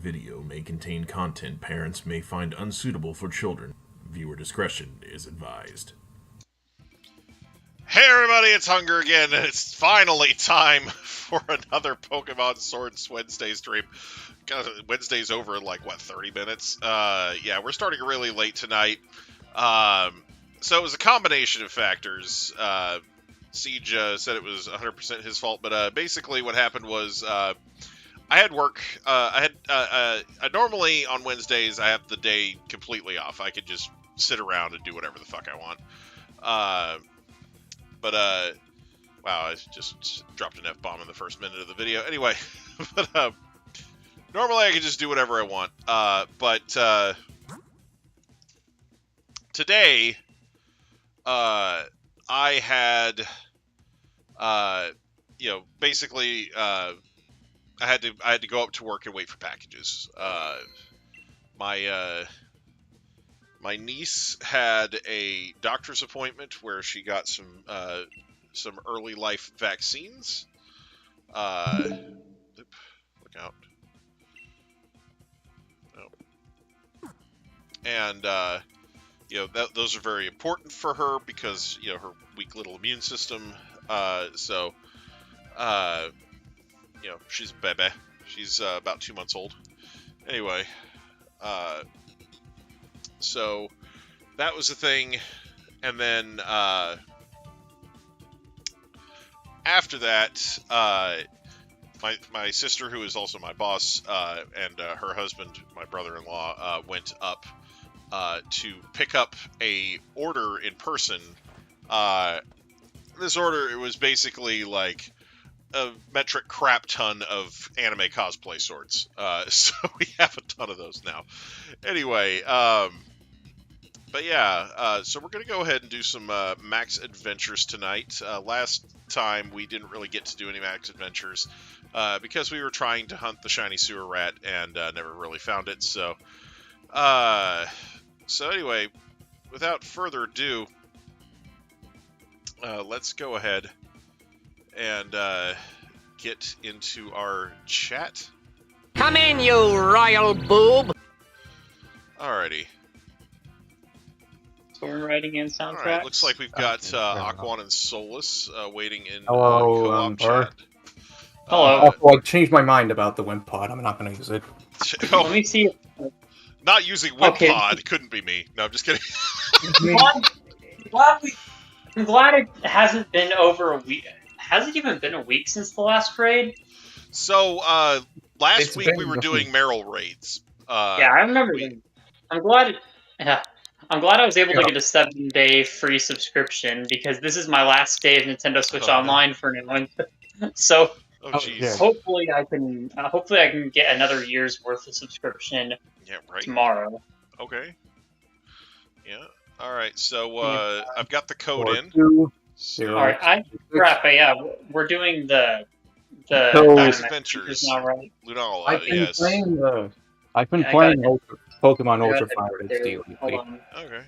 video may contain content parents may find unsuitable for children. Viewer discretion is advised. Hey everybody, it's Hunger again, and it's finally time for another Pokemon Sword and Wednesday stream. Wednesday's over in like, 30 minutes? Yeah, we're starting really late tonight. So it was a combination of factors. Siege said it was 100% his fault, but basically what happened was I had work. I normally on Wednesdays I have the day completely off. I could just sit around and do whatever the fuck I want. Wow, I just dropped an F-bomb in the first minute of the video. Anyway, but normally I could just do whatever I want. But today, I had, basically, I had to go up to work and wait for packages. My niece had a doctor's appointment where she got some early life vaccines. Look out. Oh. And, those are very important for her because, her weak little immune system. She's a bebe. She's about 2 months old. Anyway, so that was the thing. And then, after that, my sister, who is also my boss, and her husband, my brother-in-law, went up to pick up a order in person. This order, it was basically like a metric crap ton of anime cosplay swords. So we have a ton of those now. Anyway, but yeah, so we're going to go ahead and do some max adventures tonight. Last time we didn't really get to do any max adventures because we were trying to hunt the shiny sewer rat and never really found it. So anyway, without further ado, let's go ahead and get into our chat. Come in, you royal boob! Alrighty. So we're writing in soundtracks. Alright, looks like we've got Aquan and Solus waiting in Hello, co-op chat. Hello. I changed my mind about the Wimp Pod. I'm not going to use it. Let me see. Not using Wimp Okay. Pod couldn't be me. No, I'm just kidding. I'm glad it hasn't been over a week. Has it even been a week since the last raid? So, last It's week been we were a doing Meryl raids. Yeah, I remember them. I'm glad I was able to get a 7-day free subscription because this is my last day of Nintendo Switch Online for now. So Oh, Oh, jeez. yeah. hopefully I can get another year's worth of subscription Yeah, right. tomorrow. Okay. Yeah. Alright, so, I've got the code in. 420. All right, we're doing the So- Dynamax Adventures. now, right? Lunala, I've been yes. playing Yeah, I playing got Pokemon I got Ultra it Fire there. HD Hold lately. on. Okay.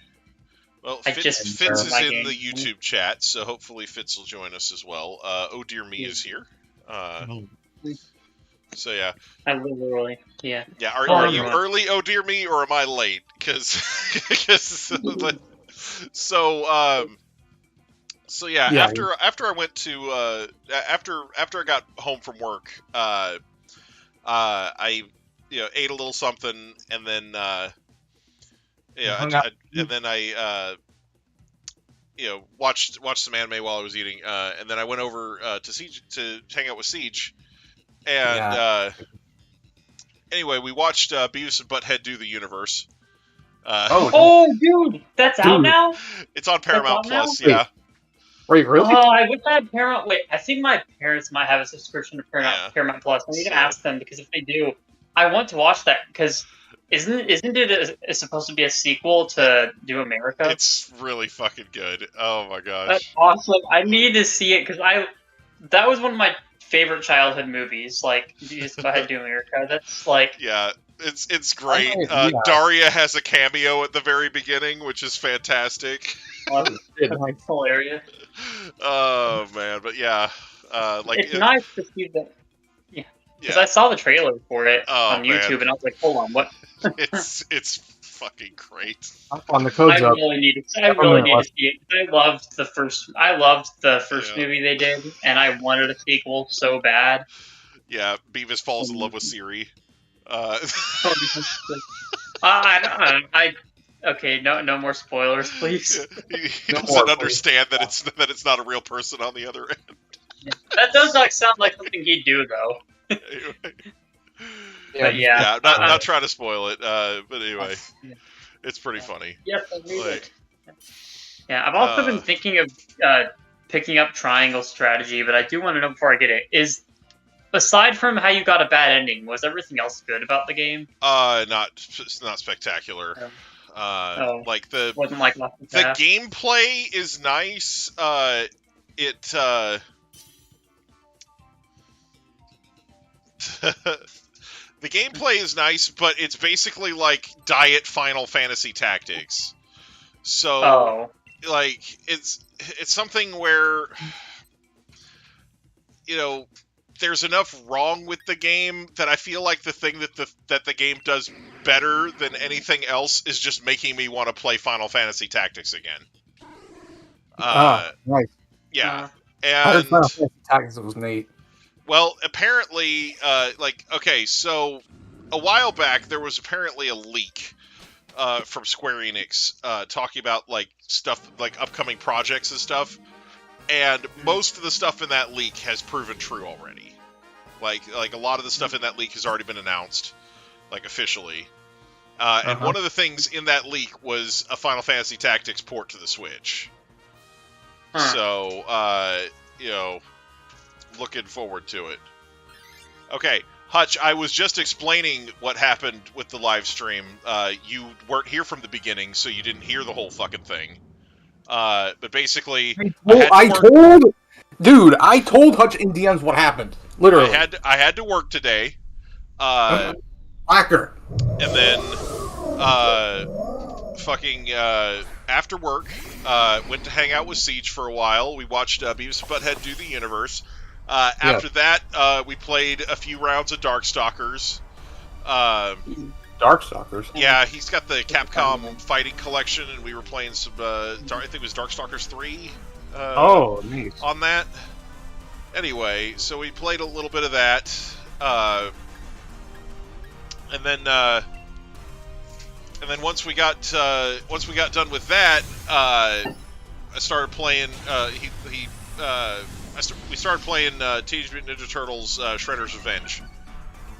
Well, I Fitz just is my in game. the YouTube chat, so hopefully Fitz will join us as well. Oh Dear Me is here. So yeah. I literally, yeah. Yeah, are Oh, you right. early, Oh Dear Me, or am I late? So yeah, Yeah. after I went to after I got home from work, I ate a little something, and then Hung out. watched some anime while I was eating, and then I went over to Siege to hang out with Siege, and anyway, we watched Beavis and Butthead Do the Universe. Oh, dude, that's out Dude. now. It's on Paramount out now? Plus, yeah. Wait, really? Oh, I wish I had Paramount. Wait, I think my parents might have a subscription to Yeah. Paramount Plus. I need to So- ask them because if they do, I want to watch that because isn't it supposed to be a sequel to Do America? It's really fucking good. Oh my gosh. That's awesome. I need to see it because that was one of my favorite childhood movies. Like, just go ahead, Do America. That's like, Yeah, it's great. Yeah. Daria has a cameo at the very beginning, which is fantastic. that's hilarious. Oh man, but yeah, It's nice to see that. Yeah, Because I saw the trailer for it on man. YouTube, and I was like, hold on, what? It's fucking great. On the codes I up. really need to see it. I loved the first movie they did, and I wanted a sequel so bad. Yeah, Beavis falls in love with Siri. Okay, no more spoilers, please. He doesn't understand that it's not a real person on the other end. That does sound like something he'd do, though. Anyway. But yeah, not trying to spoil it, but anyway, it's pretty funny. Yes, I've also been thinking of picking up Triangle Strategy, but I do want to know before I get it, aside from how you got a bad ending, was everything else good about the game? Not spectacular. Like wasn't like the gameplay is nice. The gameplay is nice, but it's basically like Diet Final Fantasy Tactics. So, like, it's something where, there's enough wrong with the game that I feel like the thing that the game does better than anything else is just making me want to play Final Fantasy Tactics again. Nice. Yeah. And And Final Fantasy Tactics was neat. well, apparently, so a while back there was apparently a leak from Square Enix talking about like stuff like upcoming projects and stuff, and most of the stuff in that leak has proven true already. Like a lot of the stuff in that leak has already been announced, like officially. And one of the things in that leak was a Final Fantasy Tactics port to the Switch. So, looking forward to it. Okay, Hutch, I was just explaining what happened with the live stream. You weren't here from the beginning, so you didn't hear the whole fucking thing. But basically, I told Hutch in DMs what happened. Literally. I had to work today. Blacker. And then, after work, went to hang out with Siege for a while. We watched Beavis and Butthead do the universe. After that, we played a few rounds of Darkstalkers. Darkstalkers? Yeah, he's got the Capcom Fighting Collection, and we were playing some, I think it was Darkstalkers 3. Nice. On that. Anyway, so we played a little bit of that. And then once we got done with that, I started playing. We started playing Teenage Mutant Ninja Turtles: Shredder's Revenge.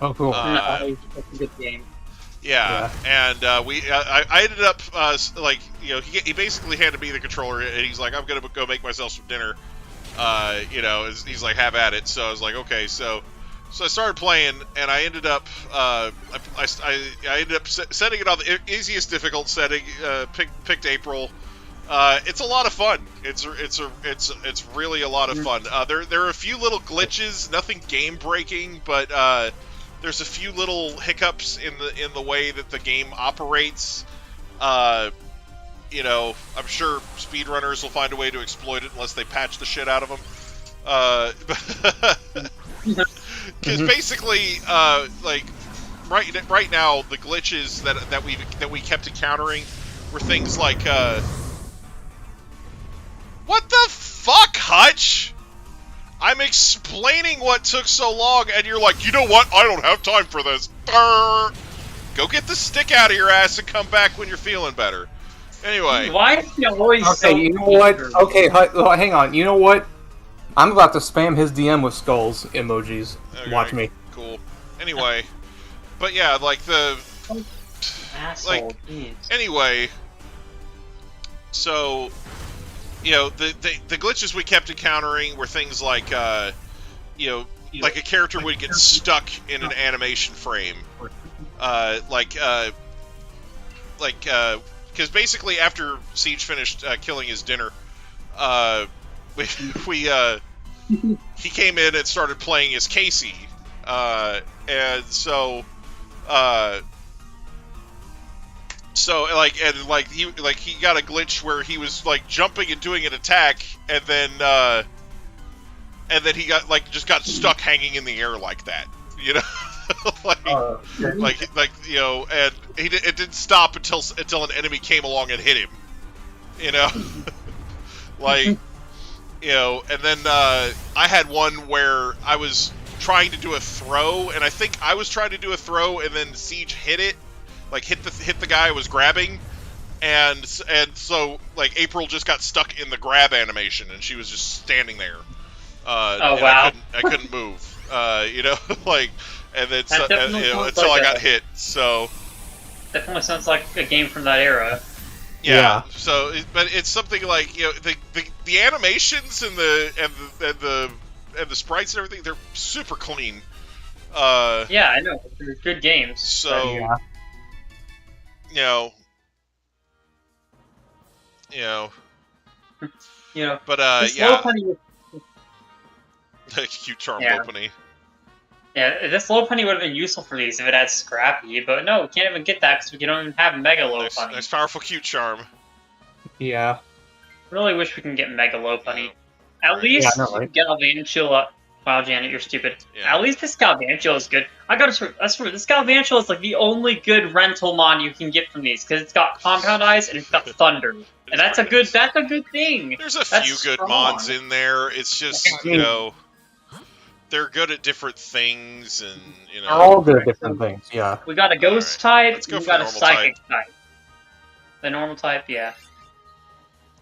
Oh, cool. That's a good game. Yeah. And I ended up he basically handed me the controller, and he's like, "I'm gonna go make myself some dinner." He's like, "Have at it." So I was like, "Okay." So I started playing, and I ended up setting it on the easiest difficult setting. Picked April. It's a lot of fun. It's really a lot of fun. There are a few little glitches, nothing game breaking, but there's a few little hiccups in the way that the game operates. I'm sure speedrunners will find a way to exploit it unless they patch the shit out of them. Because basically, right now, the glitches that we kept encountering were things like, what the fuck, Hutch? I'm explaining what took so long, and you're like, you know what? I don't have time for this. Go get the stick out of your ass and come back when you're feeling better. Anyway. Why are you always Okay, you know what? Okay, hang on. You know what? I'm about to spam his DM with skulls emojis. Okay, watch me. Cool. Anyway. But yeah, like the... Asshole, anyway. So... the glitches we kept encountering were things like, like a character would get stuck in an animation frame. Because basically after Siege finished killing his dinner, he came in and started playing as Casey, and so he got a glitch where he was like jumping and doing an attack, and then he got stuck hanging in the air like that. You know, like you know, and it didn't stop until an enemy came along and hit him. You know, like you know, and then I had one where I was trying to do a throw, and I think I was trying to do a throw, and then Siege hit it, like hit the guy I was grabbing, and so like April just got stuck in the grab animation, and she was just standing there. Oh wow! I couldn't move. You know, like, and then until like I got hit. So definitely sounds like a game from that era. Yeah. So, but it's something like, you know, the animations and the sprites and everything, they're super clean. Yeah, I know. They're good games. So, you know, but yeah. Cute charm opening. Yeah, this low punny would have been useful for these if it had Scrappy, but no, we can't even get that because we don't even have Mega Low Punny. Nice powerful cute charm. Yeah. Really wish we can get Mega Low Punny. At least Galvantula. Wow, Janet, you're stupid. Yeah. At least this Galvantula is good. I swear, this Galvantula is like the only good rental mon you can get from these because it's got Compound Eyes and it's got Thunder, and that's a good thing. There's a few good mons in there. It's just you know. They're good at different things, and you know. They're all good at different things. Yeah. We got a Ghost type. Let's go we for got the a normal Psychic type. The normal type, yeah.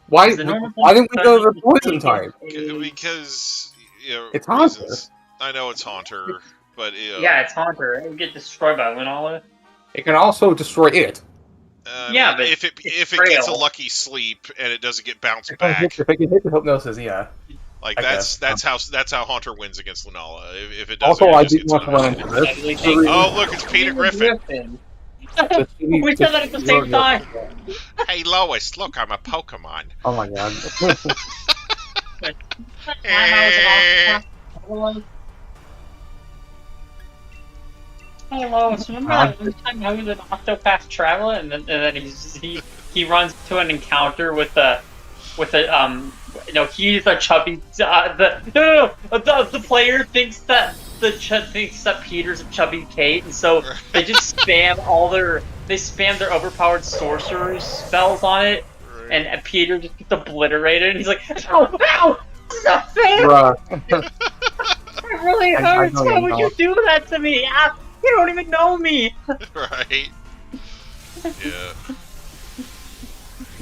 Why didn't we go to the Poison type? Because you know, it's Haunter. Reasons. I know it's Haunter, but yeah, it's Haunter. It would get destroyed by Lunala. It can also destroy it. Yeah, but if it gets a lucky sleep and it doesn't get bounced back. If it can hit the hypnosis, yeah. Like that's how Haunter wins against Lunala. If it doesn't, also, I didn't want to run into this. Oh, look, it's Peter Griffin. We said that at the same time. Hey, Lois, look, I'm a Pokemon. Oh my god. Hey Lois, remember that one time I was an Octopath Traveler, and then he runs to an encounter with a he's a chubby the player thinks that Peter's a chubby Kate, and so they just spam their overpowered sorcerer spells on it, and Peter just gets obliterated, and he's like, ow, this is not fair. It really hurts. Why would you do that to me? You don't even know me. Right. Yeah.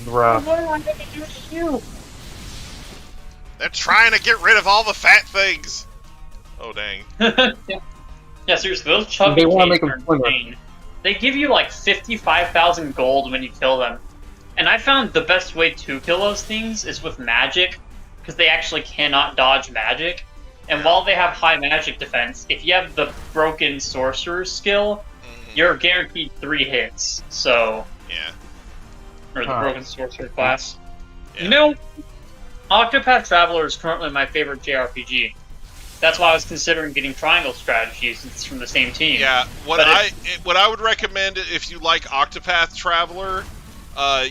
Bruh. What am I gonna do to you? They're trying to get rid of all the fat things. Oh dang. Yeah, seriously, those chubby want to make Kates them are insane. They give you like 55,000 gold when you kill them. And I found the best way to kill those things is with magic, because they actually cannot dodge magic. And while they have high magic defense, if you have the broken sorcerer skill, you're guaranteed 3 hits. So, yeah. Or the broken sorcerer class. Yeah. You know, Octopath Traveler is currently my favorite JRPG. That's why I was considering getting Triangle Strategy, since it's from the same team. Yeah, what I would recommend if you like Octopath Traveler,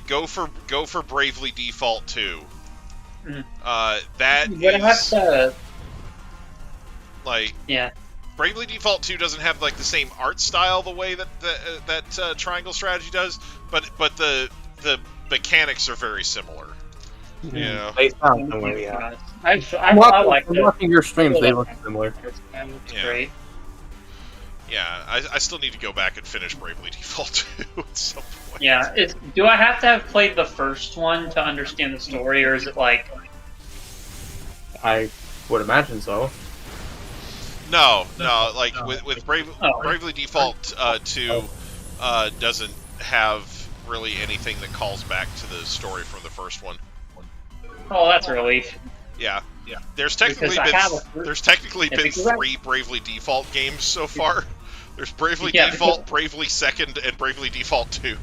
go for Bravely Default 2. That is like, yeah. Bravely Default 2 doesn't have like the same art style the way that Triangle Strategy does, but the mechanics are very similar. Yeah. They sound similar, yeah. I like I'm watching your streams, they look similar. It's great. Yeah, I still need to go back and finish Bravely Default 2 at some point. Yeah, do I have to have played the first one to understand the story, or is it like... I would imagine so. No, like with Bravely Default 2 doesn't have really anything that calls back to the story from the first one. Oh, that's a relief. Yeah. There's technically been 3 Bravely Default games so far. There's Bravely Default, Bravely Second, and Bravely Default 2.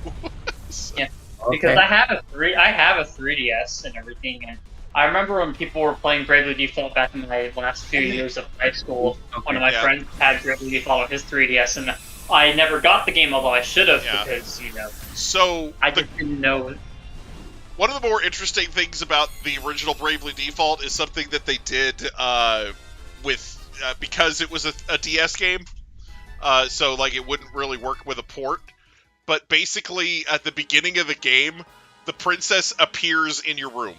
So. Yeah, because I have a 3DS and everything, and I remember when people were playing Bravely Default back in my last few years of high school. One of my friends had Bravely Default on his 3DS, and I never got the game, although I should have, because So I just didn't know. One of the more interesting things about the original Bravely Default is something that they did with because it was a DS game. so like it wouldn't really work with a port. But basically, at the beginning of the game, the princess appears in your room.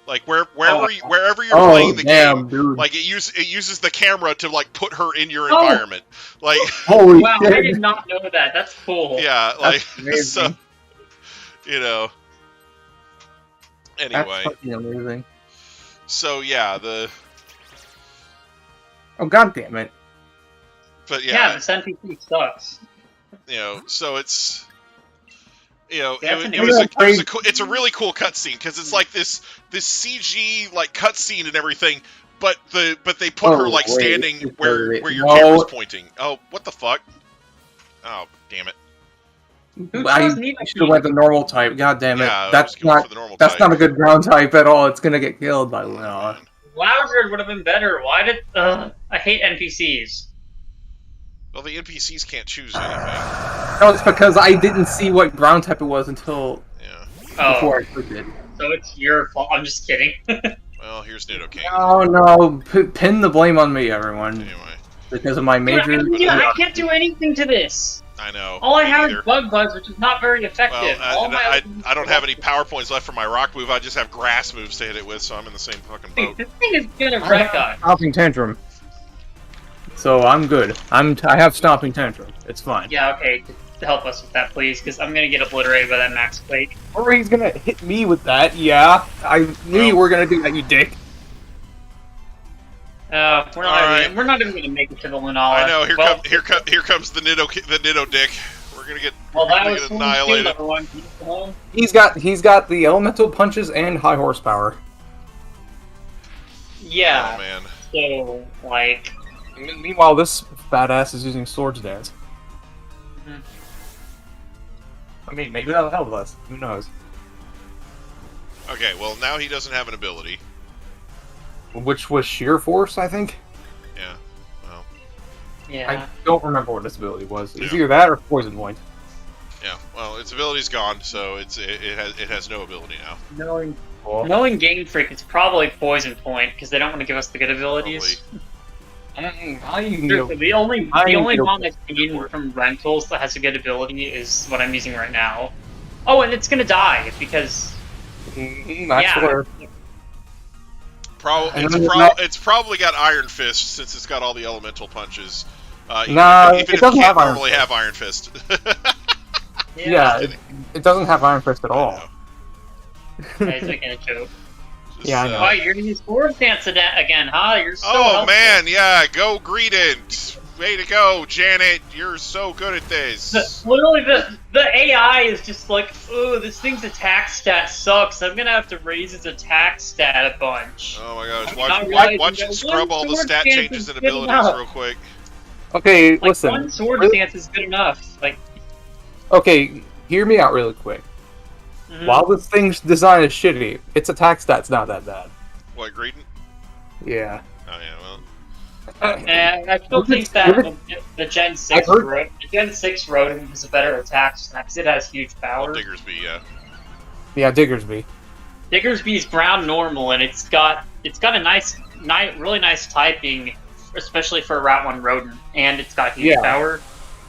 Like wherever you're playing the game, dude. like it uses the camera to like put her in your environment. Like Holy Wow, shit. I did not know that. That's cool. yeah, like That's so, amazing. you know. Anyway, That's fucking amazing. so yeah, Oh, god damn it. but Yeah, this NPC sucks. you know, so it's, you know, That's it's a really cool cutscene because it's like this CG like cutscene and everything, but they put her like standing where your camera's pointing. Oh, what the fuck? Oh, damn it! I should have went the normal type. God damn it. Yeah, that's not a good ground type at all. It's gonna get killed by Lunala. Loudred would have been better. Why did? I hate NPCs. Well, the NPCs can't choose anything. No, it's because I didn't see what ground type it was until before I clicked it. So it's your fault. I'm just kidding. Well, here's Nidoking. No, pin the blame on me, everyone. Anyway, Because of my major... I can't do anything to this. I know. All I me have neither. is Bug Buzz, which is not very effective. Well, I don't have any power points left for my rock move. I just have grass moves to hit it with, so I'm in the same fucking boat. This thing is gonna wreck us. Stomping Tantrum. So I'm good. I have Stomping Tantrum. It's fine. Yeah, okay. To help us with that, please, because I'm gonna get obliterated by that Max Quake. Or he's gonna hit me with that, yeah. I knew you were gonna do that, you dick. We're not even gonna make it to the Lunala. I know. Here comes the Nido dick. We're gonna get annihilated. He's got the elemental punches and high horsepower. Yeah. Oh man. So like. Meanwhile, this badass is using Swords Dance. Mhm. I mean, maybe that'll help us. Who knows? Okay. Well, now he doesn't have an ability. Which was Sheer Force, I think. Yeah. Well. Yeah. I don't remember what this ability was. It's Yeah. either that or Poison Point. Yeah. Well, its ability's gone, so it has no ability now. Knowing Game Freak, it's probably Poison Point because they don't want to give us the good abilities. The only one I've seen from Rentals that has a good ability is what I'm using right now. Oh, and it's gonna die because. It's probably got Iron Fist since it's got all the elemental punches. Even it if doesn't it can't have normally have Iron Fist. Yeah, it doesn't have Iron Fist at all. Guys making a joke. Yeah, I know. Oh, you're gonna use Sword Dance again, huh? You're so helpful. Man, yeah, go Greedent. Way to go, Janet. You're so good at this. Literally, the AI is just like, oh, this thing's attack stat sucks. I'm gonna have to raise its attack stat a bunch. Oh my gosh, watch it that scrub all the Sword stat Dance changes is and good abilities enough. real quick. Okay, Like, listen. one Sword Dance is good enough. Like, Okay, hear me out really quick. mhm. While this thing's design is shitty, its attack stat's not that bad. What, Greedent? Yeah. Oh yeah, well. And I still think that the Gen 6 Rodent has a better attack stat because it has huge power. Diggersby, yeah. Yeah, Diggersby. Diggersby's ground normal, and it's got a really nice typing, especially for a Route 1 Rodent, and it's got huge power.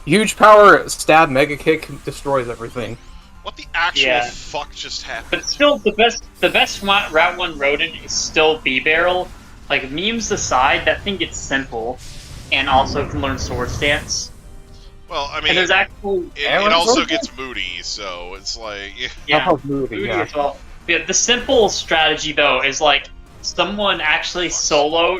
Huge power, stab, mega kick, destroys everything. What the actual fuck just happened? But still, the best Route 1 Rodent is still B-Barrel. Like, memes aside, that thing gets simple, and also can learn Sword Stance. Well, I mean, And there's actually... it also gets moody, so it's like... Yeah, Moody, as well. Yeah, the simple strategy, though, is like, someone actually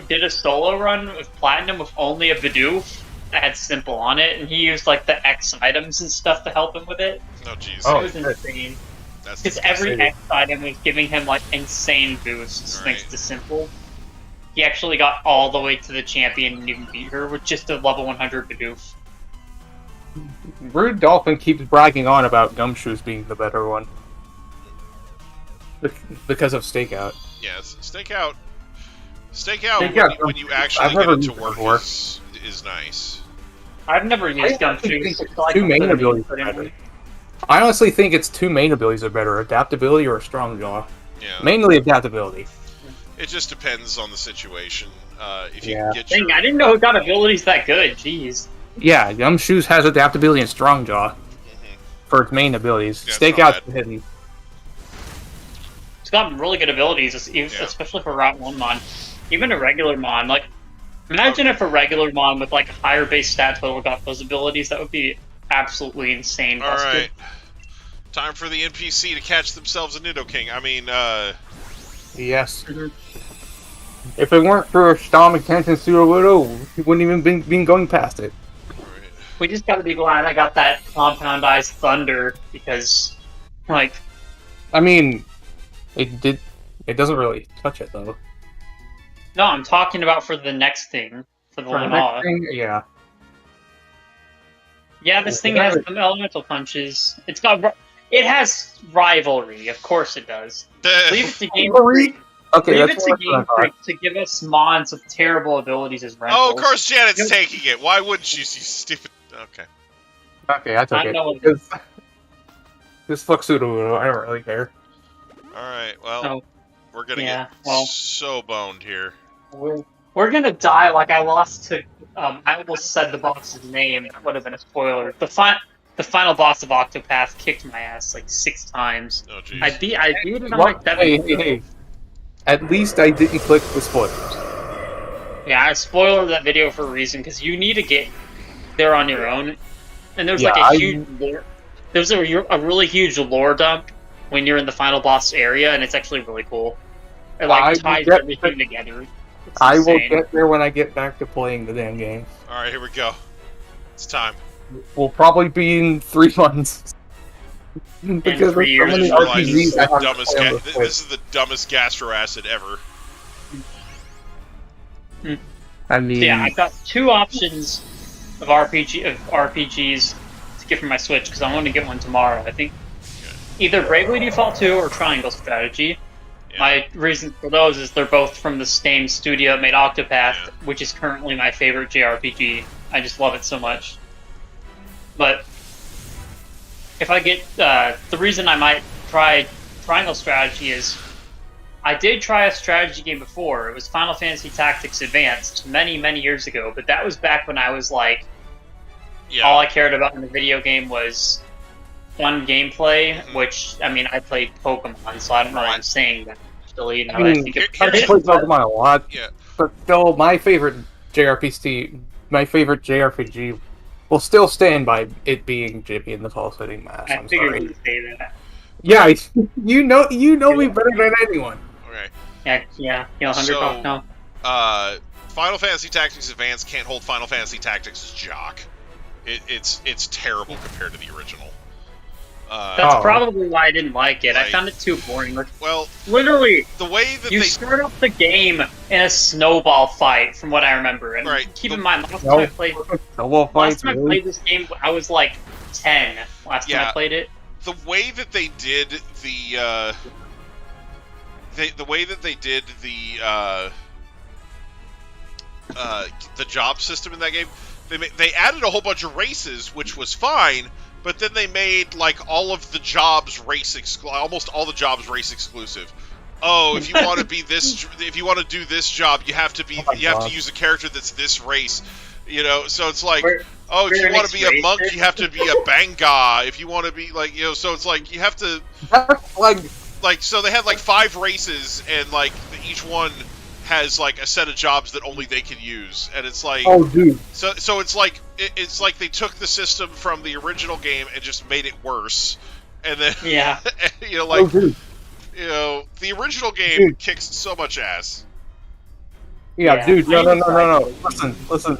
did a solo run with Platinum with only a Bidoof that had simple on it, and he used, like, the X items and stuff to help him with it. Oh, jeez. Oh, It was insane. That's Because every X item was giving him, like, insane boosts thanks to simple. He actually got all the way to the champion and even beat her with just a level 100 Bidoof. Rude Dolphin keeps bragging on about Gumshoes being the better one. Because of Stakeout. Yes, Stakeout Stakeout, when you actually I've get never it to used it work before. is nice. I've never used Gumshoes. Two main abilities are better. I honestly think its two main abilities are better, adaptability or a strong jaw. Yeah. Mainly adaptability. It just depends on the situation. If you Yeah. can get Dang, your... I didn't know it got abilities that good. Jeez. Yeah, Gumshoes has adaptability and Strong Jaw for its main abilities. Yeah, it's Stakeout's not hidden. It's got really good abilities, especially for Route 1 Mon. Even a regular Mon, like, imagine if a regular Mon with, like, a higher base stat total got those abilities. That would be absolutely insane. Alright. Time for the NPC to catch themselves a Nidoking. I mean, Yes. If it weren't for Storm Tension Pseudo Widow, we wouldn't even been going past it. We just gotta be glad I got that Compound Eyes Thunder, because, like... I mean, it doesn't really touch it, though. No, I'm talking about for the next thing. For the Lunala. Yeah. Yeah, this thing has some elemental punches. It has rivalry, of course it does. Leave it to Game Freak. Okay, Leave it to Game Freak to give us Mons with terrible abilities as rentals. oh, of course Janet's taking it. Why wouldn't you, you stupid... Okay. Okay, I took it. This fuck Pseudo, I don't really care. Alright, well, we're gonna get so boned here. We're gonna die like I lost to... I almost said the boss's name. That would have been a spoiler. The final boss of Octopath kicked my ass like 6 times. Oh, jeez. I beat it on like 7. Hey. At least I didn't click the spoilers. Yeah, I spoiled that video for a reason, because you need to get there on your own. And there's like a huge lore... There's a really huge lore dump when you're in the final boss area, and it's actually really cool. It like ties everything together. I will get there when I get back to playing the damn game. Alright, here we go. It's time. We'll probably be in 3 months. Because there's so many RPGs I have to play on this place. This is the dumbest gastro acid ever. I mean... Yeah, I've got 2 options of RPGs to get for my Switch, because I want to get one tomorrow. I think either Bravely Default 2 or Triangle Strategy. Yeah. My reason for those is they're both from the same studio that made Octopath, which is currently my favorite JRPG. I just love it so much. But if I get the reason I might try Triangle Strategy is I did try a strategy game before. It was Final Fantasy Tactics Advanced many, many years ago, but that was back when I was like, all I cared about in the video game was fun gameplay, which, I mean, I played Pokemon, so I don't know what I'm saying that actually. I mean, I played Pokemon a lot, but still, my favorite JRPG will still stand by it being Jippy and the False Hitting Mask. I figured you'd say that. Yeah, you know me better than anyone. Okay. Yeah, $100 now. Final Fantasy Tactics Advance can't hold Final Fantasy Tactics' jock. It's terrible compared to the original. That's probably why I didn't like it. I found it too boring. Well, literally, the way that you start off the game in a snowball fight, from what I remember. And keep in mind, last time I played this game, I was like 10. Last time I played it. The way that they did the job system in that game, they added a whole bunch of races, which was fine. But then they made like all of the jobs almost all the jobs race exclusive. Oh, if you want to be this, if you want to do this job, you have to use a character that's this race. You know, so it's like, if you want to be a monk, you have to be a Banga. If you want to be like, so it's like you have to like so they had like 5 races, and like each one has like a set of jobs that only they can use, and it's like, so it's like they took the system from the original game and just made it worse, and then the original game kicks so much ass. Dude, no. Listen.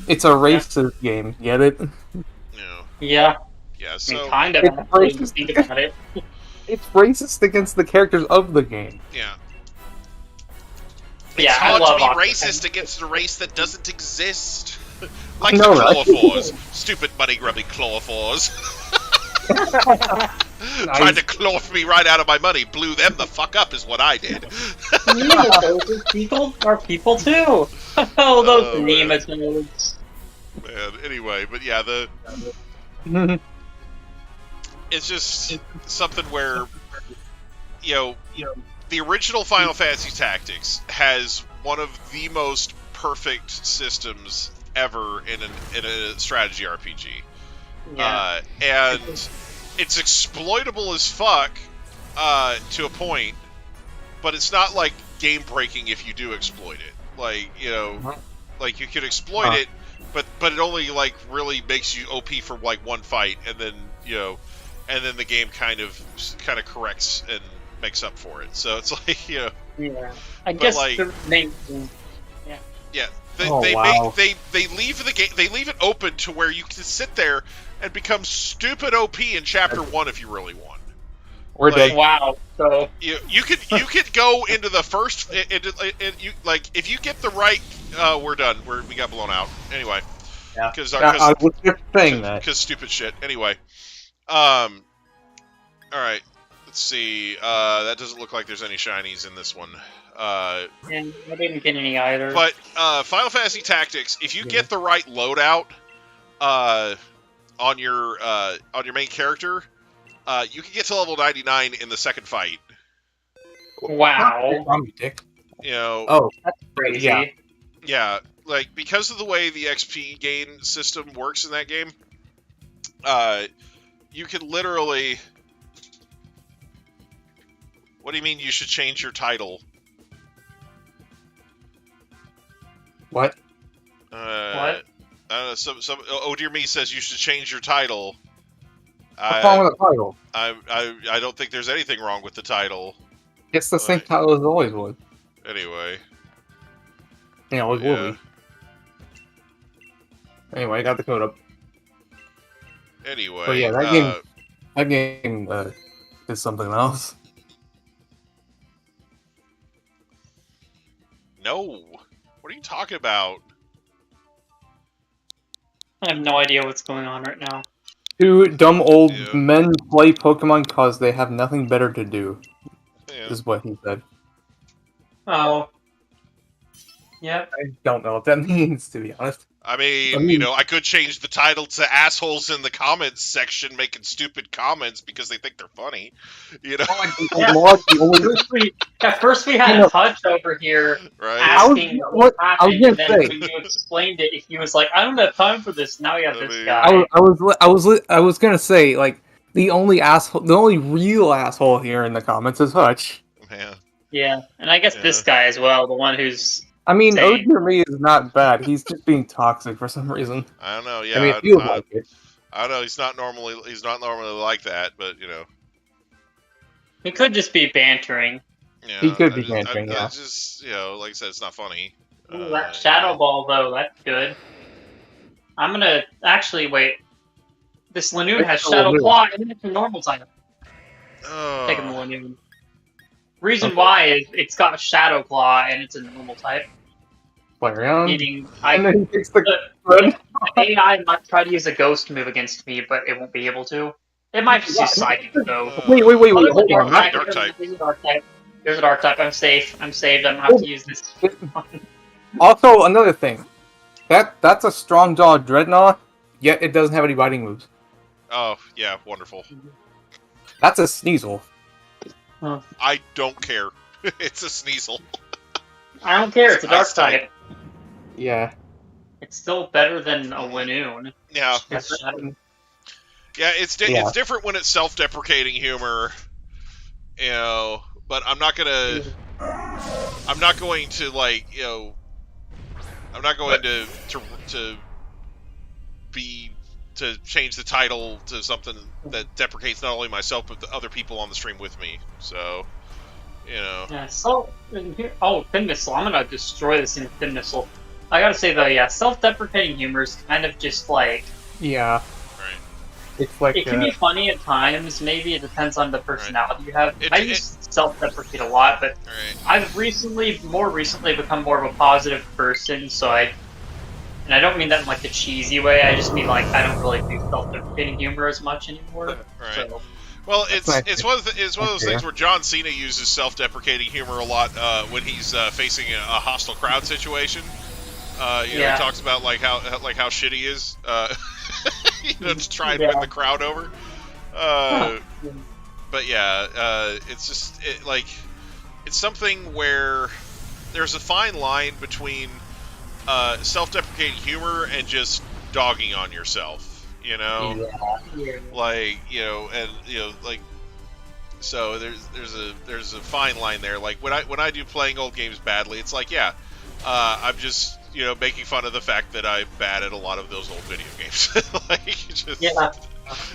It's a racist game. Get it? Yeah. So I mean, kind of. Think about it. It's racist against the characters of the game. Yeah. Yeah, it's hard to be racist against a race that doesn't exist. Like the Chlorophores. Stupid money-grubbing Chlorophores. Tried to cloth me right out of my money. Blew them the fuck up is what I did. Those people are people too. Oh, those nematodes. Man, anyway, but yeah, it's just something where, the original Final Fantasy Tactics has one of the most perfect systems ever in a strategy RPG. Yeah. And it's exploitable as fuck to a point, but it's not like game breaking if you do exploit it. Like, you know, like you could exploit it, but it only like really makes you OP for like one fight, and then you know, and then the game kind of corrects and makes up for it. So it's like, you know, Yeah. I guess like, the main. yeah. They leave the game. They leave it open to where you can sit there and become stupid OP in Chapter 1 if you really want. We're dead. Wow. So You could go into the first. You like if you get the right. We're done. We got blown out. Anyway. Yeah. Because I was just saying that. Because stupid shit. Anyway. All right. Let's see. That doesn't look like there's any shinies in this one. and I didn't get any either. But Final Fantasy Tactics, if you get the right loadout on your main character, you can get to level 99 in the second fight. Wow. Dick. You know. Oh, That's crazy. Yeah. Yeah, like because of the way the XP gain system works in that game, you can literally. What do you mean you should change your title? What? What? Some Oh Dear Me says you should change your title. What's wrong with the title? I don't think there's anything wrong with the title. It's the same title as it always was. Anyway. Yeah, it will be. Anyway, I got the code up. Anyway. But yeah, that game is something else. No. What are you talking about? I have no idea what's going on right now. Two dumb old Yeah. men play Pokemon because they have nothing better to do, Yeah. is what he said. Oh. Yep. I don't know what that means, to be honest. I mean, you know, I could change the title to assholes in the comments section making stupid comments because they think they're funny. You know? First we had a Hutch over here Right? asking what happened, gonna and then say. when you explained it, he was like, "I don't have time for this." Now we have this guy. I was gonna say, like, the only real asshole here in the comments is Hutch. Yeah. Yeah, and I guess this guy as well, the one who's. I mean, Same. Dear Me is not bad. He's just being toxic for some reason. I don't know. Yeah. I mean, it feels like it. I don't know. He's not normally like that, but you know. He could just be bantering. Yeah, He could be bantering, yeah. I just, you know, like I said, it's not funny. Ooh, that Shadow Ball, though, that's good. I'm gonna actually wait. This Lanoon has Shadow Claw, and it's a normal type. Taking the Lanoon. Reason why is it's got Shadow Claw, and it's a normal type. Meaning, and then he takes the AI might try to use a ghost move against me, but it won't be able to. It might just use Psychic, though. Wait, hold on. Dark type. There's a Dark type. I'm safe. I'm saved. I don't have to use this. Also, another thing. That's a Strong Jaw Dreadnought, yet it doesn't have any biting moves. Oh, yeah, wonderful. That's a Sneasel. I don't care. It's a Sneasel. I don't care. It's a Dark type. Yeah. It's still better than a Lanoon. Yeah. Yeah, it's different when it's self-deprecating humor, you know. But I'm not going to like, you know. I'm not going to change the title to something that deprecates not only myself but the other people on the stream with me. So, you know. Yeah. So, Thin Missile. I'm gonna destroy this in Thin Missile. I gotta say though, yeah, self-deprecating humor is kind of just like. Yeah. Right. It's like it can be funny at times. Maybe it depends on the personality you have. I used to self-deprecate a lot, but I've more recently become more of a positive person. So and I don't mean that in like the cheesy way. I just mean like I don't really do self-deprecating humor as much anymore. Right. So, well, it's one of those things where John Cena uses self-deprecating humor a lot when he's facing a hostile crowd situation. He talks about like how shit he is. To try and win the crowd over. But yeah, it's just it's something where there's a fine line between self-deprecating humor and just dogging on yourself, you know? Yeah. Like, you know, and you know, like, so there's a fine line there. Like when I do playing old games badly, it's like, yeah, I'm just, you know, making fun of the fact that I'm bad at a lot of those old video games. Like, just, Yeah.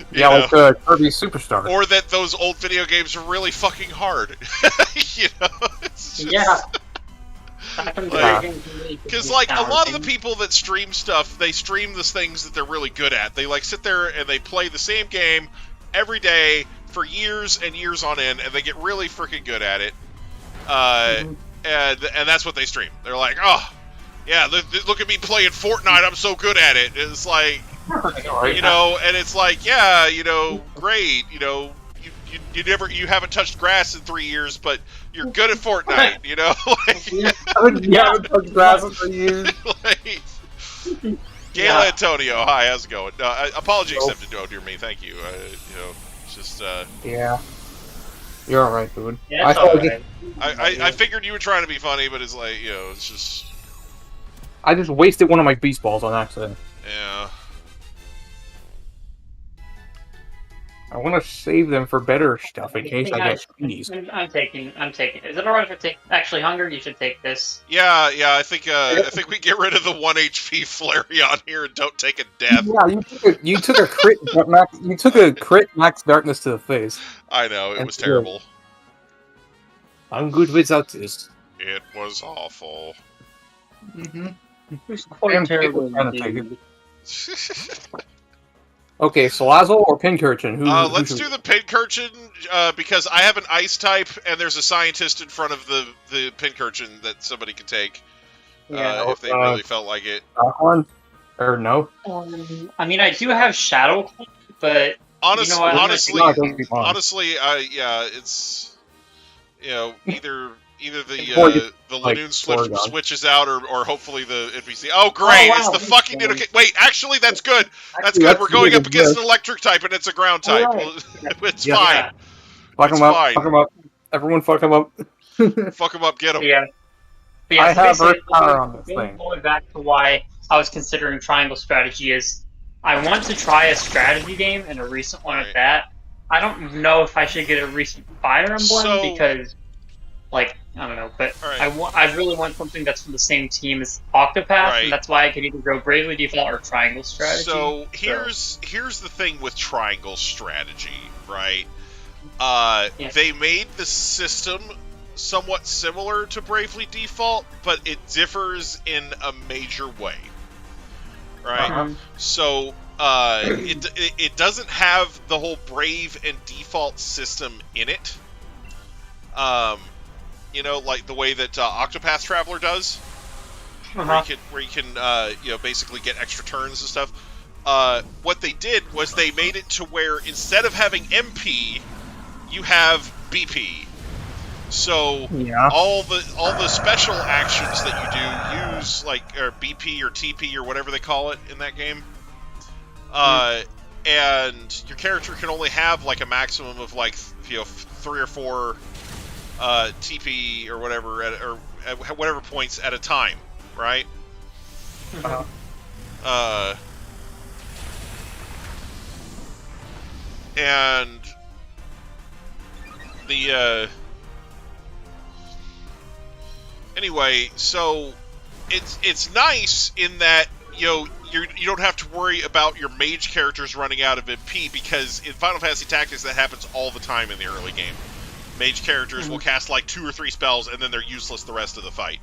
Yeah, know, like Kirby Superstar. or that those old video games are really fucking hard. You know, it's just, Yeah. because like a lot of the people that stream stuff, they stream the things that they're really good at. They like sit there and they play the same game every day for years and years on end, and they get really freaking good at it. And that's what they stream. They're like, oh, yeah, look at me playing Fortnite. I'm so good at it. It's like, you know, and it's like, yeah, you know, great, you know, you haven't touched grass in 3 years, but you're good at Fortnite, you know. Like, touched grass in 3 years. Like, Gail Antonio, hi, how's it going? Apology accepted, oh dear me, thank you. You know, it's just yeah, you're all right, dude. Yeah, right. I figured you were trying to be funny, but it's like, you know, it's just, I just wasted one of my beast balls on accident. yeah. I want to save them for better stuff in case I get sneezed. I'm taking. Is it alright if I take actually Hunger? You should take this. Yeah, I think we get rid of the 1 HP Flareon here and don't take a death. Yeah, you took a crit. You took a crit max darkness to the face. I know, it was That's terrible. I'm good without this. It was awful. Mm-hmm. It's quite terrible. Okay, Salazzle or Pincurchin? Let's do the Pincurchin, because I have an Ice type, and there's a scientist in front of the Pincurchin that somebody can take, if they really felt like it. One? Or no? I mean, I do have Shadow, but honestly, you know what? honestly, yeah, it's, you know, either the Lanoon switches out, or hopefully the NPC. Oh, great! It's the fucking Nidoking. Wait, actually, that's good. That's good. We're going up against an electric type, and it's a ground type. It's fine. Fuck him up. Fuck him up. Everyone, fuck him up. Fuck him up. Get him. Yeah. I have Earth Power on this thing. Going back to why I was considering Triangle Strategy is, I want to try a strategy game, and a recent one at that. I don't know if I should get a recent Fire Emblem because, like, I don't know, but I really want something that's from the same team as Octopath, and that's why I could either go Bravely Default or Triangle Strategy. So here's the thing with Triangle Strategy, right? They made the system somewhat similar to Bravely Default, but it differs in a major way, right? So it doesn't have the whole Brave and Default system in it. You know, like the way that Octopath Traveler does, where you can you know, basically get extra turns and stuff. What they did was they made it to where instead of having MP, you have BP. So all the special actions that you do use, like, or BP or TP or whatever they call it in that game, and your character can only have like a maximum of like, you know, 3 or 4 TP or whatever, at whatever points at a time, right? And the anyway, so it's nice in that, you know, you don't have to worry about your mage characters running out of MP, because in Final Fantasy Tactics that happens all the time in the early game. Mage characters will cast like 2 or 3 spells, and then they're useless the rest of the fight.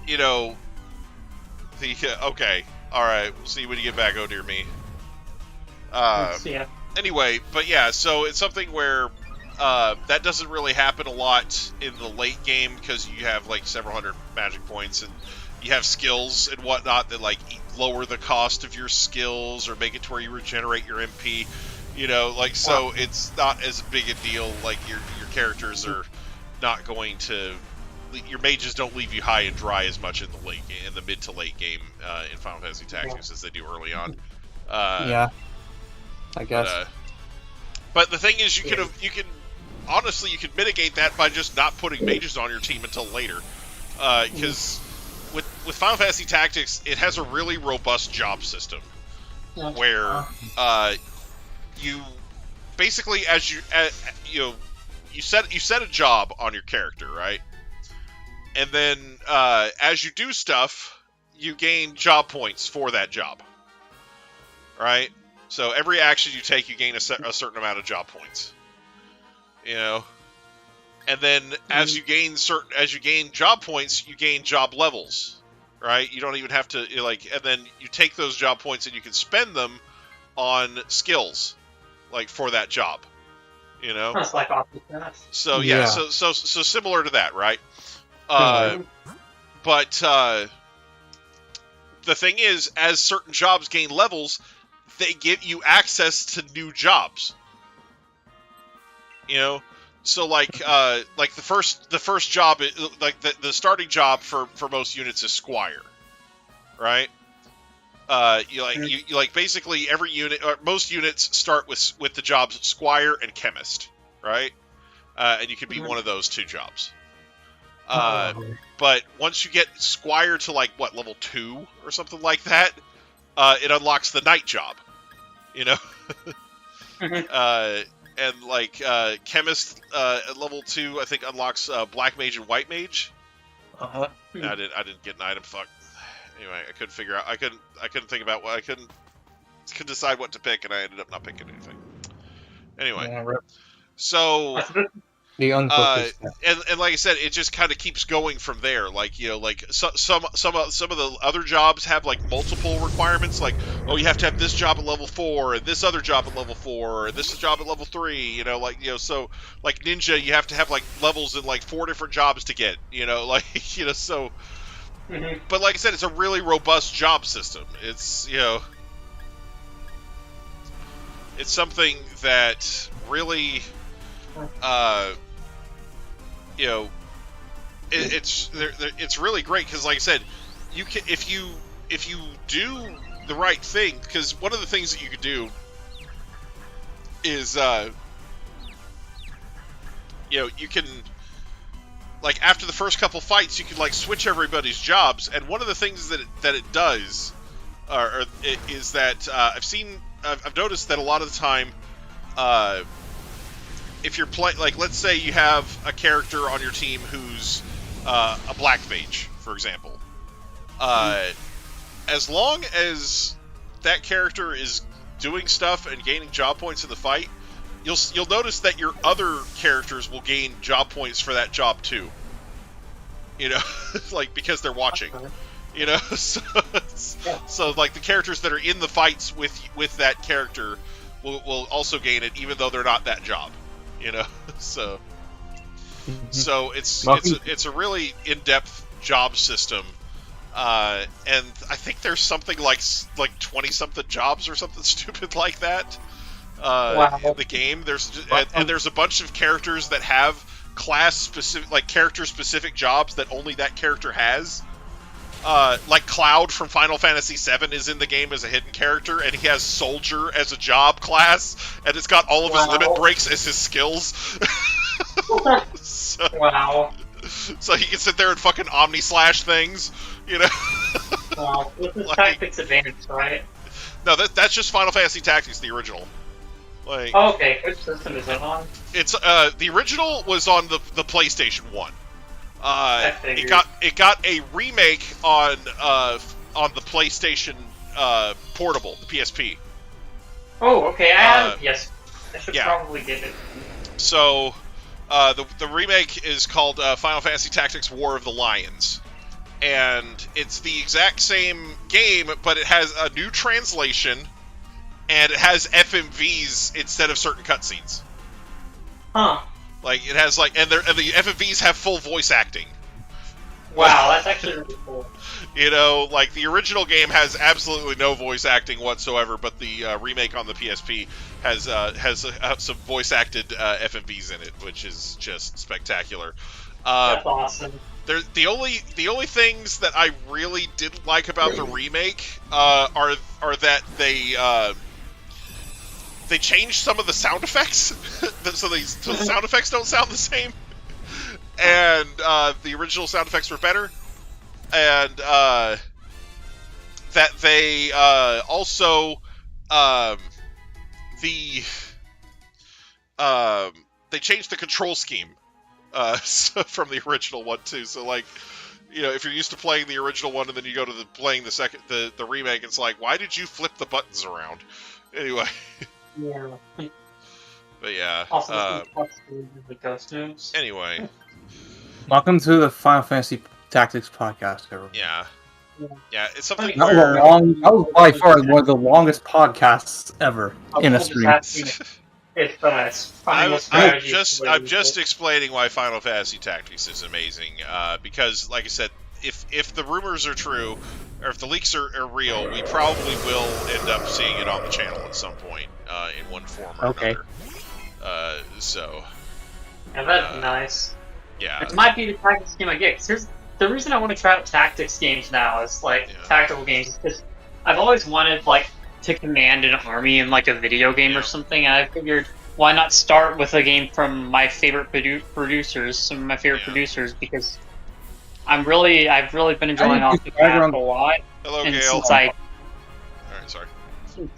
You know, okay, all right, we'll see when you get back. Oh dear me. Anyway, but yeah, so it's something where that doesn't really happen a lot in the late game, because you have like several hundred magic points, and you have skills and whatnot that like lower the cost of your skills or make it to where you regenerate your MP, you know, like, so it's not as big a deal. Like your characters are not going to, your mages don't leave you high and dry as much in the late game, in the mid to late game in Final Fantasy Tactics as they do early on. I guess. But the thing is, you can honestly, you can mitigate that by just not putting mages on your team until later. Because with Final Fantasy Tactics, it has a really robust job system where you basically, you set a job on your character, right? And then as you do stuff, you gain job points for that job, right? So every action you take, you gain a certain amount of job points. You know, and then as you gain job points, you gain job levels, right? You don't even have to and then you take those job points and you can spend them on skills, like for that job. You know, that's like Office. So so similar to that, right? But the thing is, as certain jobs gain levels, they give you access to new jobs. You know, so like the first job, like the starting job for most units is Squire, right? You basically every unit, or most units start with the jobs Squire and Chemist, right? And you can be one of those two jobs. But once you get Squire to level 2 or something like that, it unlocks the Knight job, you know. And Chemist at level 2, I think unlocks Black Mage and White Mage. I didn't get an item. Fuck. Anyway, I couldn't figure out. I couldn't think about what I couldn't decide what to pick, and I ended up not picking anything. Anyway, so. And like I said, it just kind of keeps going from there. Some of the other jobs have multiple requirements. You have to have this job at level 4, and this other job at level 4, and this job at level 3. So Ninja, you have to have levels in 4 different jobs to get. So. Mm-hmm. But like I said, it's a really robust job system. It's it's something that really. It's really great because, like I said, you can if you do the right thing. Because one of the things that you could do is, you can after the first couple fights, you can switch everybody's jobs. And one of the things that it does, is that I've noticed that a lot of the time. If you're let's say you have a character on your team who's a Black Mage, for example. As long as that character is doing stuff and gaining job points in the fight, you'll notice that your other characters will gain job points for that job too. Because they're watching. So the characters that are in the fights with that character will also gain it, even though they're not that job. So it's a really in-depth job system, and I think there's something like 20-something jobs or something stupid like that in the game. There's a bunch of characters that have class-specific, character-specific jobs that only that character has. Cloud from Final Fantasy VII is in the game as a hidden character, and he has Soldier as a job class, and it's got all of his limit breaks as his skills. So he can sit there and fucking Omni-slash things, Wow, this is Tactics Advance, right? No, that's just Final Fantasy Tactics, the original. Okay, which system is it on? It's the original was on the PlayStation 1. It got a remake on the PlayStation Portable, the PSP. Oh, okay. Yes, I should probably get it. So, the remake is called Final Fantasy Tactics: War of the Lions, and it's the exact same game, but it has a new translation, and it has FMVs instead of certain cutscenes. Huh. It has and the FMVs have full voice acting. Wow, that's actually really cool. The original game has absolutely no voice acting whatsoever, but the remake on the PSP has some voice acted FMVs in it, which is just spectacular. That's awesome. The only things that I really didn't like about the remake are that they changed some of the sound effects, so the sound effects don't sound the same, and the original sound effects were better, and that they also they changed the control scheme from the original one too. So like, if you're used to playing the original one and then you go to playing the remake, it's like, why did you flip the buttons around? Anyway. Yeah. But yeah. Also, the costumes. Anyway. Welcome to the Final Fantasy Tactics podcast, everyone. Yeah. Yeah, it's something That where... that was by far one of the longest podcasts ever in a stream. I'm just explaining why Final Fantasy Tactics is amazing. Because, like I said, if the rumors are true, or if the leaks are real, we probably will end up seeing it on the channel at some point, in one form or another. Yeah, that'd be nice. Yeah. It might be the tactics game I get. Cause the reason I want to try out tactics games now is tactical games, is because I've always wanted to command an army in a video game or something. And I figured, why not start with a game from my favorite producers, some of my favorite producers, because I've really been enjoying Off the Path a lot. Hello, and Gail. Alright, sorry.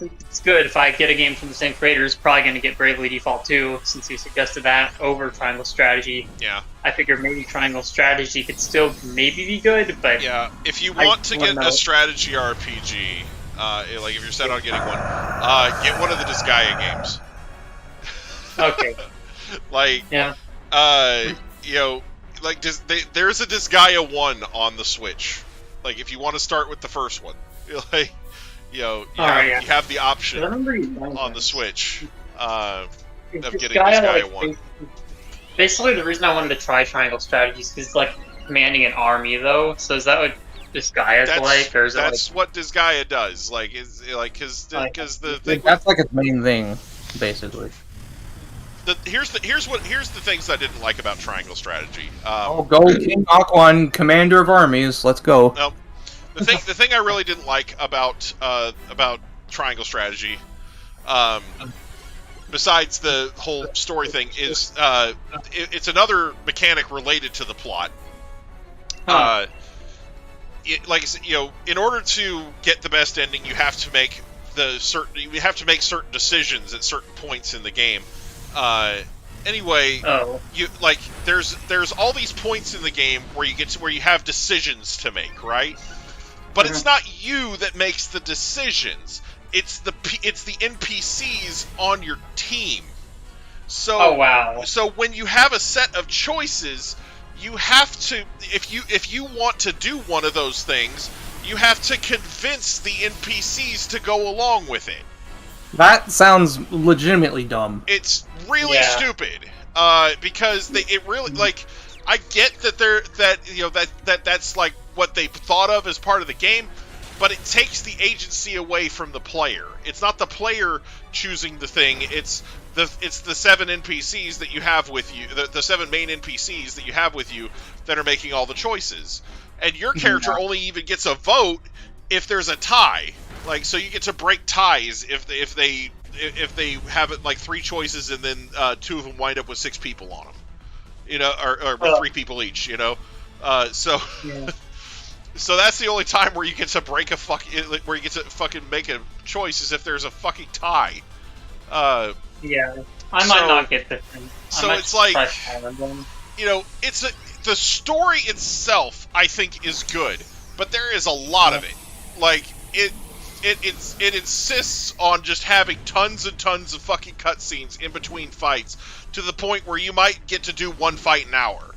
It's good if I get a game from the same creators. Probably going to get Bravely Default 2, since you suggested that over Triangle Strategy. Yeah. I figure maybe Triangle Strategy could still maybe be good, but yeah, if you want to get a strategy RPG, if you're set on getting one, get one of the Disgaea games. Okay. There's a Disgaea 1 on the Switch. If you want to start with the first one, you have the option on the Switch of getting Disgaea 1. Basically, the reason I wanted to try Triangle Strategy is because commanding an army, though. So is that what Disgaea's or is that's what Disgaea does? Because the thing that's its main thing, basically. Here's the things I didn't like about Triangle Strategy. Go King Aquan, commander of armies. Let's go. No, the thing I really didn't like about Triangle Strategy, besides the whole story thing, is it's another mechanic related to the plot. In order to get the best ending, you have to make certain decisions at certain points in the game. There's all these points in the game where you have decisions to make, right? But it's not you that makes the decisions. It's the NPCs on your team. So So when you have a set of choices, you have to, if you want to do one of those things, you have to convince the NPCs to go along with it. That sounds legitimately dumb. It's really stupid. Because it really I get that that's what they thought of as part of the game, but it takes the agency away from the player. It's not the player choosing the thing. It's the 7 NPCs that you have with you, the 7 main NPCs that you have with you that are making all the choices. And your character only even gets a vote if there's a tie. So you get to break ties if they have it 3 choices and then 2 of them wind up with 6 people on them, or with 3 people each, So that's the only time where you get to make a choice is if there's a fucking tie. I might not get this thing. So it's the story itself, I think, is good, but there is a lot of it. It insists on just having tons and tons of fucking cutscenes in between fights, to the point where you might get to do 1 fight an hour.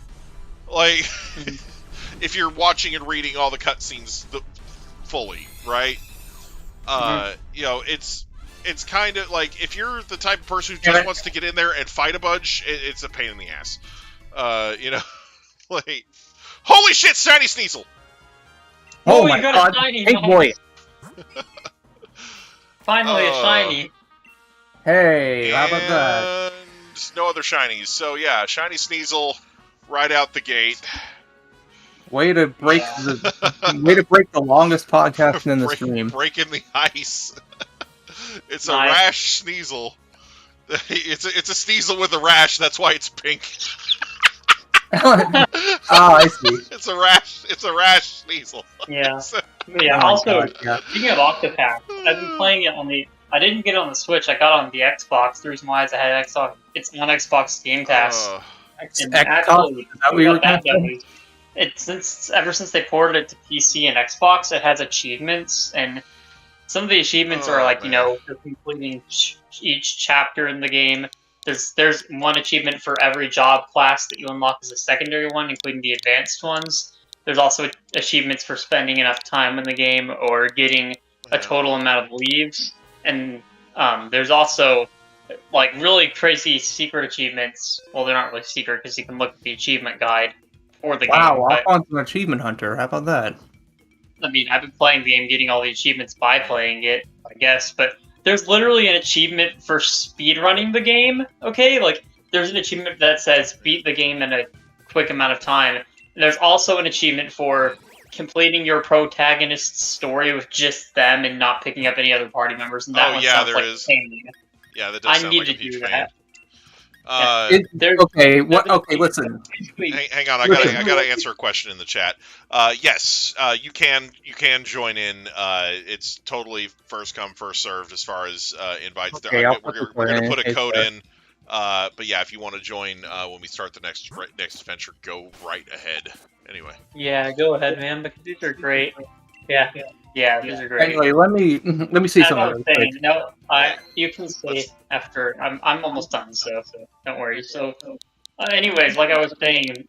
If you're watching and reading all the cutscenes fully, right? It's kind of if you're the type of person who just wants to get in there and fight a bunch, it's a pain in the ass. Holy shit, Shiny Sneasel! Oh my god, hey boy! Finally a shiny. Hey, how about that? No other shinies. So yeah, Shiny Sneasel right out the gate. Way to break the longest podcast in the stream. Breaking the ice. It's a Nice. rash sneasel. It's a sneasel with a rash. That's why it's pink. I see. It's a rash. It's a rash sneasel. Yeah. So- Yeah. Oh my Also, God, yeah. speaking of Octopath, I've been playing it on the. I didn't get it on the Switch. I got it on the Xbox. The reason why is I had Xbox. It's on Xbox Game Pass. And Xbox? actually, Is that what you were that gonna say? goes. Ever since they ported it to PC and Xbox, it has achievements, and some of the achievements Oh, are like man. for completing each chapter in the game. There's one achievement for every job class that you unlock as a secondary one, including the advanced ones. There's also achievements for spending enough time in the game or getting a total amount of leaves, and there's also like really crazy secret achievements. Well, they're not really secret because you can look at the achievement guide for the game. Wow, But, I'm on an achievement hunter. How about that? I mean, I've been playing the game, getting all the achievements by playing it, I guess. But there's literally an achievement for speedrunning the game. Okay, like there's an achievement that says beat the game in a quick amount of time. And there's also an achievement for completing your protagonist's story with just them and not picking up any other party members. And that Oh, one yeah, sounds there like is. pain. Yeah, that does I sound need like a to huge do pain. that. Uh, Okay, what? Okay, listen. hang on, I gotta answer a question in the chat. Yes, you can join in. It's totally first come first served as far as invites. Okay, I'll put We're the gonna plan put a in code case, in. But yeah, if you want to join when we start the next adventure, go right ahead. Anyway. Yeah, go ahead, man. But these are great. Yeah, these are great. Anyway, let me see As I something. was real saying, quick. no, you can say after. I'm almost done, so don't worry. So, anyways, like I was saying,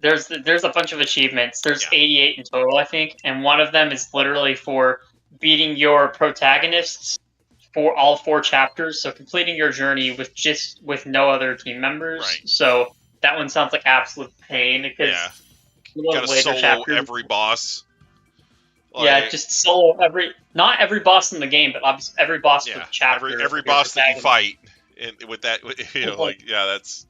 there's a bunch of achievements. There's 88 in total, I think, and one of them is literally for beating your protagonists for all 4 chapters. So completing your journey with no other team members. Right. So that one sounds like absolute pain because You gotta solo every boss. Yeah, just solo not every boss in the game, but obviously every boss with chapter. Every boss that you fight, with that, that's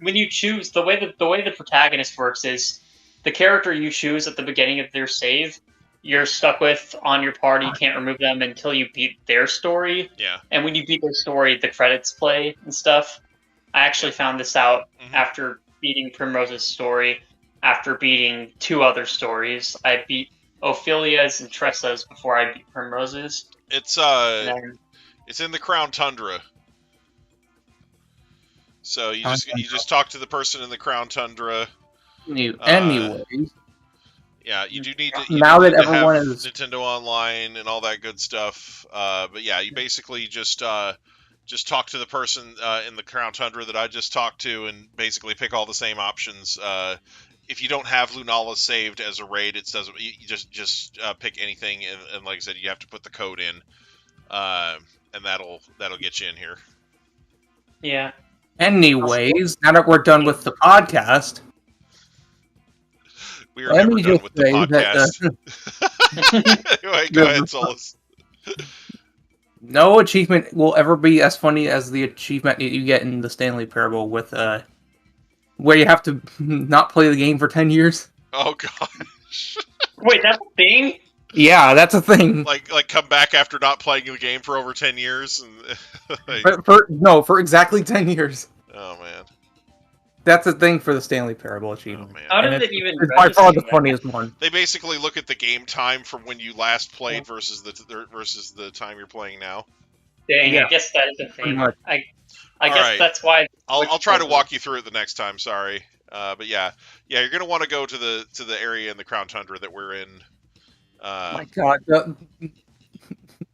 when you choose the way the protagonist works is the character you choose at the beginning of their save, you're stuck with on your party. You can't remove them until you beat their story. Yeah. And when you beat their story, the credits play and stuff. I actually found this out after beating Primrose's story. After beating 2 other stories, I beat Ophelia's and Tressa's before I beat Primrose's. It's in the Crown Tundra. So you just talk to the person in the Crown Tundra. Anyways, yeah, you do need to. Now that have everyone is Nintendo Online and all that good stuff. But yeah, you basically just talk to the person in the Crown Tundra that I just talked to, and basically pick all the same options. If you don't have Lunala saved as a raid, it doesn't. You just pick anything, and like I said, you have to put the code in, and that'll get you in here. Yeah. Anyways, now that we're done with the podcast, we are never done with the podcast. Anyway, go ahead, Solus. No achievement will ever be as funny as the achievement you get in the Stanley Parable with where you have to not play the game for 10 years. Oh gosh. Wait, that's a thing? Yeah, that's a thing. Like come back after not playing the game for over 10 years and for exactly 10 years. Oh man. That's a thing for the Stanley Parable achievement. Oh, man. How did it even It's by far the funniest one. They basically look at the game time from when you last played versus the time you're playing now. Dang, Yeah. I guess that is a Pretty thing. much. I All guess right. that's why. I'll try to walk you through it the next time. Sorry, but yeah, you're gonna want to go to the area in the Crown Tundra that we're in. My God,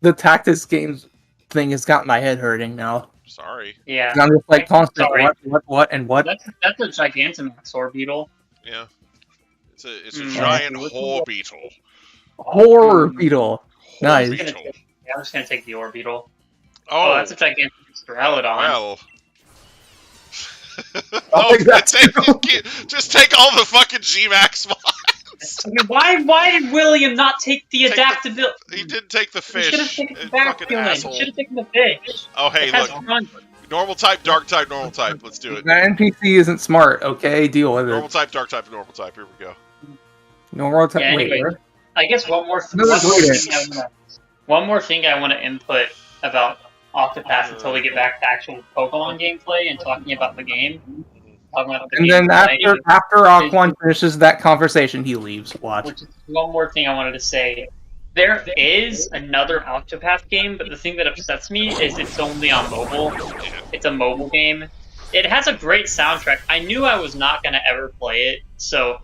the tactics games thing has got my head hurting now. Sorry. Yeah. I'm just like constant. Sorry. What, and what? That's a Gigantamax or beetle. Yeah. It's a giant whore beetle. Horror beetle. Nice. Beetle. Yeah, I'm just gonna take the Orbeetle. Oh, That's a Gigantamax Duraludon. well. I'll take that Just take all the fucking G-Max mods. I mean, why did William not take the Take the- adaptability? He didn't take the He fish. should have taken the Fucking back asshole. He should have taken the fish. Oh, hey, It has look. 100. Normal type, dark type, normal type. Let's do it. That NPC isn't smart. Okay, deal with Normal it. type, dark type, normal type. Here we go. Normal type. Yeah, Wait, anyway. where? I guess one more No, thing. wait. One more thing I want to input about Octopath until we get back to actual Pokemon gameplay and talking about the game. Talking about the And then gameplay. after Aquan finishes that conversation, he leaves. Watch. Which is one more thing I wanted to say. There is another Octopath game, but the thing that upsets me is it's only on mobile. It's a mobile game. It has a great soundtrack. I knew I was not going to ever play it, so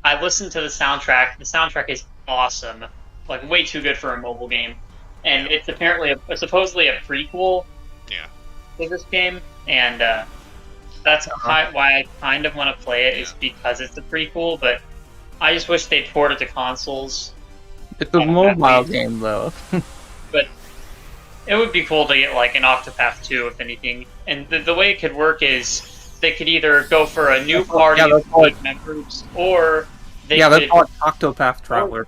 I listened to the soundtrack. The soundtrack is awesome. Like, way too good for a mobile game. And it's apparently supposedly a prequel to this game, and that's why I kind of want to play it, is because it's a prequel, but I just wish they'd port it to consoles. It's a mobile game, though. But it would be cool to get, like, an Octopath 2, if anything. And the way it could work is they could either go for a new party of members, or they could... that's called Octopath Traveler.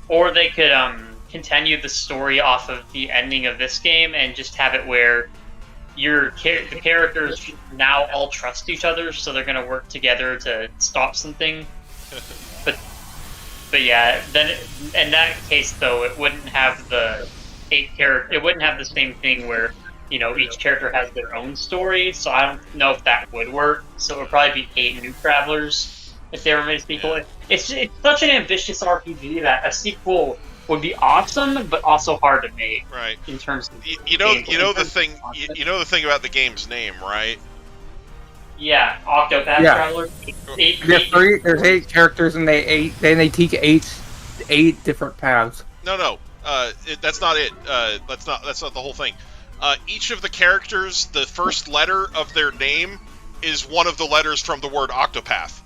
Or they could continue the story off of the ending of this game and just have it where the characters now all trust each other, so they're going to work together to stop something. But yeah, then in that case though, it wouldn't have the it wouldn't have the same thing where, you know, each character has their own story. So I don't know if that would work. So it would probably be 8 new travelers if they were made sequel. It's such an ambitious RPG that a sequel would be awesome, but also hard to make. Right. In terms of you know the thing about the game's name, right? Yeah, Octopath Traveler. There's 8 characters, and they take eight different paths. No. That's not it. That's not the whole thing. Each of the characters, the first letter of their name is one of the letters from the word Octopath.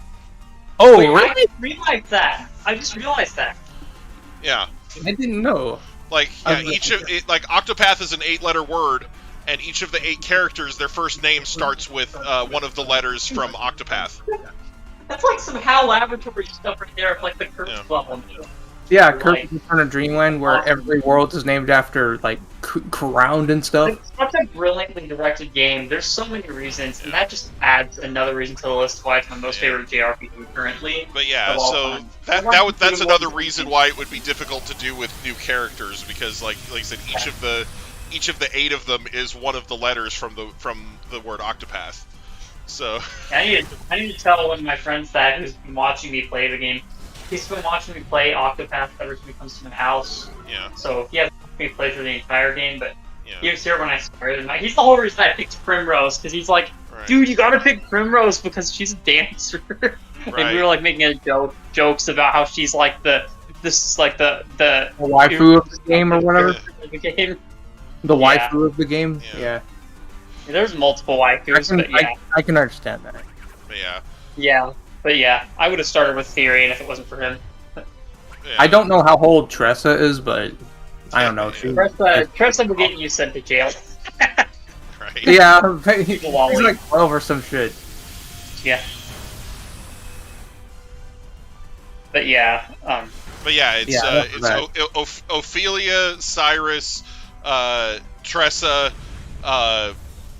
Oh, wait, really? I didn't realize that. I just realized that. Yeah. I didn't know. Like, Octopath is an 8-letter word, and each of the 8 characters, their first name starts with one of the letters from Octopath. That's like some HAL Laboratory stuff right there, like the Curse level. Yeah, Curse Return of Dreamland, where every world is named after, like, Crown and stuff. It's such a brilliantly directed game. There's so many reasons, and that just adds another reason to the list why it's my most favorite JRPG currently. But yeah, so that's another reason why it would be difficult to do with new characters, because like I said, each of the 8 of them is one of the letters from the word Octopath. So I need to tell one of my friends that who's been watching me play the game. He's been watching me play Octopath ever since he comes to my house. Yeah. So he hasn't watched me play through the entire game, but he was here when I started. And he's the whole reason I picked Primrose, because he's like, dude, you gotta pick Primrose because she's a dancer. And we were like making jokes about how she's like the waifu of the game or whatever. The waifu of the game. Yeah. There's multiple waifus, but yeah. I can understand that. But yeah. Yeah. But yeah, I would have started with Therian if it wasn't for him. I don't know how old Tressa is, but I don't know. Tressa will get you sent to jail. Right. Yeah, he's like 12 or some shit. Yeah. But yeah, it's Ophelia, Cyrus, Tressa,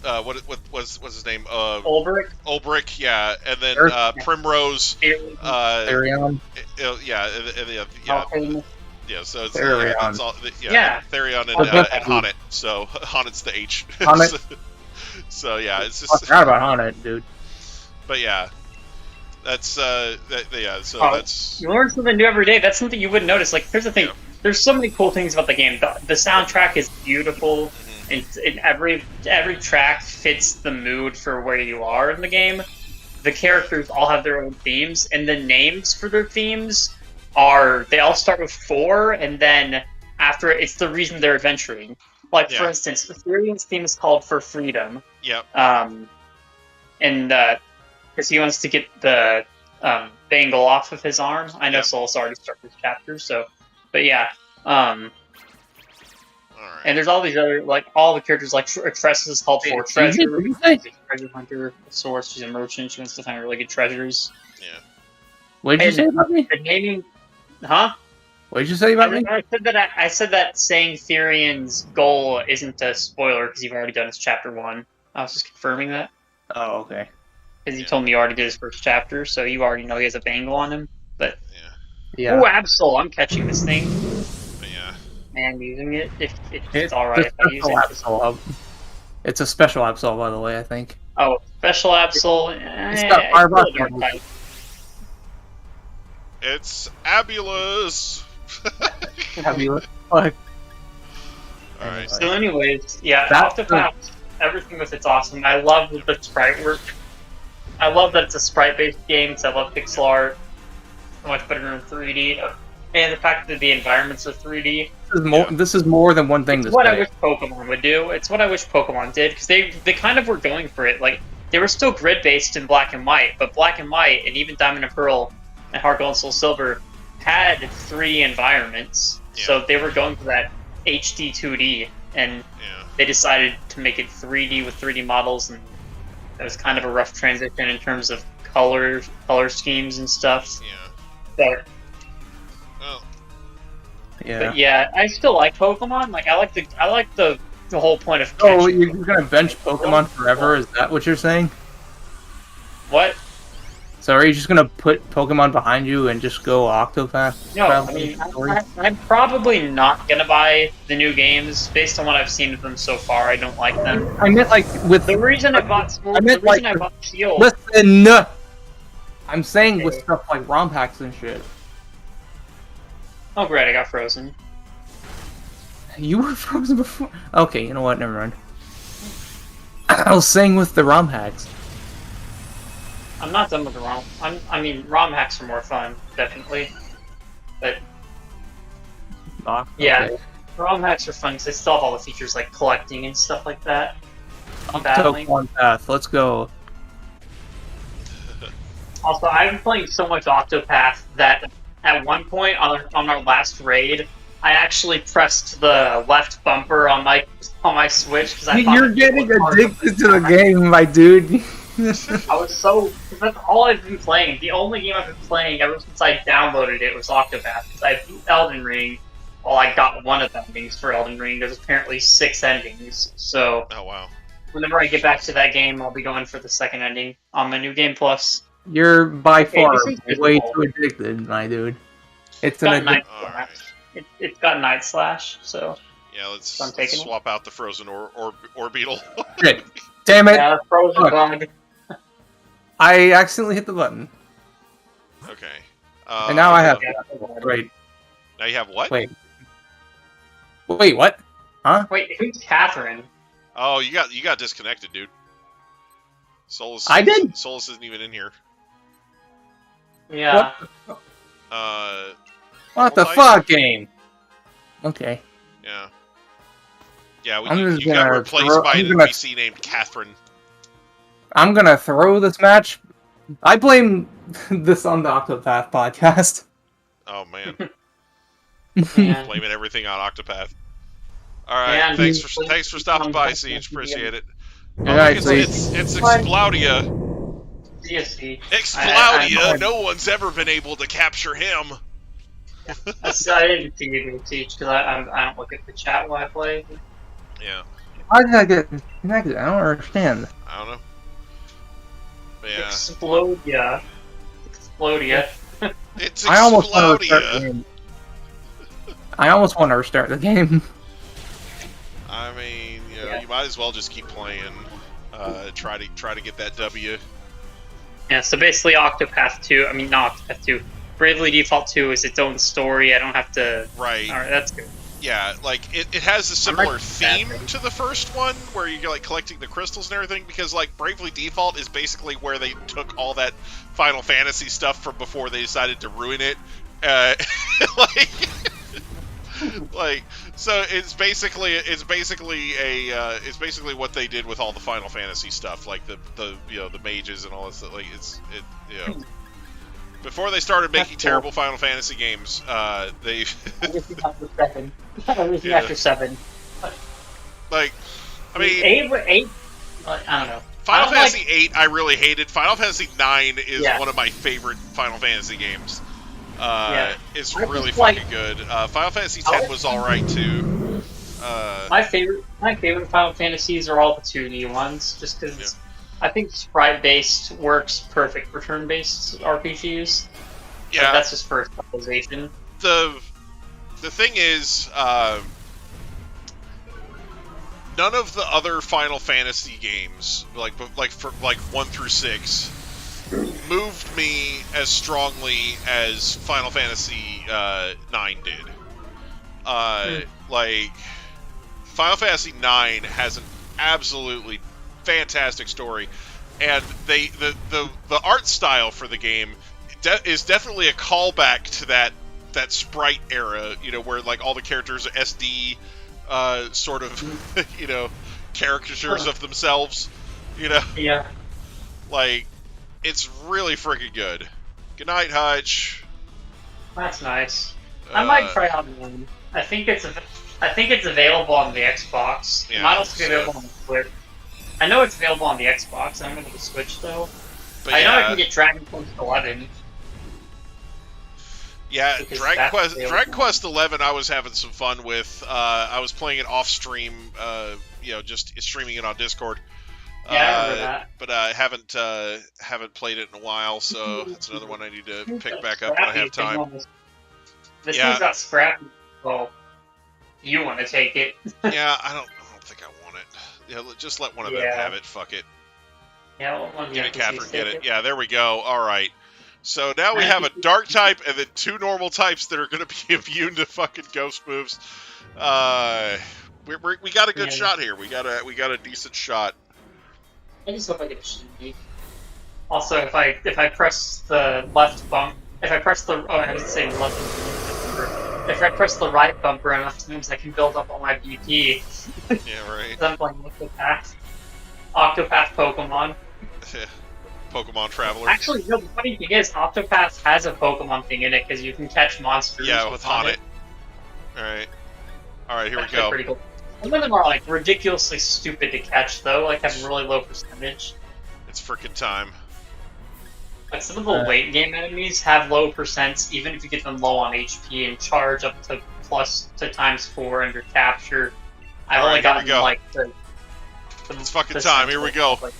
what's his name? Ulbrich, yeah, and then Primrose, Therion. Yeah, so it's Therion. it's all, Therion and Honnet. So Honnet's the H. Honnet. So yeah, it's just. I forgot about Honnet, dude. But yeah, that's that's. You learn something new every day. That's something you wouldn't notice. Like, here's the thing. There's so many cool things about the game. The soundtrack is beautiful. And every track fits the mood for where you are in the game. The characters all have their own themes, and the names for their themes they all start with 4, and then after it's the reason they're adventuring. Like, for instance, Therian's theme is called For Freedom. Yep. And because he wants to get the bangle off of his arm. I know Sol's already started this chapter, so, but yeah. And there's all these other, like, all the characters, like, Tressa is called for treasure. She's a treasure hunter, of source. She's a merchant. She wants to find really good treasures. Yeah. What did you say about me? The naming, huh? What did you say about me? I said that saying Therian's goal isn't a spoiler because you've already done his chapter 1. I was just confirming that. Oh, okay. Because you told me you already did his first chapter, so you already know he has a bangle on him. But Yeah. Ooh, Absol, I'm catching this thing But yeah. and using it. If it's It's alright if I use it. It's a special Absol, by the way, I think. Oh, special Absol. It's got It's five still a buttons. dark type. It's Abulous. Fabulous. Fuck. Alright. So anyways, yeah, That's Octopath, everything with it's awesome. I love the sprite work. I love that it's a sprite-based game, because I love pixel art. So much better than 3D. And the fact that the environments are 3D. This is more than one thing to It's what I say. wish Pokemon would do. It's what I wish Pokemon did, because they kind of were going for it. Like, they were still grid-based in Black and White, but Black and White, and even Diamond and Pearl, and Heart Gold and Soul Silver, had 3D environments. Yeah. So they were going for that HD 2D, and Yeah. they decided to make it 3D with 3D models, and it was kind of a rough transition in terms of color schemes and stuff. Yeah. But, Well, Yeah. but yeah, I still like Pokemon. Like I like the whole point of Oh, catching you're gonna bench Pokemon forever? Is that what you're saying? What? So are you just gonna put Pokemon behind you and just go Octopath? No, I mean, I'm probably not gonna buy the new games based on what I've seen of them so far. I don't like them. I meant like with The reason I bought Shield. Listen, I'm saying with stuff like ROM hacks and shit. Oh great, I got frozen. You were frozen before. Okay, you know what? Never mind. I was saying with the ROM hacks. I'm not done with the ROM. I mean, ROM hacks are more fun, definitely. But yeah, Okay. ROM hacks are fun because they still have all the features like collecting and stuff like that. Battling. Octopath Path. Let's go. Also, I've been playing so much Octopath that at one point on our last raid, I actually pressed the left bumper on my Switch because I thought You're getting addicted to the game, my dude. I was so. Cause that's all I've been playing. The only game I've been playing ever since I downloaded it was Octopath. Because I beat Elden Ring. Well, I got one of the endings for Elden Ring. There's apparently 6 endings. So oh wow. whenever I get back to that game, I'll be going for the second ending on my new game plus. You're by far this is way visible. too addicted, my dude. It's It's got an Night Alright. Slash. It's got Night Slash, so Yeah, let's I'm taking it. swap out the frozen Orbeetle. shit. Damn it! yeah, frozen Look. bug. I accidentally hit the button, Okay. and now I have. Yeah. Wait, Now you have what? wait, what? Huh? Wait, who's Catherine? Oh, you got disconnected, dude. Solus. I did? Solus isn't even in here. Yeah. What the Well, fuck, game? Okay. Yeah. Yeah, I'm you just got gonna replaced throw- by I'm an gonna- NPC named Catherine. I'm gonna throw this match. I blame this on the Octopath podcast. Oh man, Man. blaming everything on Octopath. All right, Yeah, thanks and- for stopping by, Siege. Appreciate it. Oh, Alright, look, so it's Explodia. DSC. Explodia. No one's ever been able to capture him. I didn't think you could teach because I don't look at the chat while I play. Yeah, How did I get connected? I don't understand. I don't know. But yeah, Explodia. it's I almost want to restart the Explodia. game. I almost want to restart the game. I mean, you know, Yeah. you might as well just keep playing. Try to get that W. Yeah, so basically Octopath 2, I mean not Octopath 2, Bravely Default 2 is its own story, I don't have to... Right. Alright, that's good. Yeah, like it has a similar like theme that. to the first one, where you're like collecting the crystals and everything. Because like Bravely Default is basically where they took all that Final Fantasy stuff from before they decided to ruin it. Like, so it's basically what they did with all the Final Fantasy stuff, like the the mages and all this. Like before they started making That's cool. terrible Final Fantasy games, they Everything after 7. Everything Yeah. after 7. like, I mean, 8, I don't know. Final I don't Fantasy 8 I really hated. Final Fantasy 9 is Yeah. one of my favorite Final Fantasy games. It's I really just like- fucking good. Final Fantasy I 10 like- was alright too. My favorite Final Fantasies are all the 2D ones, just because I think sprite-based works perfect for turn-based RPGs. Yeah. Like, that's his first realization. The thing is, none of the other Final Fantasy games, like 1 through 6, moved me as strongly as Final Fantasy 9 did. Like, Final Fantasy 9 has an absolutely fantastic story, and the art style for the game is definitely a callback to that sprite era, you know, where like all the characters are SD sort of you know, caricatures of themselves, you know. Yeah. Like, it's really freaking good. Good night, Hutch. That's nice. I might try out one. I think it's available on the Xbox. Yeah, It might also be available on the Switch. I know it's available on the Xbox. I don't know about the Switch though. But I know I yeah. can get Dragon Quest 11. Yeah, Because Dragon that's Quest available. 11 I was having some fun with. I was playing it off stream, you know, just streaming it on Discord. Yeah, I remember that. But I haven't played it in a while, so that's another one I need to pick back up when I have time. This Yeah. thing's got scrappy. Well, you want to take it? Yeah, I don't think I want it. Yeah, just let one of them Yeah. have it. Fuck it. Yeah, well, one of the Give me NPCs Catherine, get take it. Yeah, there we go. All right. So now we have a dark type and then 2 normal types that are going to be immune to fucking ghost moves. We got a good Yeah. shot here. We got a decent shot. I just hope I get a shiny. Also, if I press the left bump, if I press the I didn't say left bumper. If I press the right bumper enough times, I can build up all my BP. Yeah, right. I'm playing Octopath Pokemon. Pokemon Traveler. Actually, no, the funny thing is, Octopath has a Pokemon thing in it because you can catch monsters. Yeah, with Haunted. All right, here we That's go. pretty cool. Some of them are like ridiculously stupid to catch, though, like have really low percentage. It's freaking time. Like some of the late game enemies have low percents, even if you get them low on HP and charge up to +4 under capture. I've only Alright, here we gotten go. like It's fucking time. Here we go. Like,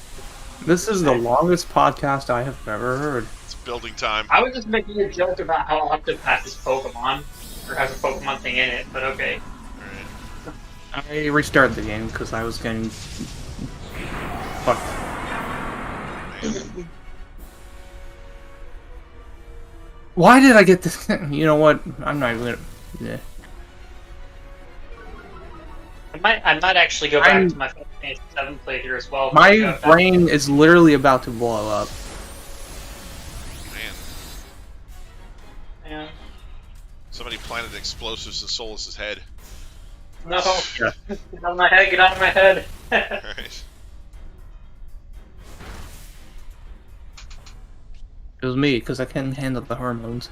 This is the longest podcast I have ever heard. It's building time. I was just making a joke about how Octopath is Pokemon, or has a Pokemon thing in it, but okay. All right. I restarted the game because I was getting fucked. Why did I get this? You know what? I'm not even gonna. Yeah. I might actually go back I'm- to my Final Fantasy 7 playthrough as well. My brain is literally about to blow up. Man, Yeah. somebody planted explosives in Solus's head. No. Yeah. Get out of my head, get out of my head. All right. It was me because I couldn't handle the hormones.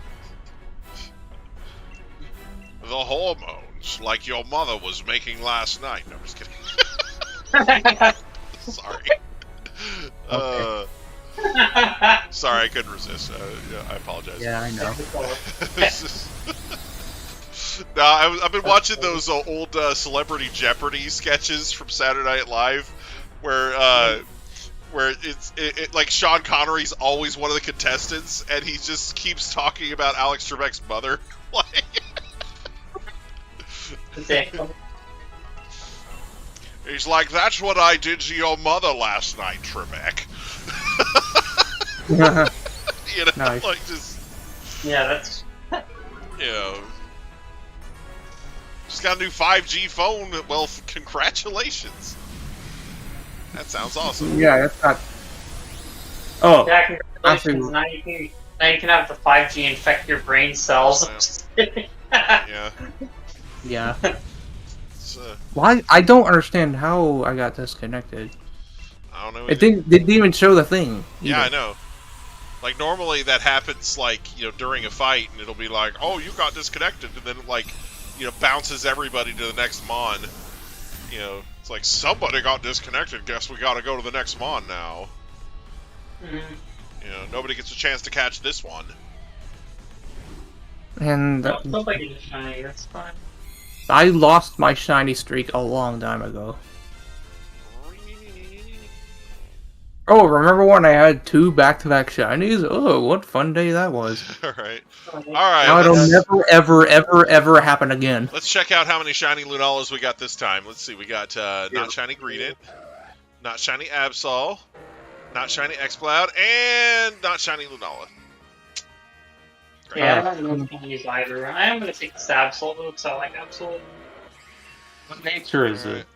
The hormones, like your mother was making last night. No, I'm just kidding. Sorry. Sorry, I couldn't resist. Yeah, I apologize. Yeah, I know. No, I've been watching those old Celebrity Jeopardy sketches from Saturday Night Live, where it's like Sean Connery's always one of the contestants, and he just keeps talking about Alex Trebek's mother. Like, he's like, "That's what I did to your mother last night, Trebek." You know, Nice. like just. Yeah, that's... You know, just got a new 5G phone. Well, congratulations. That sounds awesome. Yeah, that's not. Oh, Yeah, congratulations. Actually- Now you can have the 5G infect your brain cells. Yeah. yeah. It's, Why? I don't understand how I got disconnected. I don't know. It didn't even show the thing. Yeah, I either. know. Like, normally that happens, like, you know, during a fight, and it'll be like, oh, you got disconnected, and then, like, you know, bounces everybody to the next Mon. You know, it's like, somebody got disconnected, guess we gotta go to the next Mon now. Mhm. You know, nobody gets a chance to catch this one. And Well, it's not like it's shiny, that's fine. I lost my shiny streak a long time ago. Oh, remember when I had 2 back-to-back shinies? Oh, what fun day that was. All right. Now it'll never, ever, ever, ever happen again. Let's check out how many shiny Lunalas we got this time. Let's see. We got not shiny Greedent, not shiny Absol, not shiny Xcloud, and not shiny Lunala. Great. Yeah, I don't know if I can use either. I am going to take this Absol though, because I like Absol. What nature is All right. it?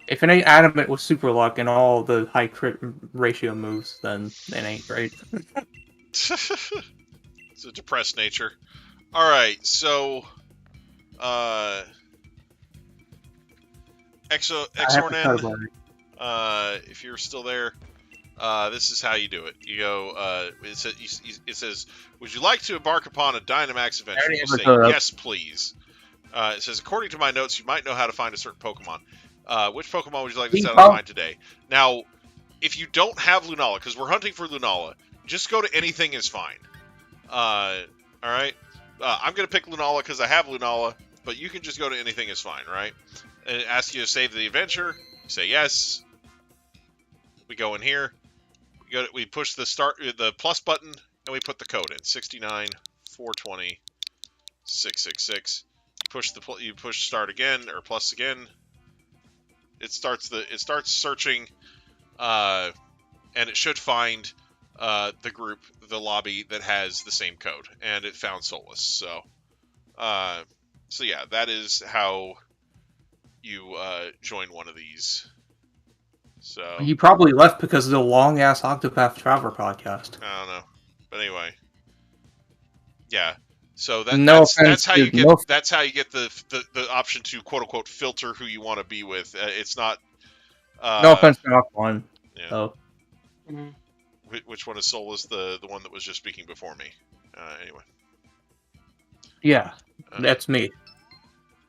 If it ain't adamant with super luck and all the high crit ratio moves, then it ain't right. It's a depressed nature. All right, so Exornan, if you're still there, this is how you do it. You go. It says, "Would you like to embark upon a Dynamax adventure?" You say, "Yes, please." It says, "According to my notes, you might know how to find a certain Pokemon. Which Pokemon would you like to set on mind today?" Now, if you don't have Lunala, because we're hunting for Lunala, just go to anything is fine. All right. I'm gonna pick Lunala because I have Lunala, but you can just go to anything is fine, right? And it asks you to save the adventure. You say yes. We go in here. We push the plus button, and we put the code in 69 420 666. You push start again or plus again. It starts searching, and it should find the group, the lobby that has the same code, and it found Solus. So yeah, that is how you join one of these. So You probably left because of the long-ass Octopath Traveler podcast. I don't know, but anyway, yeah. So that's how you get the option to quote unquote filter who you want to be with. It's not. No offense to Aquan. Yeah. Oh. Which one is Solus? The one that was just speaking before me. Anyway. Yeah, that's me.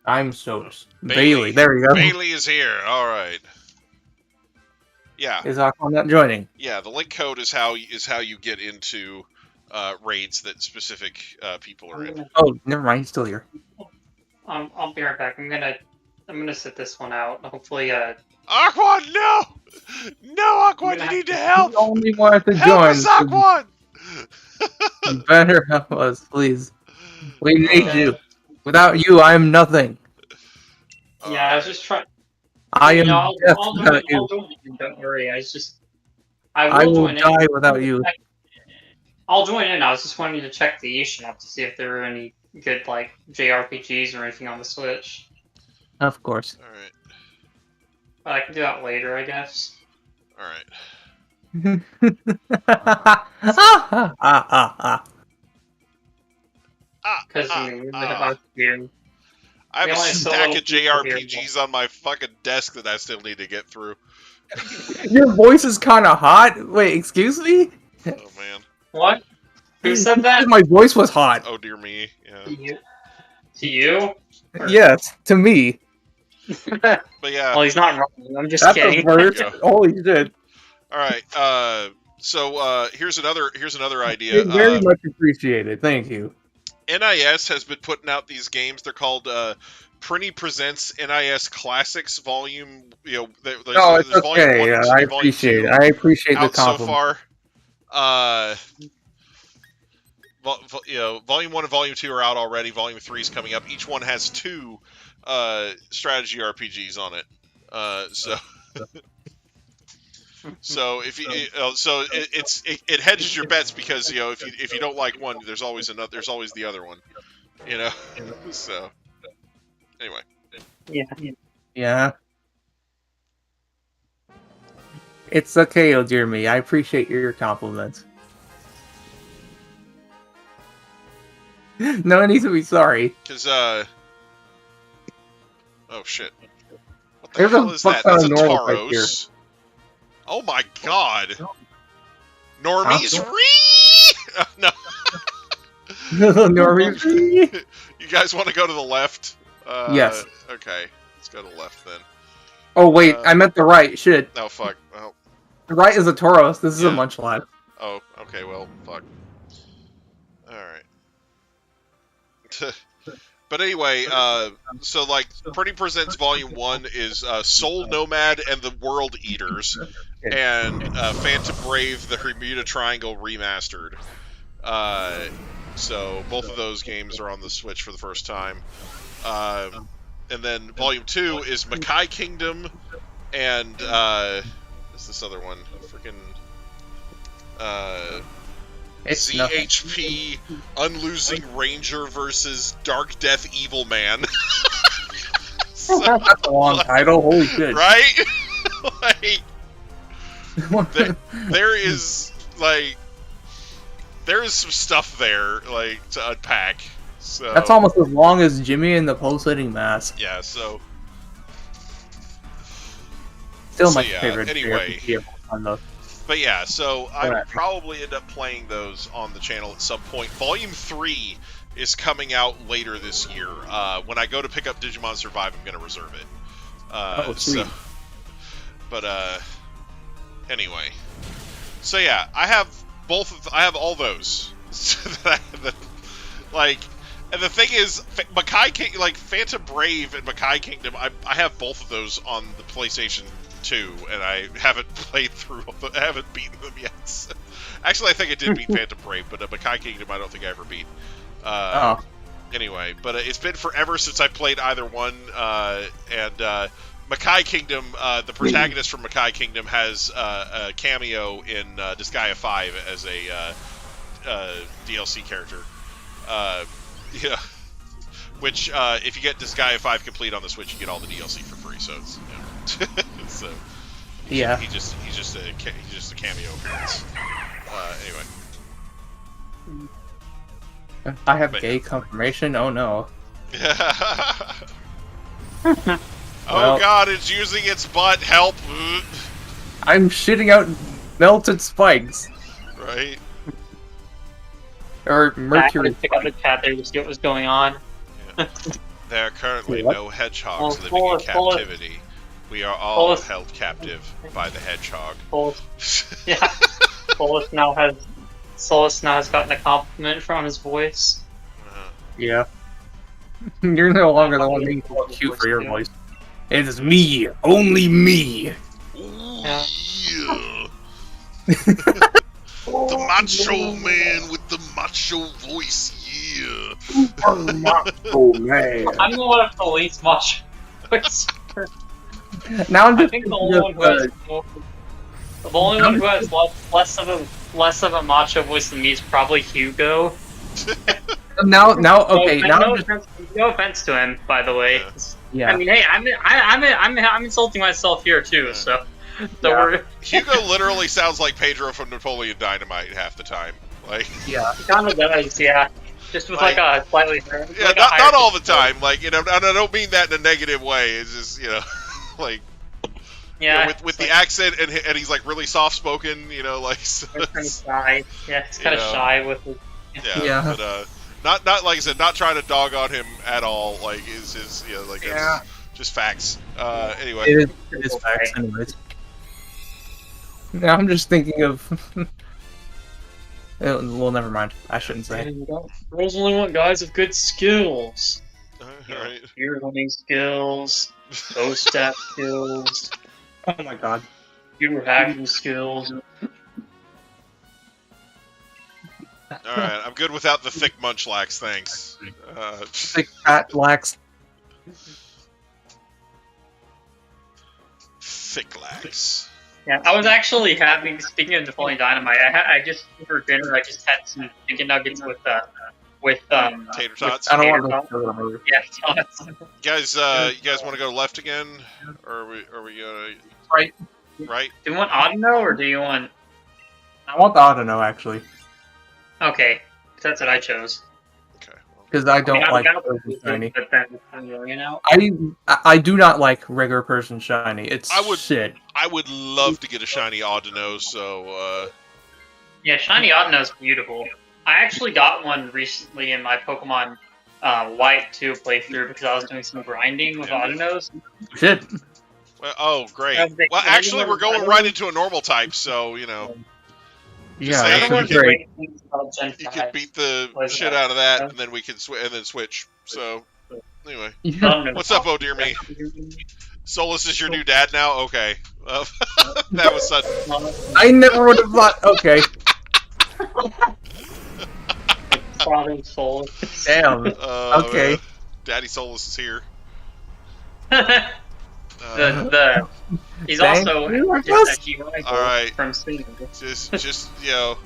I'm Solus. Bailey. There you go. Bailey is here. All right. Yeah. Is Aquan not joining? Yeah. The link code is how you get into raids that specific people are in. Oh, never mind. He's still here. I'll be right back. I'm gonna sit this one out. Hopefully, Aquan, no! No, Aquan, you need to help! You only wanted to help join. us, Aquan! You better help us, please. We need you. Without you, I am nothing. yeah, I was just trying. I am I'll death join without you. in, don't worry. I I will join die in. without you. I'll join in. I was just wanting to check the eShop to see if there were any good like JRPGs or anything on the Switch. Of course. All right. But I can do that later, I guess. All right. Because I I have a stack of JRPGs on my fucking desk that I still need to get through. Your voice is kind of hot. Wait, excuse me? Oh man. What? Who said that? My voice was hot. Oh dear me. To Yeah. you? To you? Yes, to me. But yeah. Well, he's not wrong. I'm just That's kidding. a first. Yeah. Holy shit. All right. So here's another idea. Very much appreciated. Thank you. NIS has been putting out these games. They're called Prinny Presents NIS Classics Volume. No, it's okay. I appreciate it. I appreciate the compliment. So far. Volume 1 and Volume 2 are out already. Volume 3 is coming up. Each one has 2 strategy RPGs on it. So if you it hedges your bets because if you don't like one, there's always the other one. So anyway. Yeah. It's okay, oh dear me. I appreciate your compliments. No one needs to be sorry. Because oh shit. What the There's hell a is that? fuck ton That's a of Normal right here. Tauros. Oh my god. Normies No. Normie. You guys want to go to the left? Yes. Okay. Let's go to the left then. Oh wait, I meant the right. Shit. No, fuck. Well, The right is a Tauros. This is a Yeah. Munchlax. oh, okay, well, fuck. Alright. But anyway, so like Pretty Presents Volume 1 is Soul Nomad and the World Eaters, and Phantom Brave, the Bermuda Triangle Remastered. So both of those games are on the Switch for the first time. And then Volume 2 is Makai Kingdom and what's this other one? Freaking It's ZHP Unlosing Ranger versus Dark Death Evil Man. So, That's a long title. Holy shit! right? Like, there is some stuff there like to unpack. So That's almost as long as Jimmy and the pulsating mask. yeah. So Still So, my yeah, favorite. anyway. On the But yeah, so I will Alright. probably end up playing those on the channel at some point. Volume 3 is coming out later this year. When I go to pick up Digimon Survive, I'm going to reserve it. Sweet. But anyway, so yeah, I have I have all those. And the thing is, Phantom Brave and Makai Kingdom, I have both of those on the PlayStation 2, and I haven't played through. I haven't beaten them yet. So. Actually, I think I did beat Phantom Brave, but Makai Kingdom, I don't think I ever beat. Anyway, but it's been forever since I played either one. And Makai Kingdom, the protagonist from Makai Kingdom has a cameo in Disgaea 5 as a DLC character. Yeah. Which, if you get Disgaea 5 complete on the Switch, you get all the DLC for free. So it's so yeah. he's just a cameo appearance. Anyway. I have But- gay confirmation. Oh no. Oh Well- god, it's using its butt. Help! I'm shitting out melted spikes Right? or I had mercury. to pick up the chat there to see what was going on. There are currently Wait, what? no hedgehogs living in Full- captivity. We are all Full- held captive by the hedgehog. Yeah. Solus now has gotten a compliment from his voice. Yeah. You're no longer the one being called cute for your voice. It is me, only me. Ooh, Yeah. yeah. The macho man with the macho voice, yeah. Oh man. I'm the one with the least much voice. Now I'm I just think the thinking only one of, who has the only one who has less of a macho voice than me is probably Hugo. now okay, No, now no I'm just, offense, no offense to him, by the way. Yeah. yeah. I mean, hey, I'm insulting myself here too. So we're Hugo literally sounds like Pedro from Napoleon Dynamite half the time. Like, Yeah. kind of does, yeah. Just with like a slightly yeah, not all the time. Like, you know, and I don't mean that in a negative way. It's just, you know, like, Yeah, you know, with the accent and he's like really soft spoken. You know, like, so kind of shy. Yeah, it's kind of you know. shy with it. yeah. But not like I said, not trying to dog on him at all. Like, is you know, like Yeah. it's just facts. Anyway, It is facts anyways. Now I'm just thinking of well, never mind. I shouldn't say. Girls only want guys with good skills. all right. Ear hunting skills, ghost staff skills, Oh my god. computer hacking skills. All right, I'm good without the thick munchlax. Thanks. Thick fat lax. Thick lax. Yeah, I was actually having, speaking of Napoleon Dynamite, I just, for dinner, I just had some chicken nuggets with Tater tots. I don't Tater want to go yeah, tots. You guys want to go left again, or are we gonna Right. right? Do you want Audino, or do you want... I want the Audino actually. Okay, that's what I chose. Okay. Well, Because I don't I'm like down person with shiny. but then, you know? I do not like regular person shiny. It's I would- shit. I would love to get a shiny Audino, so Yeah, shiny Audino's beautiful. I actually got one recently in my Pokemon White 2 playthrough because I was doing some grinding with Audinos. Shit. well, oh great. Have they- Well, have actually, they- we're going right into a normal type, so you know Yeah, saying, that you would be can- great. you can beat the shit out of that, and then we can and then switch. So Anyway, Thunder. what's up, oh dear me? Solus is your new dad now? Okay. That was sudden. I never would have thought. Okay. Father soul. Damn. Okay. Man. Daddy Solus is here. He's Thank also you, I just guess. All right. from Steam. Just you know,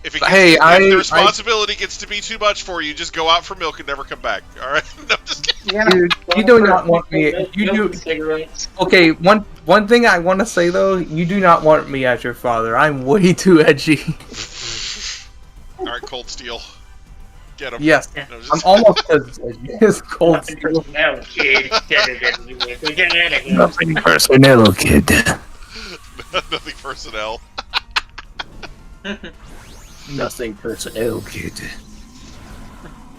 if Hey, the responsibility gets to be too much for you, just go out for milk and never come back. All right? No, just kidding. Yeah, You do not want me. You do. Cigarettes. Okay, one thing I want to say though, you do not want me as your father. I'm way too edgy. All right, Cold Steel. Get him. Yes, No, I'm just- almost as edgy as Cold Steel. No, kid. Nothing personal, kid. Nothing personnel. Nothing personal, kid.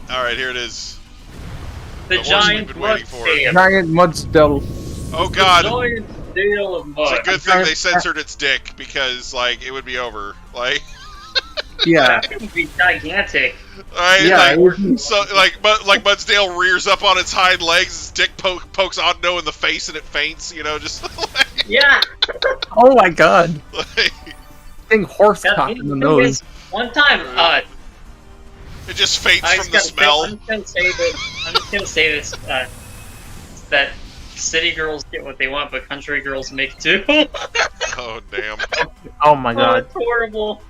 All right, here it is. The The horse we've giant been waiting for. mud Giant mudstell. Oh The God. giant steel of mud. It's a good thing they censored its dick because, like, it would be over. Like, Yeah. It would be gigantic. right? Yeah, like, it would be- so, like Mudsdale rears up on its hind legs, its dick pokes Otno in the face, and it faints. You know, just like, Yeah. Oh my god. like, Thing horse Yeah, cock in the thing nose. is, one time, it just faints I from the just gotta smell. say, I'm just gonna say this. That city girls get what they want, but country girls make too. Oh damn! Oh my Oh, god. it's horrible.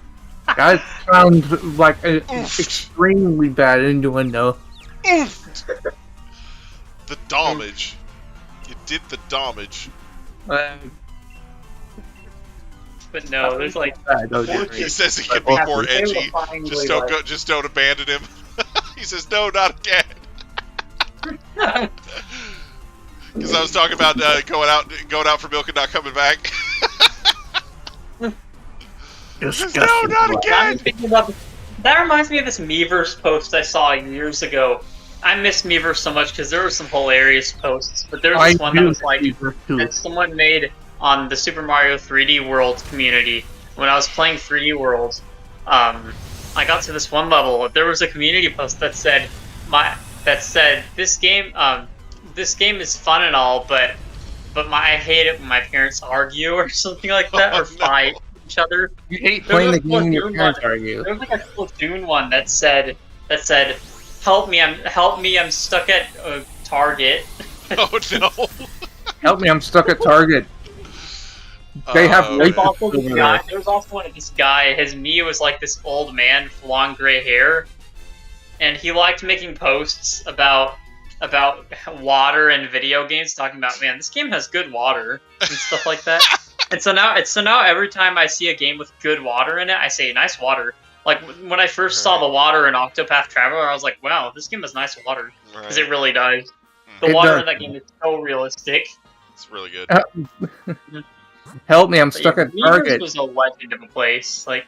That sounds like an extremely bad innuendo. The damage. You did the damage. But no, there's like He says he can be more edgy. Just don't abandon him. He says no, not again. Because I was talking about going out for milk and not coming back. No, not again. That reminds me of this Miiverse post I saw years ago. I miss Miiverse so much because there were some hilarious posts, but there was this one that was like that someone made on the Super Mario 3D World community. When I was playing 3D World, I got to this one level. There was a community post that said this game is fun and all, but I hate it when my parents argue or something like that or fight each other. You hate playing the game when your parents argue. There was like a Splatoon one that said, "Help me, I'm stuck at Target." Oh no! Help me, I'm stuck at Target. They have Oh, There man. was also one of this guy. His Mii was like this old man with long gray hair, and he liked making posts about water and video games, talking about, man, this game has good water and stuff like that. And so now every time I see a game with good water in it, I say nice water. Like when I first saw the water in Octopath Traveler, I was like, wow, this game has nice water, because it really does. The It water does. in that game is so realistic. It's really good. Help me, I'm stuck at Miiverse Target. was a legend of a place. Like,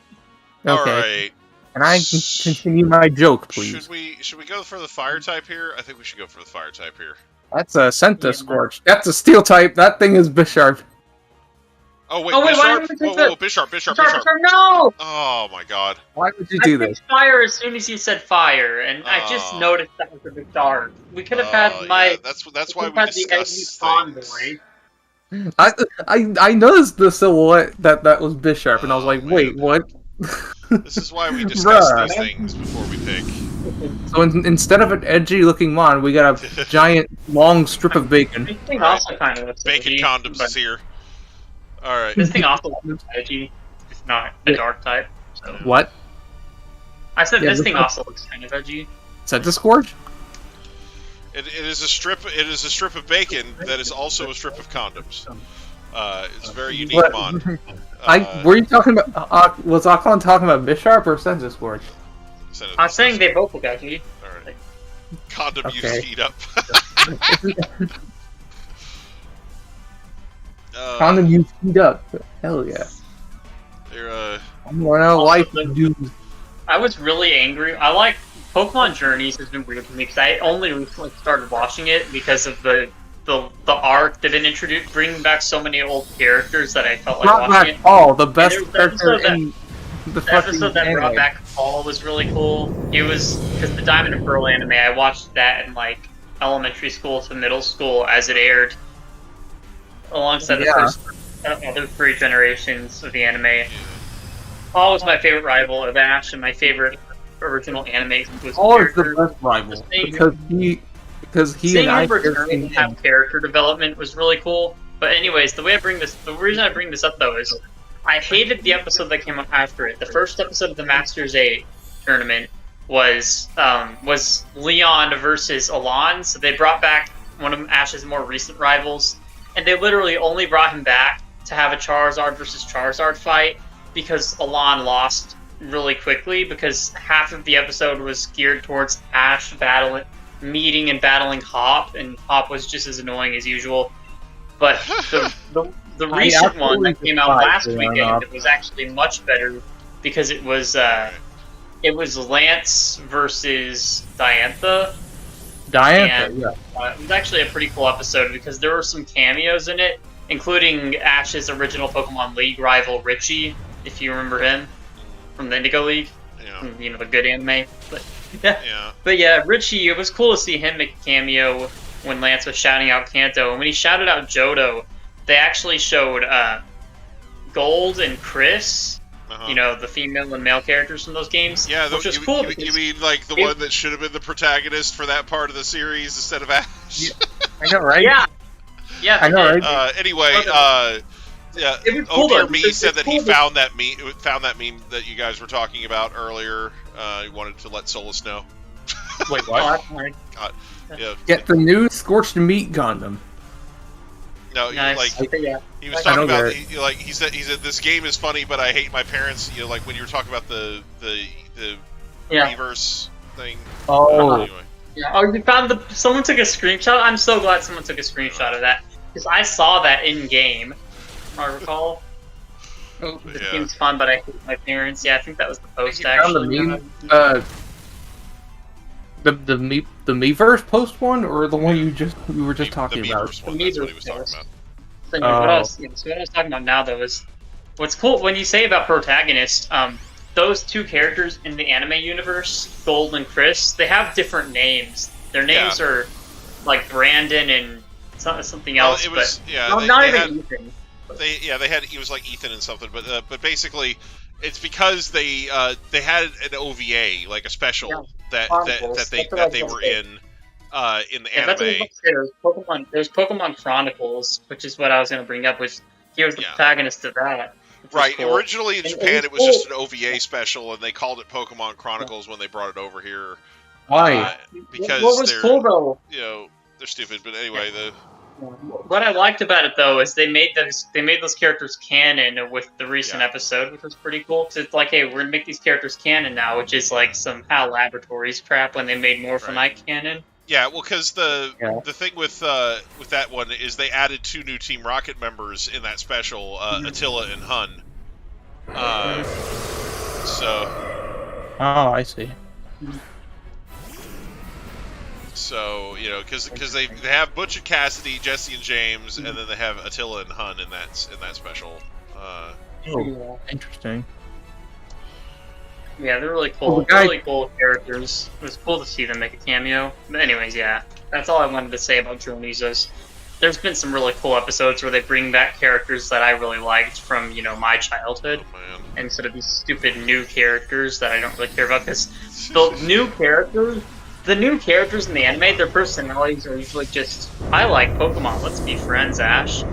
All Okay. right. Can I continue my joke, please? Should we go for the fire type here? I think we should go for the fire type here. That's a Senta Scorch. That's a steel type. That thing is Bisharp. Oh wait, why Bisharp. did we Whoa, take whoa, Bisharp. no! Oh my God. Why would you I do said this? fire as soon as you said fire, and I just Oh. noticed that was a bit dark. We could have had my. Yeah, that's why we had the edgy discuss convoy. things. I noticed the silhouette that was Bisharp, and I was Oh, like, man. wait, what? This is why we discuss Bruh. these things before we pick. So instead of an edgy-looking mon, we got a giant, long strip of bacon. This thing also kind of looks Bacon edgy, condoms but is here. All right. This thing also looks edgy. It's not a dark type. So What? I said Yeah, this this thing one- also looks kind of edgy. Senta Scorch? It is a strip. It is a strip of bacon that is also a strip of condoms. It's a very unique What? mod. Were you talking about? Was Akon talking about Bisharp or Senta Scorch? I'm saying they both look edgy. All right. Condom Okay. used heat up. Condom you feed up. Hell yeah. They're I'm running out of life, dude. I was really angry. I like Pokemon Journeys has been weird for me because I only recently started watching it because of the arc that it introduced, bringing back so many old characters that I felt like Not watching back it. Paul, the best there's the character episode in the The episode fucking that brought anime. back Paul was really cool. It was because the Diamond and Pearl anime. I watched that in like elementary school to middle school as it aired, alongside the first other 3 generations of the anime. Paul was my favorite rival of Ash, and my favorite original anime was Paul is the best rival because he seeing and I him return and have character development was really cool. But anyways, the reason I bring this up though is I hated the episode that came out after it. The first episode of the Masters 8 tournament was Leon versus Alon. So they brought back one of Ash's more recent rivals, and they literally only brought him back to have a Charizard versus Charizard fight because Alon lost really quickly, because half of the episode was geared towards Ash meeting and battling Hop, and Hop was just as annoying as usual. But the recent one that came out last weekend, it was actually much better because it was Lance versus Diantha. And, it was actually a pretty cool episode because there were some cameos in it, including Ash's original Pokemon League rival Richie, if you remember him from the Indigo League. Yeah. You know, the good anime. But yeah, Richie, it was cool to see him make a cameo when Lance was shouting out Kanto. And when he shouted out Johto, they actually showed Gold and Chris, you know, the female and male characters from those games. Yeah, which was cool. You mean like the one that should have been the protagonist for that part of the series instead of Ash? Yeah. I know, right? Yeah, I know, right? Anyway, yeah, cool, Dear Me said that he found that meme that you guys were talking about earlier. He wanted to let Solus know. Wait, what? God. Yeah. Get the new Scorched Meat Gundam. No, nice. He was talking about he said this game is funny, but I hate my parents. You know, like when you were talking about the Weverse thing. Oh. Anyway. Yeah. Oh, you found someone took a screenshot. I'm so glad someone took a screenshot of that because I saw that in game. I recall. This game's fun, but I hate my parents. Yeah, I think that was the post actually. The Miiverse post one, or the one we were just talking about? The Miiverse was talking about. So what I was talking about now, though, is what's cool when you say about protagonist. Those 2 characters in the anime universe, Gold and Chris, they have different names. Their names are like Brandon and something else. Well, it was, but not even Ethan. He was like Ethan and something, but basically, it's because they had an OVA, like a special that they were in the anime. There's Pokemon Chronicles, which is what I was going to bring up, which he was the protagonist of that. Right. Cool. Originally in Japan, it was just an OVA special, and they called it Pokemon Chronicles when they brought it over here. Why? Because what was cool though? You know, they're stupid. But anyway, what I liked about it though is they made those characters canon with the recent episode, which was pretty cool. So it's like, hey, we're gonna make these characters canon now, which is like some HAL Laboratories crap when they made Morphinite canon. Yeah, well, because the thing with that one is they added 2 new Team Rocket members in that special, Attila and Hun. Oh, I see. So, you know, because they have Butch and Cassidy, Jesse and James, and then they have Attila and Hun in that special. Interesting. Yeah, they're really cool. Really cool characters. It was cool to see them make a cameo. But anyways, yeah, that's all I wanted to say about Journey's. There's been some really cool episodes where they bring back characters that I really liked from, you know, my childhood, instead of these stupid new characters that I don't really care about. Because the new characters in the anime, their personalities are usually just, I like Pokemon, let's be friends, Ash.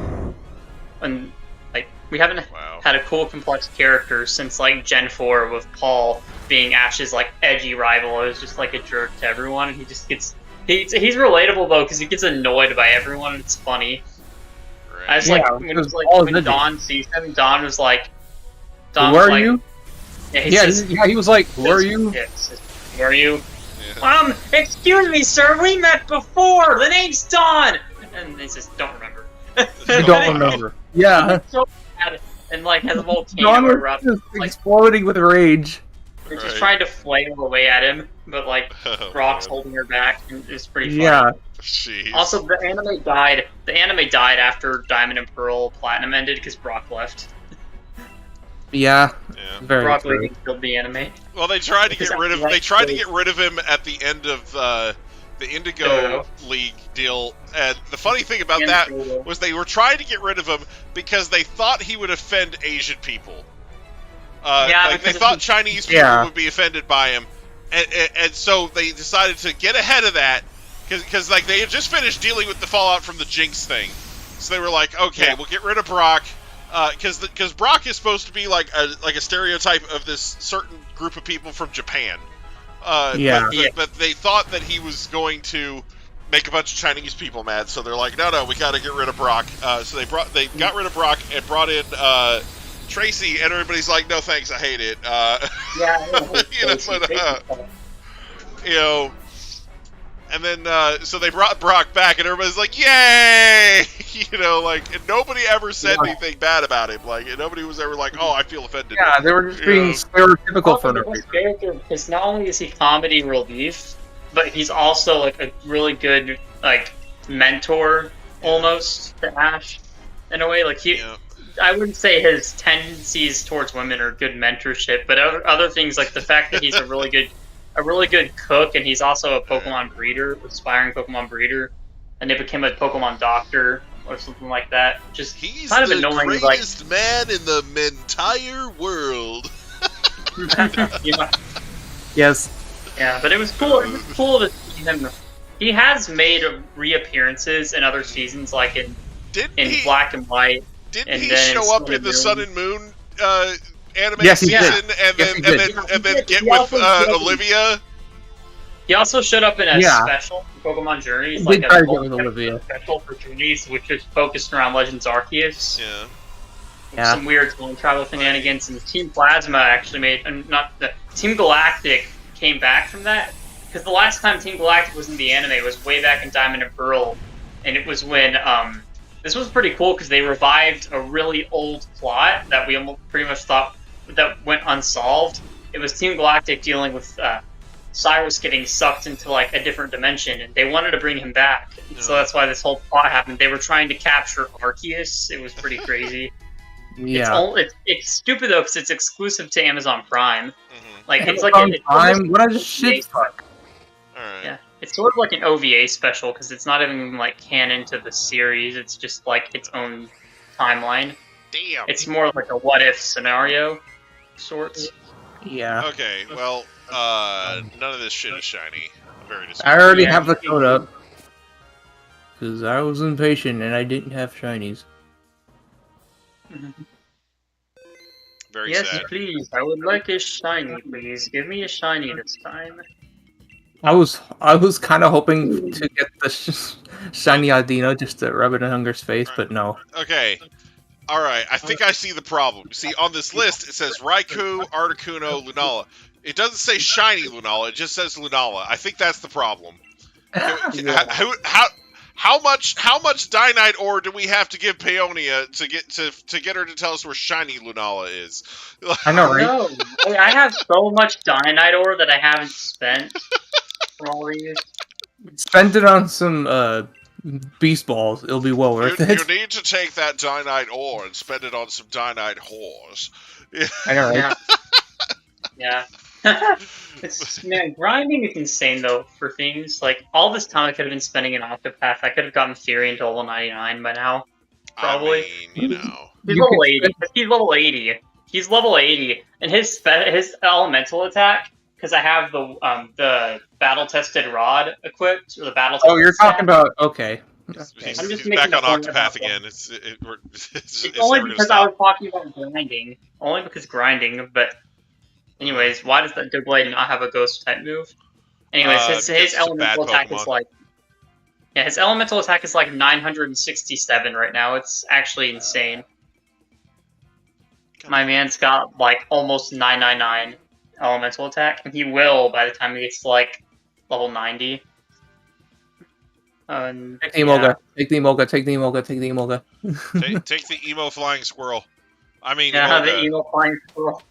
And like, we haven't had a cool, complex character since like Gen 4 with Paul being Ash's like edgy rival. It was just like a jerk to everyone, and he just gets. He's relatable though because he gets annoyed by everyone, and it's funny. Right. I was when Dawn sees him, Dawn was like, "Who are you?" Yeah, he was like, "Who are you?" Who are you? Yeah. Excuse me, sir. We met before. The name's Dawn. And they just don't remember. I don't remember. Yeah. So bad. And like has a whole Dawn was just exploding with rage. They're just trying to flail away at him, but like Brock's holding her back, and it's pretty funny. Yeah. Jeez. Also, the anime died. The anime died after Diamond and Pearl Platinum ended because Brock left. Yeah. Very Brock leaving killed the anime. Well, they tried to get rid of. They tried to get rid of him at the end of Indigo League deal. And the funny thing about that was they were trying to get rid of him because they thought he would offend Asian people. They thought Chinese people would be offended by him, and so they decided to get ahead of that because they had just finished dealing with the fallout from the Jinx thing. So they were like, okay, we'll get rid of Brock. Because Brock is supposed to be like a stereotype of this certain group of people from Japan. But they thought that he was going to make a bunch of Chinese people mad, so they're like, no, we got to get rid of Brock. So they got rid of Brock and brought in Tracy, and everybody's like, no thanks, I hate it. And then, so they brought Brock back, and everybody's like, yay! And nobody ever said anything bad about him. And nobody was ever like, oh, I feel offended. Yeah, they were just being stereotypical for no reason. Because not only is he comedy relief, but he's also, a really good, mentor, almost, to Ash, in a way. I wouldn't say his tendencies towards women are good mentorship, but other things, like the fact that he's a really good cook, and he's also a Pokemon breeder, aspiring Pokemon breeder, and they became a Pokemon doctor or something like that. He's kind of the annoying, greatest man in the entire world. Yes. Yeah, but it was cool. It was cool to see him. He has made reappearances in other seasons, like in Black and White. Didn't he show up in the Sun and Moon anime season and then get with Olivia? He also showed up in a special for Pokemon Journeys, like a special for Journeys, which is focused around Legends Arceus. Yeah. Some weird time travel shenanigans, and Team Plasma actually made, Team Galactic came back from that, because the last time Team Galactic was in the anime was way back in Diamond and Pearl, and it was when, this was pretty cool because they revived a really old plot that we pretty much thought that went unsolved. It was Team Galactic dealing with Cyrus getting sucked into a different dimension, and they wanted to bring him back. So that's why this whole plot happened. They were trying to capture Arceus. It was pretty crazy. It's stupid though because it's exclusive to Amazon Prime. It's like Prime. What a shit fuck. All right. Yeah. It's sort of like an OVA special, because it's not even, canon to the series. It's just, its own timeline. Damn. It's more like a what-if scenario, sorts. Yeah. Okay, well, none of this shit is shiny. I'm very disappointed. I already have the code up. Because I was impatient and I didn't have shinies. Very yes, sad. Please. I would like a shiny, please. Give me a shiny this time. I was kind of hoping to get the shiny Aldino just to rub it in Hunger's face, but no. Okay. Alright, I think I see the problem. See, on this list, it says Raikou, Articuno, Lunala. It doesn't say shiny Lunala, it just says Lunala. I think that's the problem. How much Dynite ore do we have to give Paonia to get her to tell us where shiny Lunala is? I know, right? No, I have so much Dynite ore that I haven't spent for all these. Spend it on some beast balls. It'll be well worth it. You need to take that Dynite ore and spend it on some Dynite whores. I know, right? Yeah. Man, grinding is insane though for things. All this time I could have been spending in Octopath. I could have gotten Fury into level 99 by now. Probably. I mean, He's level 80. He's level 80. He's level 80. And his elemental attack, because I have the battle tested rod equipped, or the battle tested you're talking about okay. He's I'm just back making on a point Octopath about again. It's It's only never gonna because stop. I was talking about grinding. Only because grinding, but anyways, why does that Doublade not have a ghost type move? Anyways, his elemental attack is his elemental attack is 967 right now. It's actually insane. My man's got almost 999 elemental attack, and he will by the time he gets to level 90. Take the Emolga. Take the Emolga. Take the Emolga. Take the Emolga. Take the emo flying squirrel. I mean, the emo flying squirrel.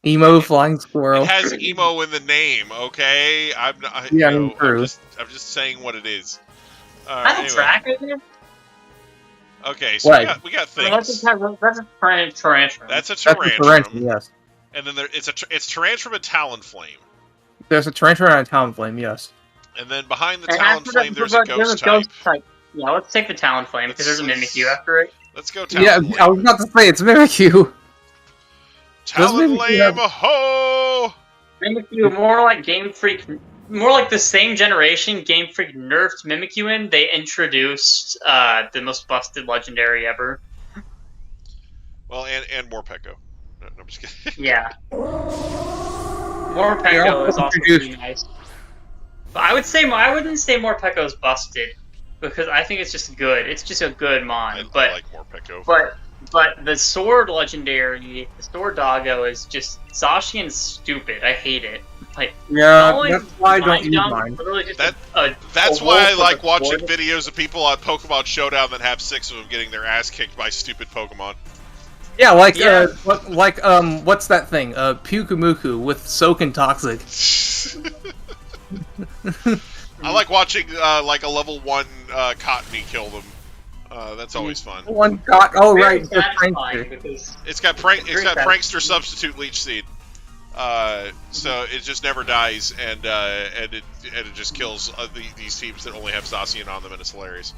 Emo flying squirrel. It has emo in the name, okay? I'm just saying what it is. That's a track, isn't it? Okay, so we got things. That's a Tarantrum. That's a Tarantrum. Yes. And then it's Tarantrum and Talonflame. There's a Tarantrum and a Talonflame, yes. And then behind the And Talonflame, there's a ghost type. Yeah, let's take the Talonflame because there's a Mimikyu after it. Let's go Yeah, Talonflame. I was about to say, it's Mimikyu. Talonflame, ho! Mimikyu, more like Game Freak, more like the same generation Game Freak nerfed Mimikyu in. They introduced the most busted legendary ever. Well, and more Pekko. No, I'm just kidding. Yeah. More Pekko is also pretty nice. But I wouldn't say more Pekko is busted because I think it's just good. It's just a good mon. I But like more Pekko. but the sword legendary, the sword doggo is just Zacian's stupid. I hate it. Like That's why I don't use mine. That's why I like watching videos of people on Pokemon Showdown that have 6 of them getting their ass kicked by stupid Pokemon. Yeah, what's that thing? Pukumuku with Soak and Toxic. I like watching like a level 1 Cottony kill them. That's always fun. Right. It's got Prankster Substitute Leech Seed. So it just never dies, and it just kills these teams that only have Zacian on them, and it's hilarious.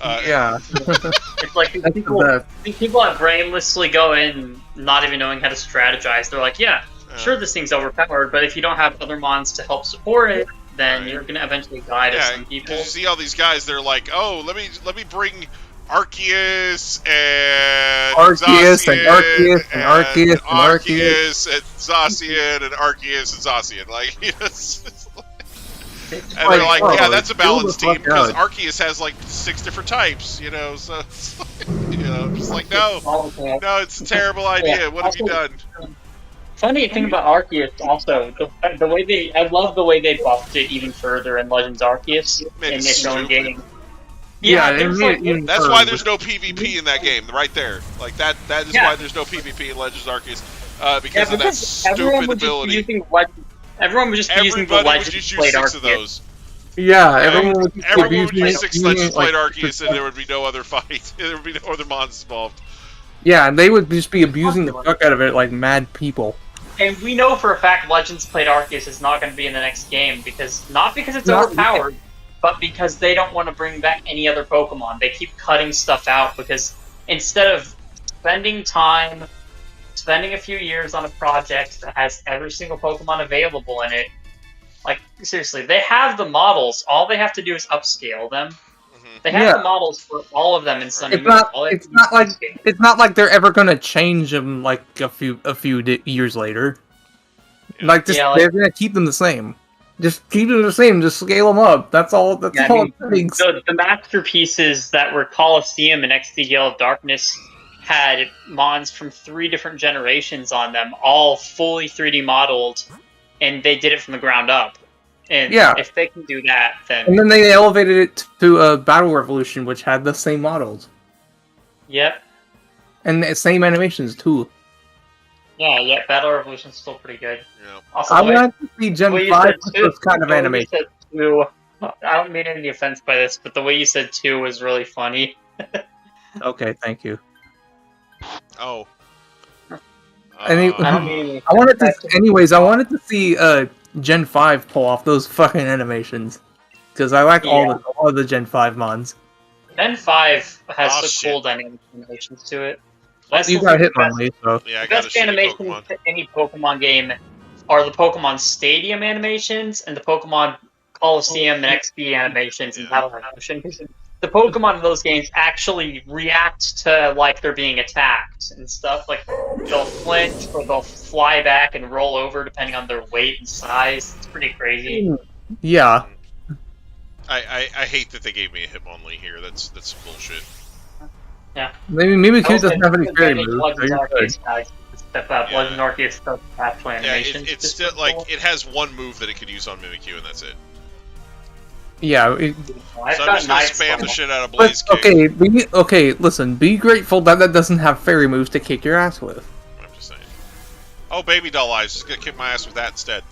Yeah. It's like people that brainlessly go in not even knowing how to strategize. They're like, yeah, sure, this thing's overpowered, but if you don't have other mons to help support it, then you're gonna eventually die to some people. You see all these guys, they're like, oh, let me bring Arceus and Zacian and Zacian and Arceus and Zacian. Like, and they're like, yeah, that's a balanced team because Arceus has like 6 different types, you know. So, it's like, I'm just like, no, it's a terrible idea. What have you done? Funny thing about Arceus, also, the way I love the way they buffed it even further in Legends Arceus in its own game. Yeah, that's why there's no PvP in that game, right there. Like that is why there's no PvP in Legends Arceus, because of that stupid ability. Everyone was just using the Legends played 6 of Arceus. those. Yeah, everyone would use 6 Legends played Arceus, and there would be no other fight. There would be no other mons involved. Yeah, and they would just be abusing the fuck out of it like mad people. And we know for a fact Legends played Arceus is not going to be in the next game not because it's overpowered, but because they don't want to bring back any other Pokemon. They keep cutting stuff out because instead of spending a few years on a project that has every single Pokemon available in it, like, seriously, they have the models. All they have to do is upscale them. They have the models for all of them in Sun and Moon. It's not like they're ever gonna change them like a few years later. Like they're gonna keep them the same. Just keep them the same. Just scale them up. That's all. That's all it takes. So the masterpieces that were Colosseum and XD Gale of Darkness had mons from 3 different generations on them, all fully 3D modeled, and they did it from the ground up. And if they can do that, then... And then they elevated it to Battle Revolution, which had the same models. Yep. And the same animations, too. Yeah, Battle Revolution's still pretty good. Yeah. Also, I want to see Gen 5 with this kind of animation. I don't mean any offense by this, but the way you said 2 was really funny. Okay, thank you. Oh. I wanted to see Gen 5 pull off those fucking animations. Because I like all of the Gen 5 mons. Gen 5 has some cool dynamic animations to it. You got Hitmonlee, so... Yeah, the best animations to any Pokemon game are the Pokemon Stadium animations and the Pokemon Colosseum and XP animations and Battle Revolution. The Pokemon in those games actually react to like they're being attacked and stuff. Like they'll flinch or they'll fly back and roll over depending on their weight and size. It's pretty crazy. Yeah. I hate that they gave me a Hitmonlee here. That's some bullshit. Yeah. Maybe Mimikyu doesn't have any fairy moves. Legends Arceus does actual animation. It's still like it has one move that it could use on Mimikyu, and that's it. Yeah. So I'm just gonna spam the shit out of Blaze Kick. Okay, listen. Be grateful that doesn't have fairy moves to kick your ass with. I'm just saying. Oh, Baby Doll Eyes. Just gonna kick my ass with that instead.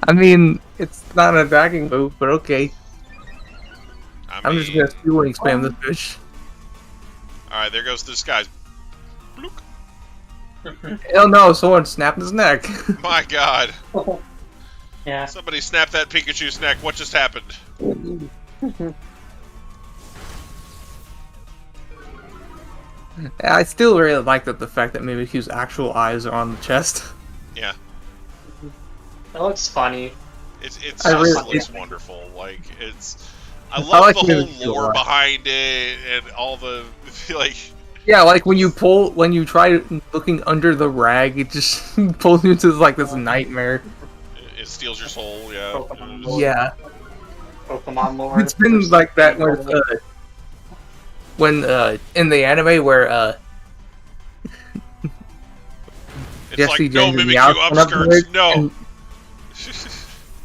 I mean, it's not an attacking move, but okay. I'm just gonna Fueling spam this bitch. Alright, there goes this guy's. Hell no, someone snapped his neck. My god. Yeah. Somebody snap that Pikachu's neck. What just happened? I still really like the fact that Mimikyu's actual eyes are on the chest. Yeah. It looks funny. It I just really- looks wonderful. Like, I love like the whole Mimikyu a lore lot. behind it and all the, like... Yeah, like when you try looking under the rag, it just pulls you into like this nightmare. It steals your soul, yeah. Pokemon lore. Yeah, Pokemon lore. it's been like that when in the anime where It's Jesse like, no James and Mimikyu Meowth went up to upskirts, it, no!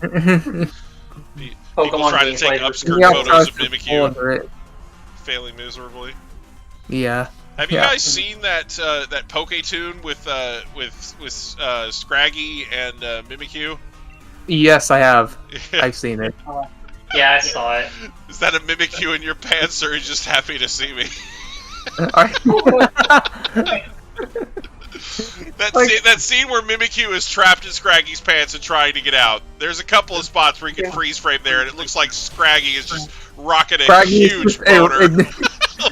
and People Pokemon try to gameplay take versus upskirt Meowth photos tries of to pull Mimikyu, under it. failing miserably. Yeah. Have you Yeah. guys seen that that Poke-Tune with Scraggy and Mimikyu? Yes, I have. I've seen it. Yeah, I saw it. Is that a Mimikyu in your pants, or are you just happy to see me? That scene where Mimikyu is trapped in Scraggy's pants and trying to get out. There's a couple of spots where you can freeze frame there, and it looks like Scraggy is just rocking a Scraggy is huge just- boner.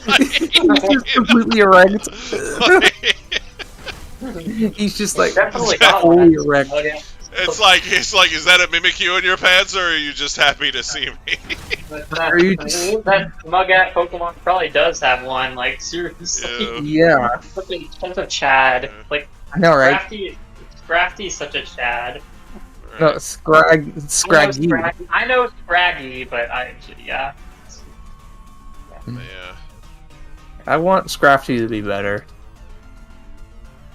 He's just completely erect. Like, He's just like Definitely got fully one. erect. Okay. it's like, is that a Mimikyu in your pants, or are you just happy to see me? Are you just- That Mugat Pokemon probably does have one. Like seriously, Yeah. Yeah, such a Chad. Like I know, right? Scrafty's such a Chad. No, Scraggy. I know Scraggy, but yeah. Yeah. I want Scrafty to be better.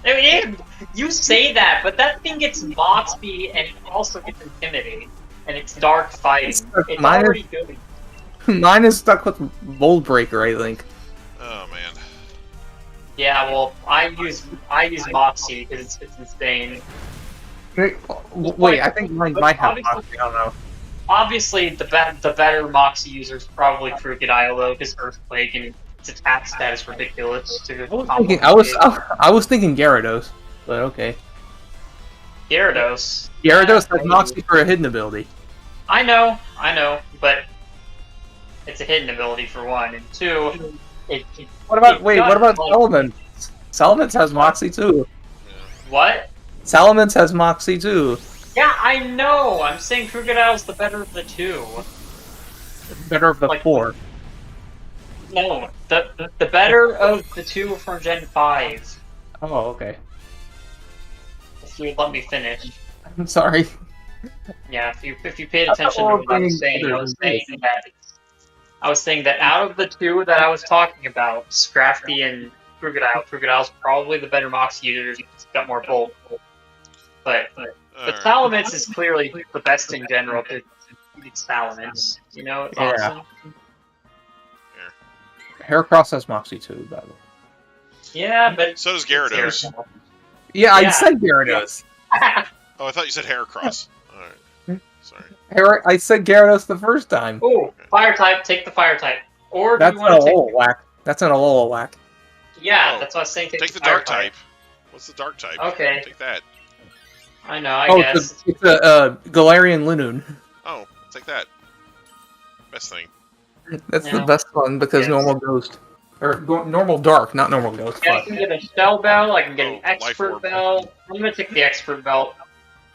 I mean, you say that, but that thing gets Moxby and it also gets Intimidate, and it's Dark Fighting. It's Mine is- already good. Mine is stuck with Mold Breaker, I think. Oh man. Yeah, well, I use Moxie because it's insane. Wait, I think mine might have Moxie, I don't know. Obviously, the better Moxie user is probably Crocodile though, because Earthquake and its attack stat is ridiculous. I was thinking Gyarados, but okay. Gyarados. Gyarados Yeah, has Moxie for a hidden ability. I know, but it's a hidden ability for one, and two. What about Salamence? Salamence has Moxie too. What? Salamence has Moxie too. Yeah, I know. I'm saying Crocodile's the better of the two. Better of the Like- four. No, the better of the two from Gen 5. Oh, okay. If you would let me finish. I'm sorry. Yeah, if you paid attention to what I was saying, I was saying that out of the two that I was talking about, Scrafty and Crocodile's probably the better Moxie user. He's got more bulk. But Alright. Salamence is clearly the best in general. It's Salamence, you know. It's Yeah. awesome. Heracross has Moxie too, by the way. Yeah, but So does Gyarados. Yeah, I Yeah. said Gyarados. Oh, I thought you said Heracross. Alright. Sorry. I said Gyarados the first time. Oh, fire type. Take the fire type. Or do That's you an want to take? Alola whack. That's an Alola whack. Yeah, Oh, that's what I was saying. Take the fire dark type. What's the dark type? Okay. Take that. I know. I Oh, guess. it's a Galarian Linoon. Oh, take that. Best thing. That's the Yeah. best one because Yes. normal ghost. Or normal dark, not normal ghost. Yeah, I Fuck. can get a shell belt. I can get an Oh, life expert orb. belt. I'm gonna take the expert belt.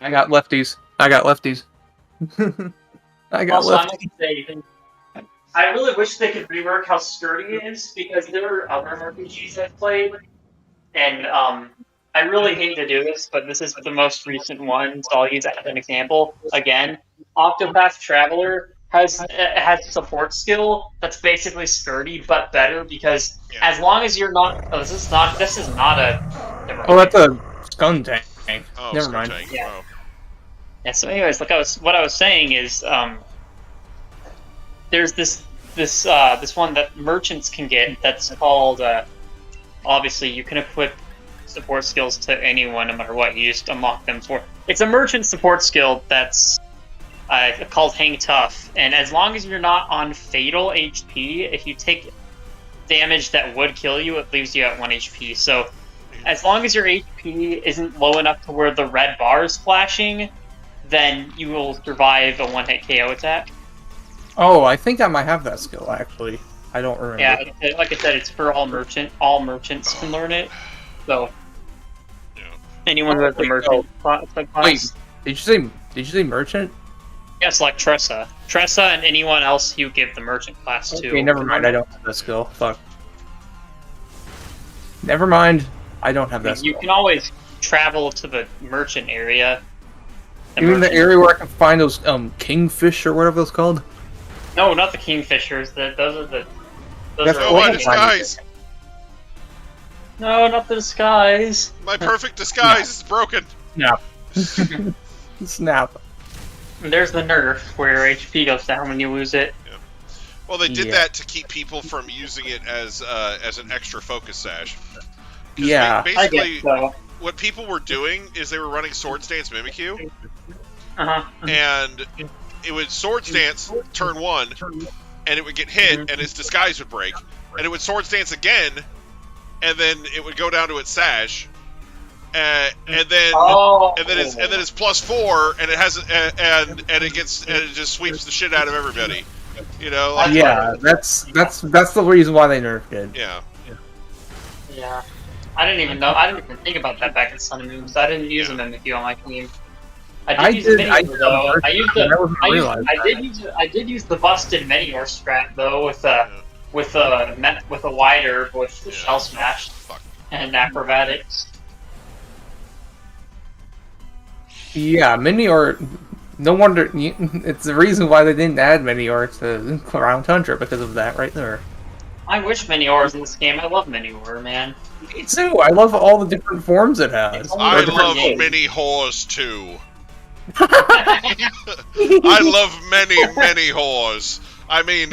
I got lefties. I got lefties. I got Also, I'm lefties. gonna say, I really wish they could rework how sturdy it is because there are other RPGs I've played, and I really hate to do this, but this is the most recent one, so I'll use it as an example. Again, Octopath Traveler has support skill that's basically sturdy but better because Yeah. as long as you're not, this is not a. Never Oh, mind. that's a Skun tank. Oh, Never Scout mind. Tank. Yeah. Oh. Yeah, so anyways, what I was saying is, there's this one that merchants can get that's called, obviously you can equip support skills to anyone no matter what, you just unlock them for. It's a merchant support skill that's called Hang Tough, and as long as you're not on fatal HP, if you take damage that would kill you, it leaves you at 1 HP, so as long as your HP isn't low enough to where the red bar is flashing, then you will survive a one-hit KO attack. Oh, I think I might have that skill actually. I don't remember. Yeah, like I said, it's for all merchant. All merchants can learn it. So anyone who has the merchant class. Wait, did you say merchant? Yes, like Tressa. Tressa and anyone else you give the merchant class to. Okay, never mind. I don't have that skill. Fuck. Never mind. I don't have that skill. You can always travel to the merchant area. You mean the area where I can find those kingfish or whatever those called? No, not the kingfishers. Those are the. That's Oh, my disguise! No, not the disguise. My perfect disguise is broken. Snap. Snap. And there's the nerf, where HP goes down when you lose it. Yeah. Well, they did that to keep people from using it as an extra focus sash. Yeah. Basically, I guess so. what people were doing is they were running Swords Dance Mimikyu, Uh-huh. and it would Swords Dance turn 1, and it would get hit, and its disguise would break, and it would Swords Dance again, and then it would go down to its sash, and then it's +4, and it has and it just sweeps the shit out of everybody, you know. Like, yeah, that's the reason why they nerfed it. Yeah. Yeah. I didn't even know. I didn't even think about that back in Sun and Moon, so I didn't use a Mimikyu on my team. I did use the busted Minior strat though with a wider with the Shell Smash and acrobatics. Yeah, Minior. No wonder it's the reason why they didn't add Minior to Crown Tundra because of that right there. I wish Minior was in this game. I love Minior, man. Me too. I love all the different forms it has. I love mini whores too. I love many whores. I mean,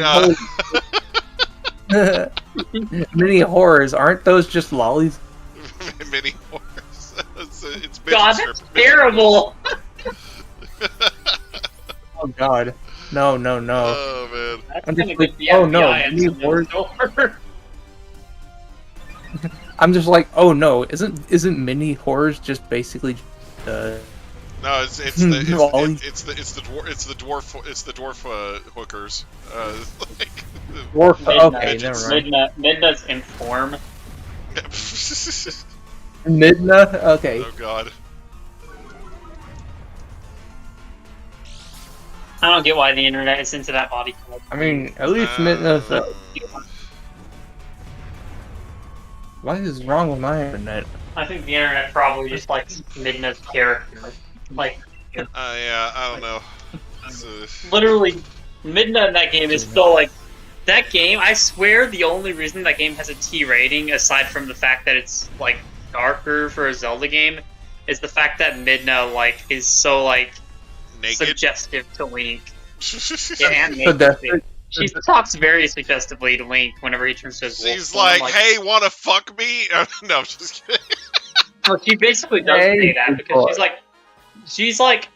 mini horrors, aren't those just lollies? mini whores. It's God, that's terrible. Oh God, no. Oh man. I'm just like, oh no, mini horrors. I'm just like, oh no, isn't mini horrors just basically? No, it's the dwarf hookers. Dwarf. Okay, midgets. never mind. Midna's Inform. Midna. Okay. Oh God. I don't get why the internet is into that body color. I mean, at least Midna's. What is wrong with my internet? I think the internet probably just likes Midna's character. Like, Yeah, I don't know. literally, Midna in that game is so like that game. I swear, the only reason that game has a T rating, aside from the fact that it's like darker for a Zelda game, is the fact that Midna like is so like Naked? suggestive to Link. Yeah, and naked. She talks very suggestively to Link whenever he turns to his wolf She's form, like, "Hey, wanna fuck me?" No, I'm just kidding. Well, she basically does say that because she's like,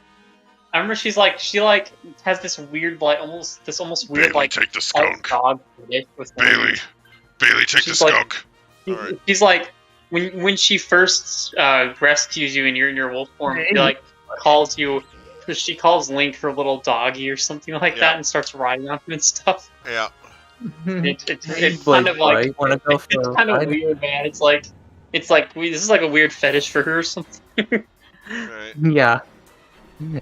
I remember she has this weird like almost weird Bailey, like take the skunk. dog with Bailey, take the skunk. Alright. She's like when she first rescues you and you're in your wolf form, she like calls you. She calls Link her little doggy or something like that and starts riding on him and stuff. Yeah. It's kind of like it's kind of weird, man. It's like this is like a weird fetish for her or something. Right. Yeah.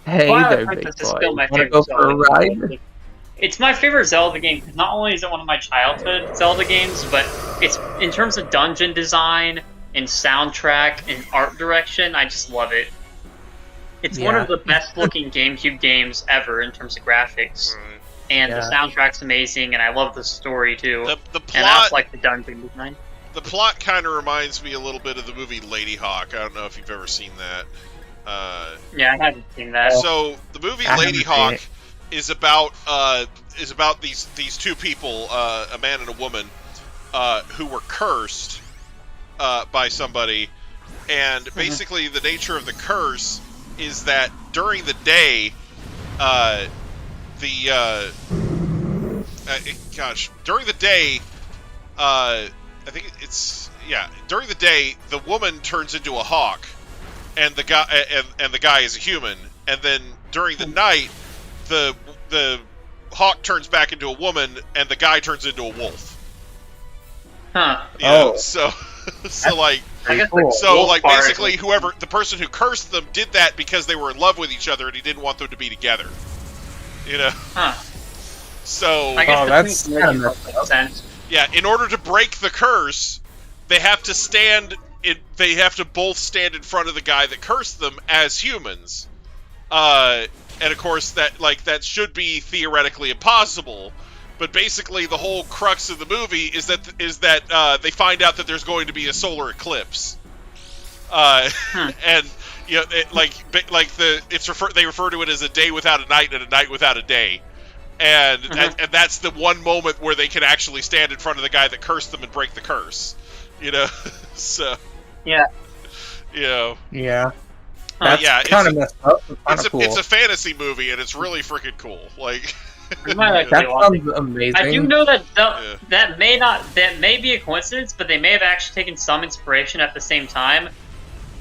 Hey there, big boy. Wanna go for a ride? It's my favorite Zelda game because not only is it one of my childhood Zelda games, but it's in terms of dungeon design and soundtrack and art direction, I just love it. It's one of the best looking GameCube games ever in terms of graphics. And the soundtrack's amazing, and I love the story too. The plot, and I also like the dungeon design. The plot kind of reminds me a little bit of the movie Lady Hawk. I don't know if you've ever seen that. Yeah, I haven't seen that. So the movie Lady Hawk is about these two people, a man and a woman, who were cursed by somebody, and basically the nature of the curse is that during the day, during the day, during the day, the woman turns into a hawk, and the guy is a human, and then during the night, the hawk turns back into a woman, and the guy turns into a wolf. Huh. You know, so like, I guess cool. so wolf like part- basically, the person who cursed them did that because they were in love with each other, and he didn't want them to be together. You know. Huh. So I guess that's the kind of makes sense. yeah, in order to break the curse, they have to they have to both stand in front of the guy that cursed them as humans. And of course that should be theoretically impossible, but basically the whole crux of the movie is that they find out that there's going to be a solar eclipse. And you know, they refer to it as a day without a night and a night without a day. And that's the one moment where they can actually stand in front of the guy that cursed them and break the curse, you know. So Yeah. you know, Yeah. That's yeah, kind of messed up. It's cool. it's a fantasy movie and it's really freaking cool. Like, I might actually That watch it. sounds amazing. I do know that Yeah. that may be a coincidence, but they may have actually taken some inspiration at the same time,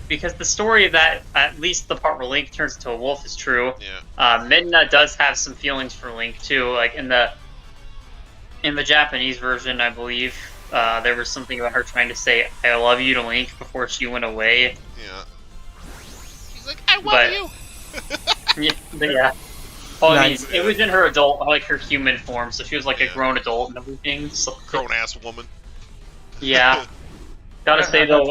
because the story that at least the part where Link turns into a wolf is true. yeah, Midna does have some feelings for Link too, like in the Japanese version, I believe. There was something about her trying to say "I love you" to Link before she went away. yeah. He's like, I love But- you. Yeah. Well, I mean, Nice. it was in her her human form, so she was like a Yeah. grown adult and everything. So, Grown ass woman. yeah. Gotta say though,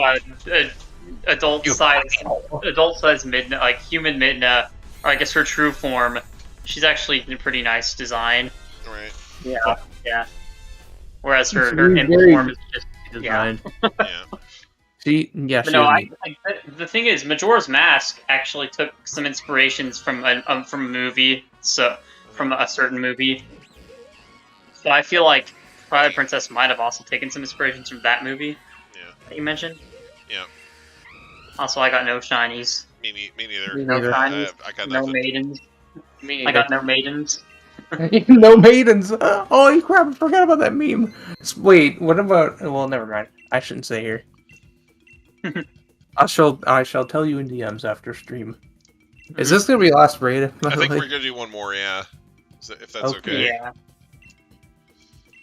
adult size Midna, like human Midna, or I guess her true form, she's actually a pretty nice design. Right. Yeah. Whereas her She's infant very form is just designed. Yeah. But no, the thing is, Majora's Mask actually took some inspirations from a movie, from a certain movie. So I feel like Twilight Princess might have also taken some inspirations from that movie Yeah. that you mentioned. Yeah. Also, I got no shinies, Me neither. Me no neither. shinies, I got no nothing. maidens. Me I got no maidens. no maidens. Holy crap! I forgot about that meme. Wait, what about? Well, never mind. I shouldn't say here. I shall tell you in DMs after stream. Is this gonna be last raid? I think we're gonna do one more. Yeah. If that's okay. Yeah.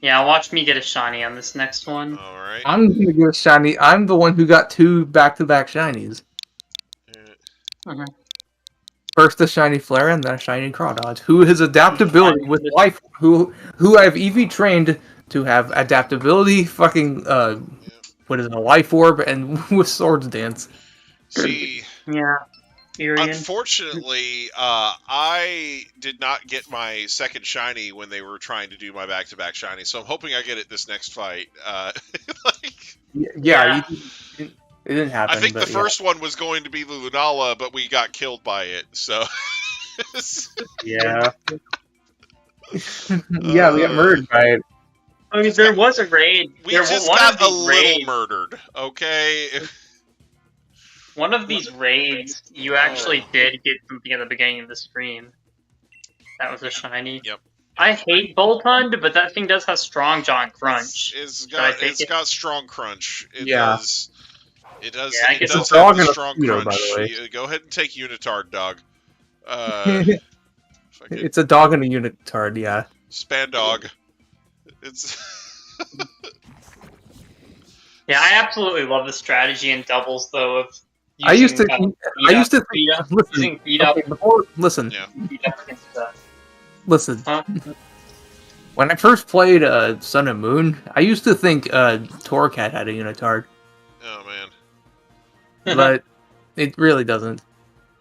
Yeah, watch me get a shiny on this next one. All right. I'm gonna go shiny. I'm the one who got 2 back-to-back shinies. Yeah. First a shiny Flare and then a shiny Crawdod, who has adaptability with life. Who I've EV trained to have adaptability. Fucking what is it? A life orb and with Swords Dance. See. Yeah. Furion. Unfortunately, I did not get my second shiny when they were trying to do my back-to-back shiny, so I'm hoping I get it this next fight. Yeah. It didn't happen. I think the but first one was going to be the Lunala, but we got killed by it, so... Yeah. Yeah, we got murdered by it. I mean, there was a raid. We There just one got of a these little raids- murdered, okay? One of these raids, you actually did get something at the beginning of the stream. That was a shiny. Yep. I hate Boltund, but that thing does have strong jaw and crunch. It's I take it's it? got strong crunch. It Yeah. does. It does. Yeah, I it guess does it's have dog a and a strong Speedo, crunch. by the way. Yeah, go ahead and take Unitard, dog. Fucking It's a dog and a unitard, yeah. Spandog. It's. Yeah, I absolutely love the strategy in doubles, though. Of I used to beat up, listen. using beat up, Okay, listen. Yeah. beat up against stuff. Listen. Huh? When I first played Sun and Moon, I used to think Torcat had a unitard, Oh man. but it really doesn't.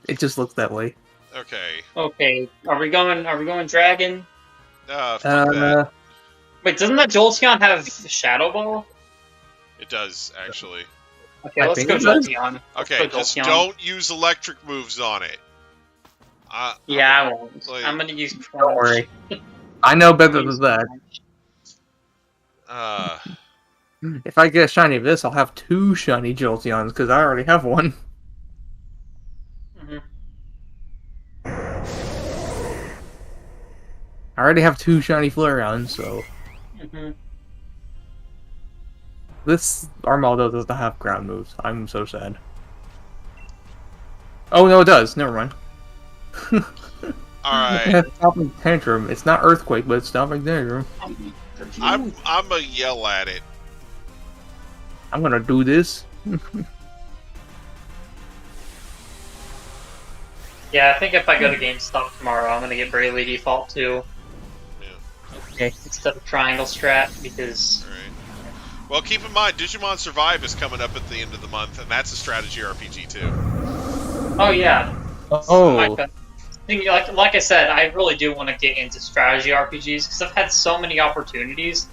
It just looks that way. Okay. Okay, are we going dragon? Fuck that. Wait, doesn't that Jolteon have Shadow Ball? It does actually. Okay, I let's think go it does. Jolteon. Okay, Let's go just Jolteon. don't use electric moves on it. Yeah, I won't. Like- I'm gonna use Crunch. Don't worry. I know better than that. If I get a shiny of this, I'll have 2 shiny Jolteons, because I already have one. Mhm. I already have 2 shiny Flareons, so... Mhm. This Armaldo doesn't have ground moves. I'm so sad. Oh, no, it does. Never mind. Alright. Stomping Tantrum. It's not Earthquake, but it's Stomping Tantrum. I'm gonna yell at it. I'm gonna do this. Yeah, I think if I go to GameStop tomorrow, I'm gonna get Bravely Default 2. Yeah. Okay. Instead of Triangle Strat, because... Alright. Well, keep in mind, Digimon Survive is coming up at the end of the month, and that's a strategy RPG too. Oh, yeah. Oh. Like I said, I really do want to get into strategy RPGs, because I've had so many opportunities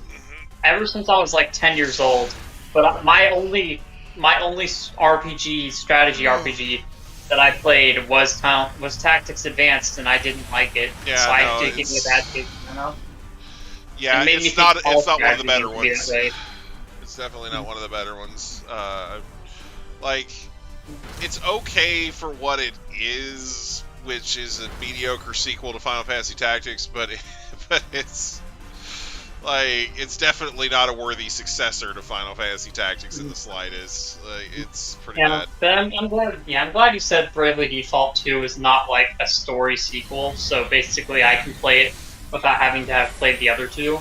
ever since I was like 10 years old. But my only RPG, strategy RPG, that I played was Tactics Advanced, and I didn't like it. Yeah, so no, I did give me a bad taste, you know? Yeah, it's not one of the better ones. Way. It's definitely not one of the better ones. Like, it's okay for what it is, which is a mediocre sequel to Final Fantasy Tactics, but it's like, it's definitely not a worthy successor to Final Fantasy Tactics in the slightest. Like, it's pretty bad. But I'm glad. Yeah, I'm glad you said Bravely Default 2 is not like a story sequel. So basically, I can play it without having to have played the other two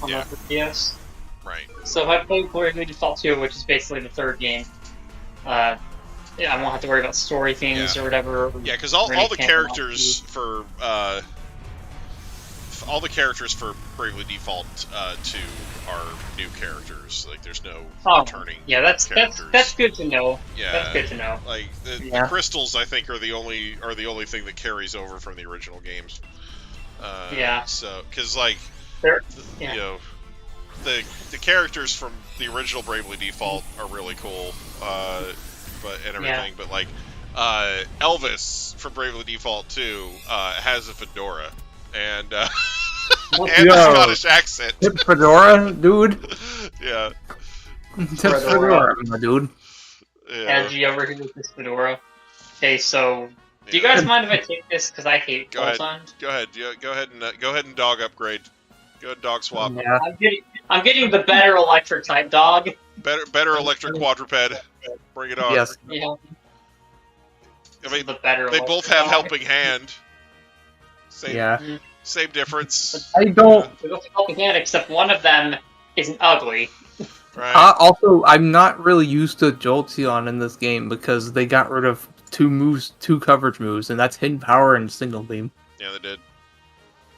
on the PS. Right. So if I play Bravely Default 2, which is basically the third game, I won't have to worry about story things or whatever. Yeah, because all the characters for Bravely Default 2 are new characters. Like, there's no returning. Yeah, that's good to know. Yeah, that's good to know. Like the crystals, I think, are the only thing that carries over from the original games. So, because like, you know, the characters from the original Bravely Default are really cool, but like Elvis from Bravely Default 2 has a fedora and and a Scottish accent. Tip fedora, dude. Yeah. Tip fedora, my dude. Yeah. Edgy over here with this fedora. Okay, so do you guys mind if I take this? Because I hate Photon. Go ahead. Go ahead and dog upgrade. Go ahead and dog swap. Yeah. I'm getting the better electric type dog. Better electric quadruped. Bring it on. Yes. Yeah. I mean, the better they both have helping hand. Same difference. I don't. They both have helping hand, except one of them isn't ugly. Right. Also, I'm not really used to Jolteon in this game because they got rid of two coverage moves, and that's Hidden Power and Signal Beam. Yeah, they did.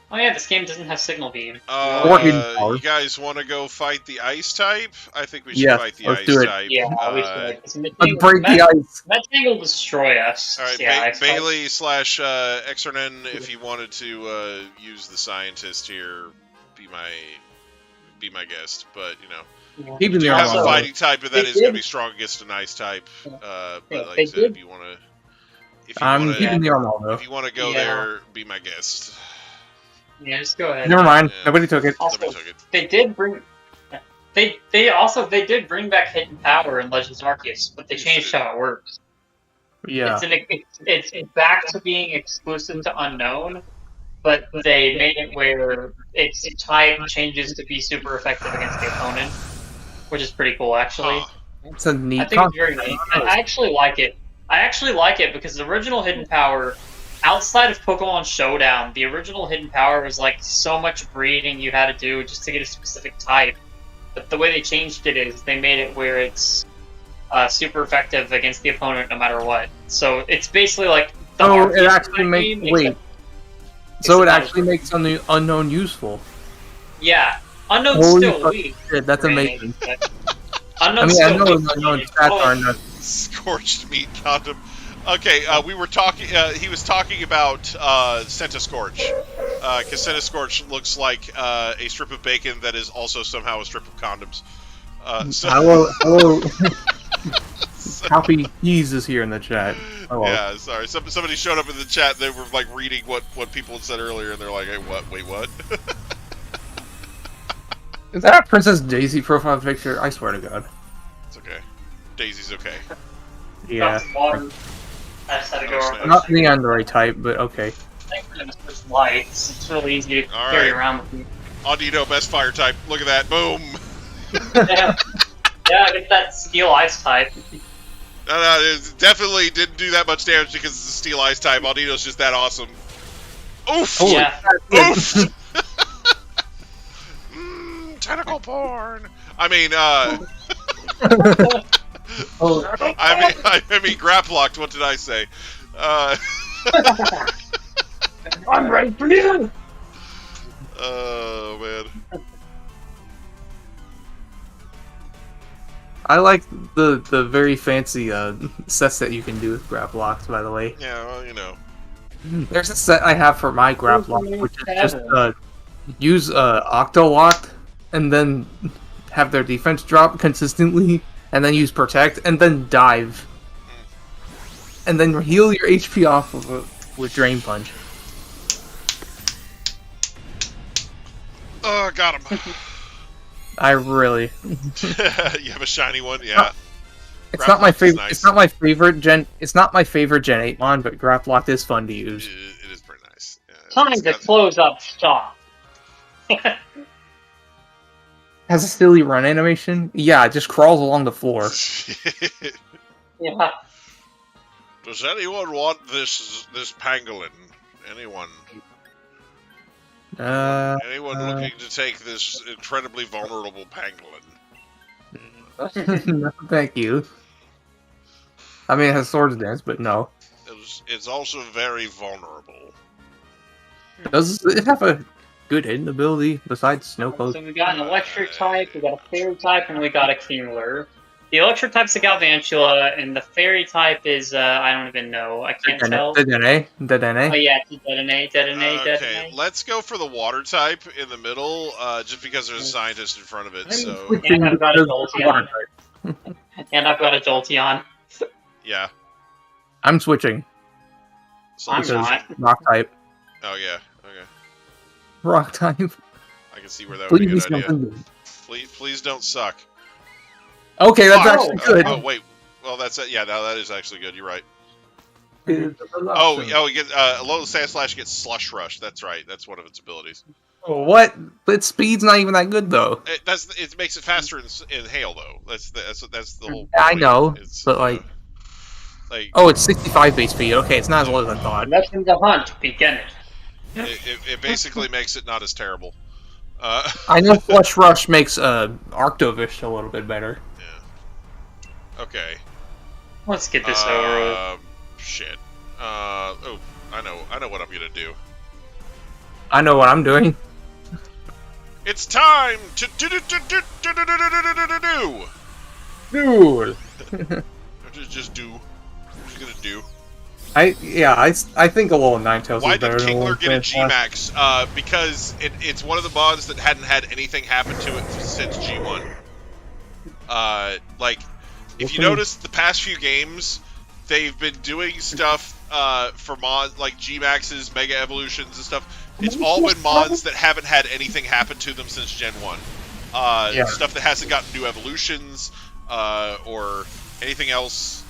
Oh yeah, this game doesn't have Signal Beam. You guys want to go fight the Ice type? I think we should fight the Ice type. Yeah, we should. Let's break the ice. That thing will destroy us. Alright, Yeah, Bailey / Exernen, if you wanted to use the scientist here, be my guest. But, you know, Keeping you the have armor a on. fighting type, but that is going to be strong against an Ice type. But like I said, if you want to... I'm keeping the armor on, though. If you want to go there, be my guest. Yeah, just go ahead. Never mind. Yeah. Nobody took it. Also, Nobody took it. they did bring. They did bring back Hidden Power in Legends Arceus, but they changed how it works. Yeah. It's back to being exclusive to Unknown, but they made it where its type changes to be super effective against the opponent, which is pretty cool, actually. It's a neat I think it's very neat. I actually like it. I actually like it because the original Hidden Power, outside of Pokemon Showdown, the original Hidden Power was like so much breeding you had to do just to get a specific type. But the way they changed it is they made it where it's super effective against the opponent no matter what. So it's basically like the it actually makes it actually makes Unknown useful. Yeah, Unknown's still weak. Shit, that's amazing. Unknown's I know weak. Unknown stats are not. Scorched meat condom. Okay, we were talking. He was talking about Centiscorch, because Centiscorch looks like a strip of bacon that is also somehow a strip of condoms. Hello. Copy Keys is here in the chat. Hello. Yeah, sorry. Somebody showed up in the chat. They were like reading what people had said earlier, and they're like, "Hey, what? Wait, what?" Is that a Princess Daisy profile picture? I swear to God. It's okay. Daisy's okay. Yeah. I just had to go. Not the Android type, but okay. Thankfully, it's lights. It's really easy to carry around with you. Audino, best fire type. Look at that. Boom. Yeah, get that Steel Ice type. No, it definitely didn't do that much damage because it's a Steel Ice type. Audino's just that awesome. Oof! Oh, Yeah. Oof! Tentacle porn. I mean, I mean, graplocked. What did I say? I'm ready for you. Oh man. I like the very fancy sets that you can do with grab locks. By the way, Yeah, well, you know. there's a set I have for my grab lock, which is just use Octo Lock and then have their defense drop consistently, and then use Protect, and then dive, and then heal your HP off with Drain Punch. Oh, got him. I really. You have a shiny one, yeah. It's not my favorite. Nice. It's not my favorite Gen. It's not my favorite Gen 8 mon, but Graplock is fun to use. It is pretty nice. Yeah, Time it's to got- close up shop. Has a silly run animation. Yeah, it just crawls along the floor. Yeah. Does anyone want this pangolin? Anyone? Anyone looking to take this incredibly vulnerable pangolin? No, thank you. I mean, it has swords dance, but no. It's also very vulnerable. Does it have a good hidden ability besides Snow Cloak? So we got an electric type, we got a fairy type, and we got a Kingler. The electric type's the Galvantula, and the fairy type is, I don't even know. I can't tell. Dedenne. Oh yeah, it's Detonate. Okay, let's go for the water type in the middle, just because there's a scientist in front of it, so... And I've got a Jolteon. And I've got a Jolteon. Yeah. I'm switching. So I'm let's- not. Rock type. Oh, yeah, okay. Rock type. I can see where that would be a Please good idea. something. Please don't suck. Okay, that's Fuck. actually good. Oh, wait. Well, that's it. Yeah, no, that is actually good. You're right. Oh, you get low sand slash gets slush rush. That's right. That's one of its abilities. What? Its speed's not even that good though. It makes it faster in hail though. That's the whole. I point. know, It's, but like, like oh, it's 65 base speed. Okay, it's not as low as I thought. Lesson to hunt, begin it. it basically makes it not as terrible. I know Flush Rush makes Arctovish a little bit better. Yeah. Okay. Let's get this over with. Shit. Oh, I know what I'm gonna do. I know what I'm doing. It's time to do. Dude. Just do. I'm just gonna do. I think a little Ninetales Why is better did than a Kingler little get a Sandslash. G-Max? Because it's one of the mods that hadn't had anything happen to it since G1. Like, if you notice, the past few games, they've been doing stuff for mods like G-Maxes, Mega Evolutions, and stuff. It's all been mods that haven't had anything happen to them since Gen 1. Stuff that hasn't gotten new evolutions or anything else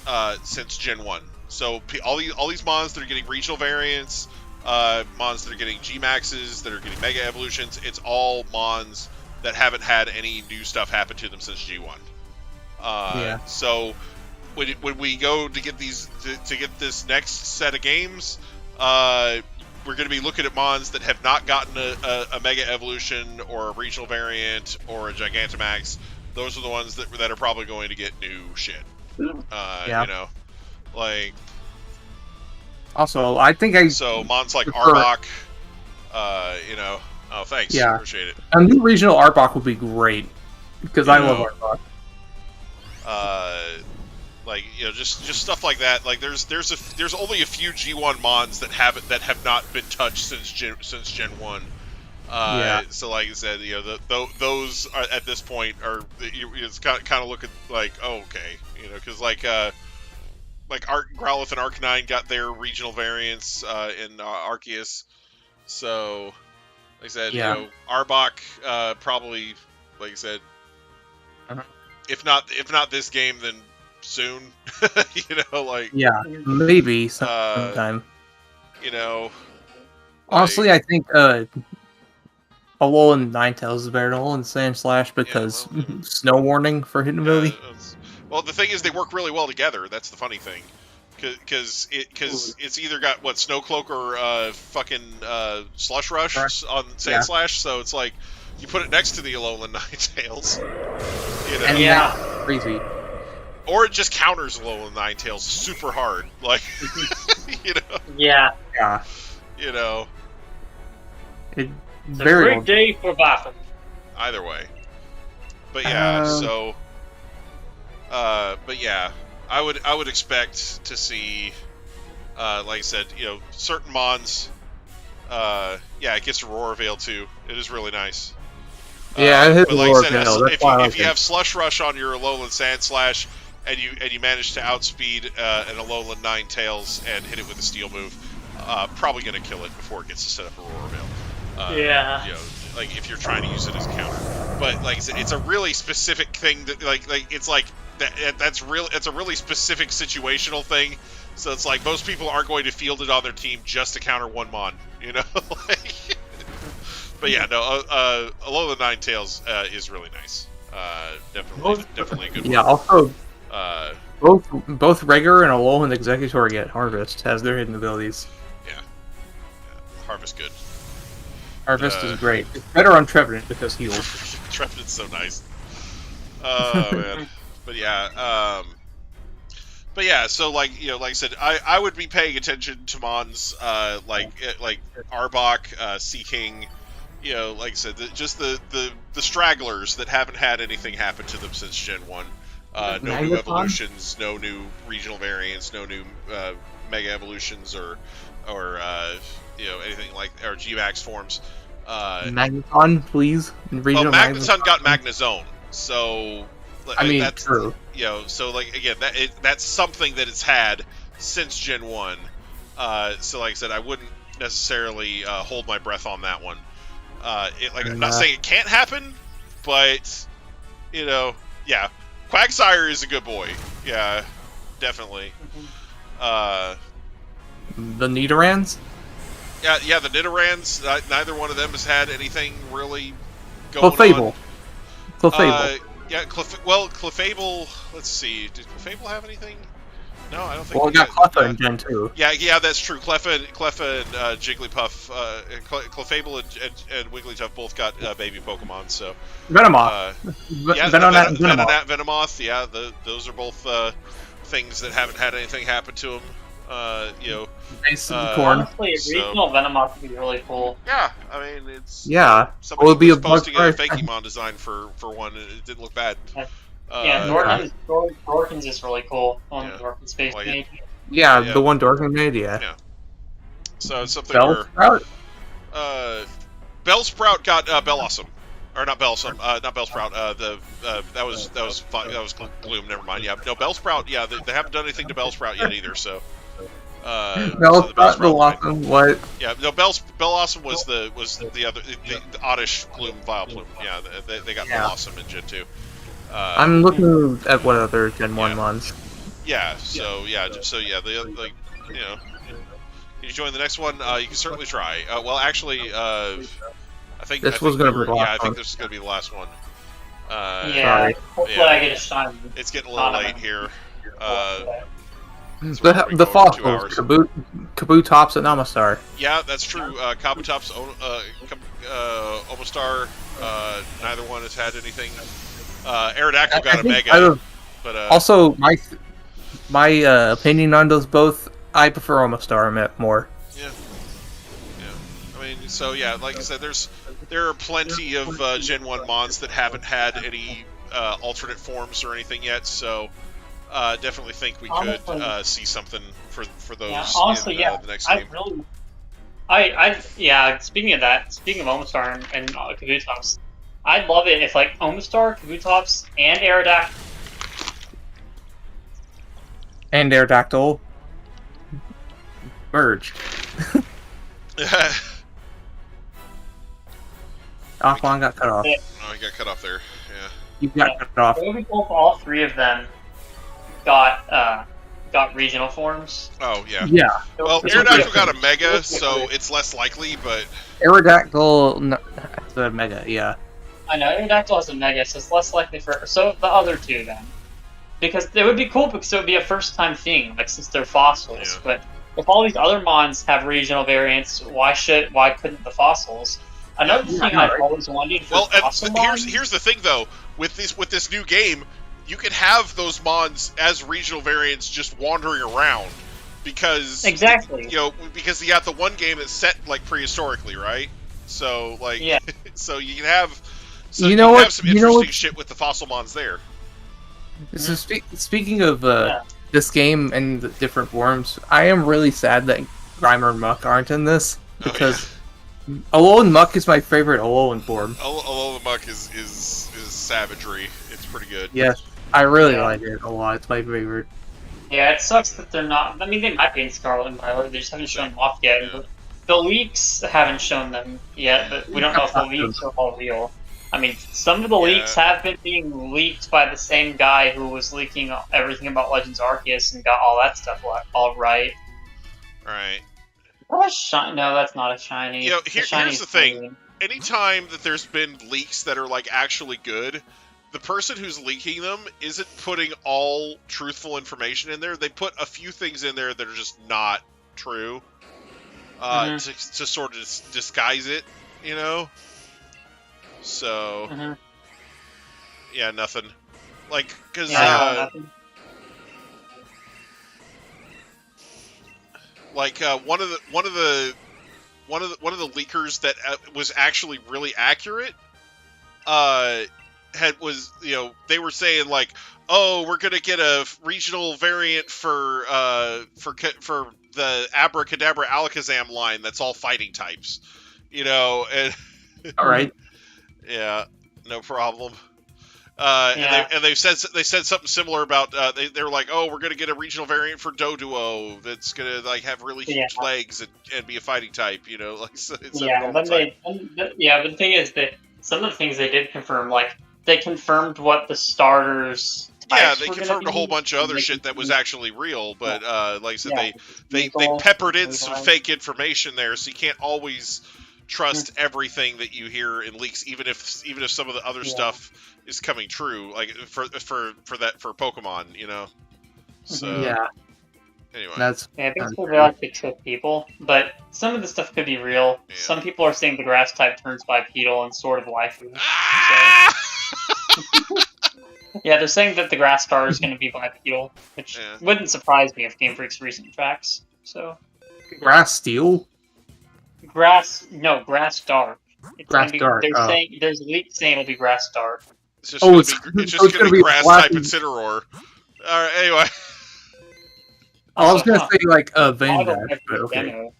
since Gen 1. So all these mons that are getting regional variants, mons that are getting G-Maxes, that are getting Mega Evolutions, it's all mons that haven't had any new stuff happen to them since G1. So when we go to get these to get this next set of games, we're going to be looking at mons that have not gotten a Mega Evolution or a regional variant or a Gigantamax. Those are the ones that are probably going to get new shit. You know, like. Also, I think So mons like prefer- Arbok, you know. Oh, thanks. Yeah. Appreciate it. a new regional Arbok would be great because I love Arbok. Like, you know, just stuff like that. Like there's only a few G1 mons that have not been touched since Gen 1. So like I said, you know, those are, at this point are it's kind of looking like, oh, okay, you know, because like Growlithe and Arcanine got their regional variants in Arceus. So like I said, you know, Arbok probably, like I said, if not this game, then soon. You know, like maybe sometime. You know, honestly, I think Alolan Ninetales is better than Alolan Sandslash because snow warning for hidden ability. Well, the thing is, they work really well together. That's the funny thing. Because it's either got Snowcloak or fucking Slush Rush on Sand Slash, so it's like you put it next to the Alolan Ninetales, you know. And Yeah. Crazy. Or it just counters Alolan Ninetales super hard, like you know. Yeah. Yeah. You know. It's It's a very great day for battle. Either way. But yeah, but yeah, I would expect to see, like I said, you know, certain mons. It gets Aurora Veil too. It is really nice. Yeah, it hit but like Aurora I said, Veil. if you have Slush Rush on your Alolan Sand Slash and you manage to outspeed an Alolan Ninetales and hit it with a Steel move, probably gonna kill it before it gets to set up Aurora Veil. Yeah. You know, like if you're trying to use it as a counter, but like I said, it's a really specific thing that like it's like that's real. It's a really specific situational thing. So it's like most people aren't going to field it on their team just to counter one mon, you know. Like, but yeah, no, Alolan Ninetales is really nice. Definitely a good one. Yeah, also both regular and Alolan Executor get Harvest as their hidden abilities. Yeah. Harvest good. Harvest is great. It's better on Trevenant because heals. Trevenant's so nice. Oh man. But yeah, so like you know, like I said, I would be paying attention to mons like Arbok, Sea King, you know, like I said, just the stragglers that haven't had anything happen to them since Gen 1. No new evolutions, no new regional variants, no new mega evolutions or you know, anything like or G-Max forms. Magneton, please. Well, Magneton got Magnezone, so I mean, that's true. You know, so like again, that's something that it's had since Gen 1. So like I said, I wouldn't necessarily hold my breath on that one. I'm not saying it can't happen, but you know, yeah, Quagsire is a good boy. Yeah, definitely. The Nidorans? Yeah, the Nidorans. Neither one of them has had anything really going Clefable. on. Clefable. Yeah, Clefable. Let's see. Did Clefable have anything? No, I don't think. Well, we got Cleffa in Gen 2. Yeah, that's true. Cleffa and Jigglypuff, Clefable and Wigglytuff both got baby Pokemon. So Venomoth. Venonat, Venomoth. Yeah, those are both things that haven't had anything happen to them. You know, Corn. Honestly, a regional Venomoth would be really cool. Yeah, I mean it's Somebody was supposed to get a Fakemon design for one, and it didn't look bad. Dorkins is really cool on Dorkins Space Mage. Yeah, the one Dorkin made, yeah. So it's something Bellsprout? Bellsprout got Bellossom. Or not Bellossom, not Bellsprout. That was Gloom. Never mind. Yeah, no Bellsprout. Yeah, they haven't done anything to Bellsprout yet either. So. Bellossom, what? Yeah, no. Bellossom was the other the Oddish Gloom Vileplume. Yeah, they got Bellossom in Gen 2. I'm looking at what other Gen 1 ones. Yeah. So the other, like, you know, can you join the next one? You can certainly try. Well, actually, I think this was going to be the last one. I think this is going to be the last one. Hopefully I get a shine. It's getting a little late here. The fossils, Kabutops and Omastar. Yeah, that's true. Kabutops, Omastar, neither one has had anything. Aerodactyl got a Mega. But also, my opinion on those both, I prefer Omastar more. Yeah. I mean, so yeah, like I said, there are plenty of Gen 1 mons that haven't had any alternate forms or anything yet, so definitely think we could see something for those in the next game. Speaking of Omastar and Kabutops, I'd love it if like Omastar, Kabutops, and Aerodactyl merged. Aquan got cut off. Oh, he got cut off there. Yeah. You got cut off. All three of them got regional forms. Oh yeah. Yeah. Well, Aerodactyl got a Mega, so it's less likely, but Aerodactyl has a Mega, yeah. I know Aerodactyl has a Mega, so it's less likely for the other two then. because it would be cool because it would be a first-time thing, like since they're fossils. Yeah. But if all these other mons have regional variants, why couldn't the fossils? Another thing I've always wondered for fossil mons. Here's the thing though, with this new game, you can have those mons as regional variants just wandering around because exactly, because you got the one game that's set like prehistorically, right? So like, yeah. so you can have some interesting shit with the fossil mons there. So speaking of this game and the different forms, I am really sad that Grimer and Muck aren't in this because Alolan Muck is my favorite Alolan form. Alolan Muck is savagery. It's pretty good. Yes, I really like it a lot. It's my favorite. Yeah, it sucks that they're not. I mean, they might be in Scarlet and Violet. They just haven't shown them off yet. Yeah. The leaks haven't shown them yet, but we don't know if the leaks are all real. I mean, some of the leaks have been being leaked by the same guy who was leaking everything about Legends Arceus and got all that stuff all right. Right. No, that's not a shiny. Here's the thing. Anytime that there's been leaks that are like actually good, the person who's leaking them isn't putting all truthful information in there. They put a few things in there that are just not true to sort of disguise it, So, yeah, nothing. Like, because one of the leakers that was actually really accurate they were saying like, oh, we're gonna get a regional variant for the Abracadabra Alakazam line that's all fighting types, and all right, yeah, no problem. And they said something similar about they were like, oh, we're gonna get a regional variant for Doduo that's gonna like have really huge legs and be a fighting type, like but the thing is that some of the things they did confirm, like they confirmed what the starters. Yeah, they confirmed a whole bunch of other shit that was actually real, but like I said, they peppered in some fake information there, so you can't always trust everything that you hear in leaks, even if some of the other stuff is coming true, like for Pokemon, So anyway, I think they like to trick people, but some of the stuff could be real. Yeah. Some people are saying the grass type turns bipedal and sort of waifu. So. Yeah, they're saying that the grass star is going to be bipedal, which wouldn't surprise me if Game Freak's recent tracks. So, grass steel. Grass dark. Grass dark. They're saying there's leaks saying it'll be grass dark. It's just going to be grass type Incineroar. All right. Anyway. I was going to say like Van Dash, but okay.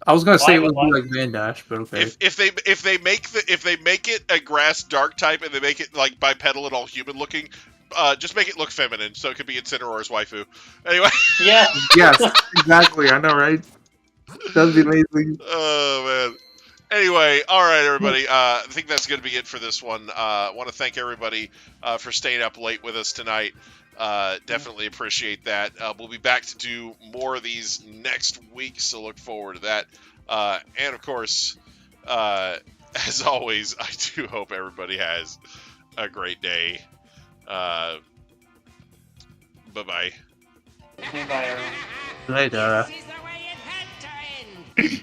I was going to say it would be like Van Dash, but okay. If they make it a grass dark type and they make it like bipedal and all human looking, just make it look feminine so it could be Incineroar's waifu. Anyway. Yeah. Yes, exactly. I know, right? That'd be amazing. Oh man. Anyway, all right, everybody. I think that's going to be it for this one. I want to thank everybody for staying up late with us tonight. Definitely appreciate that. We'll be back to do more of these next week, so look forward to that. And of course, as always, I do hope everybody has a great day. Bye-bye. Bye, everyone. Later. This is the way it had to end.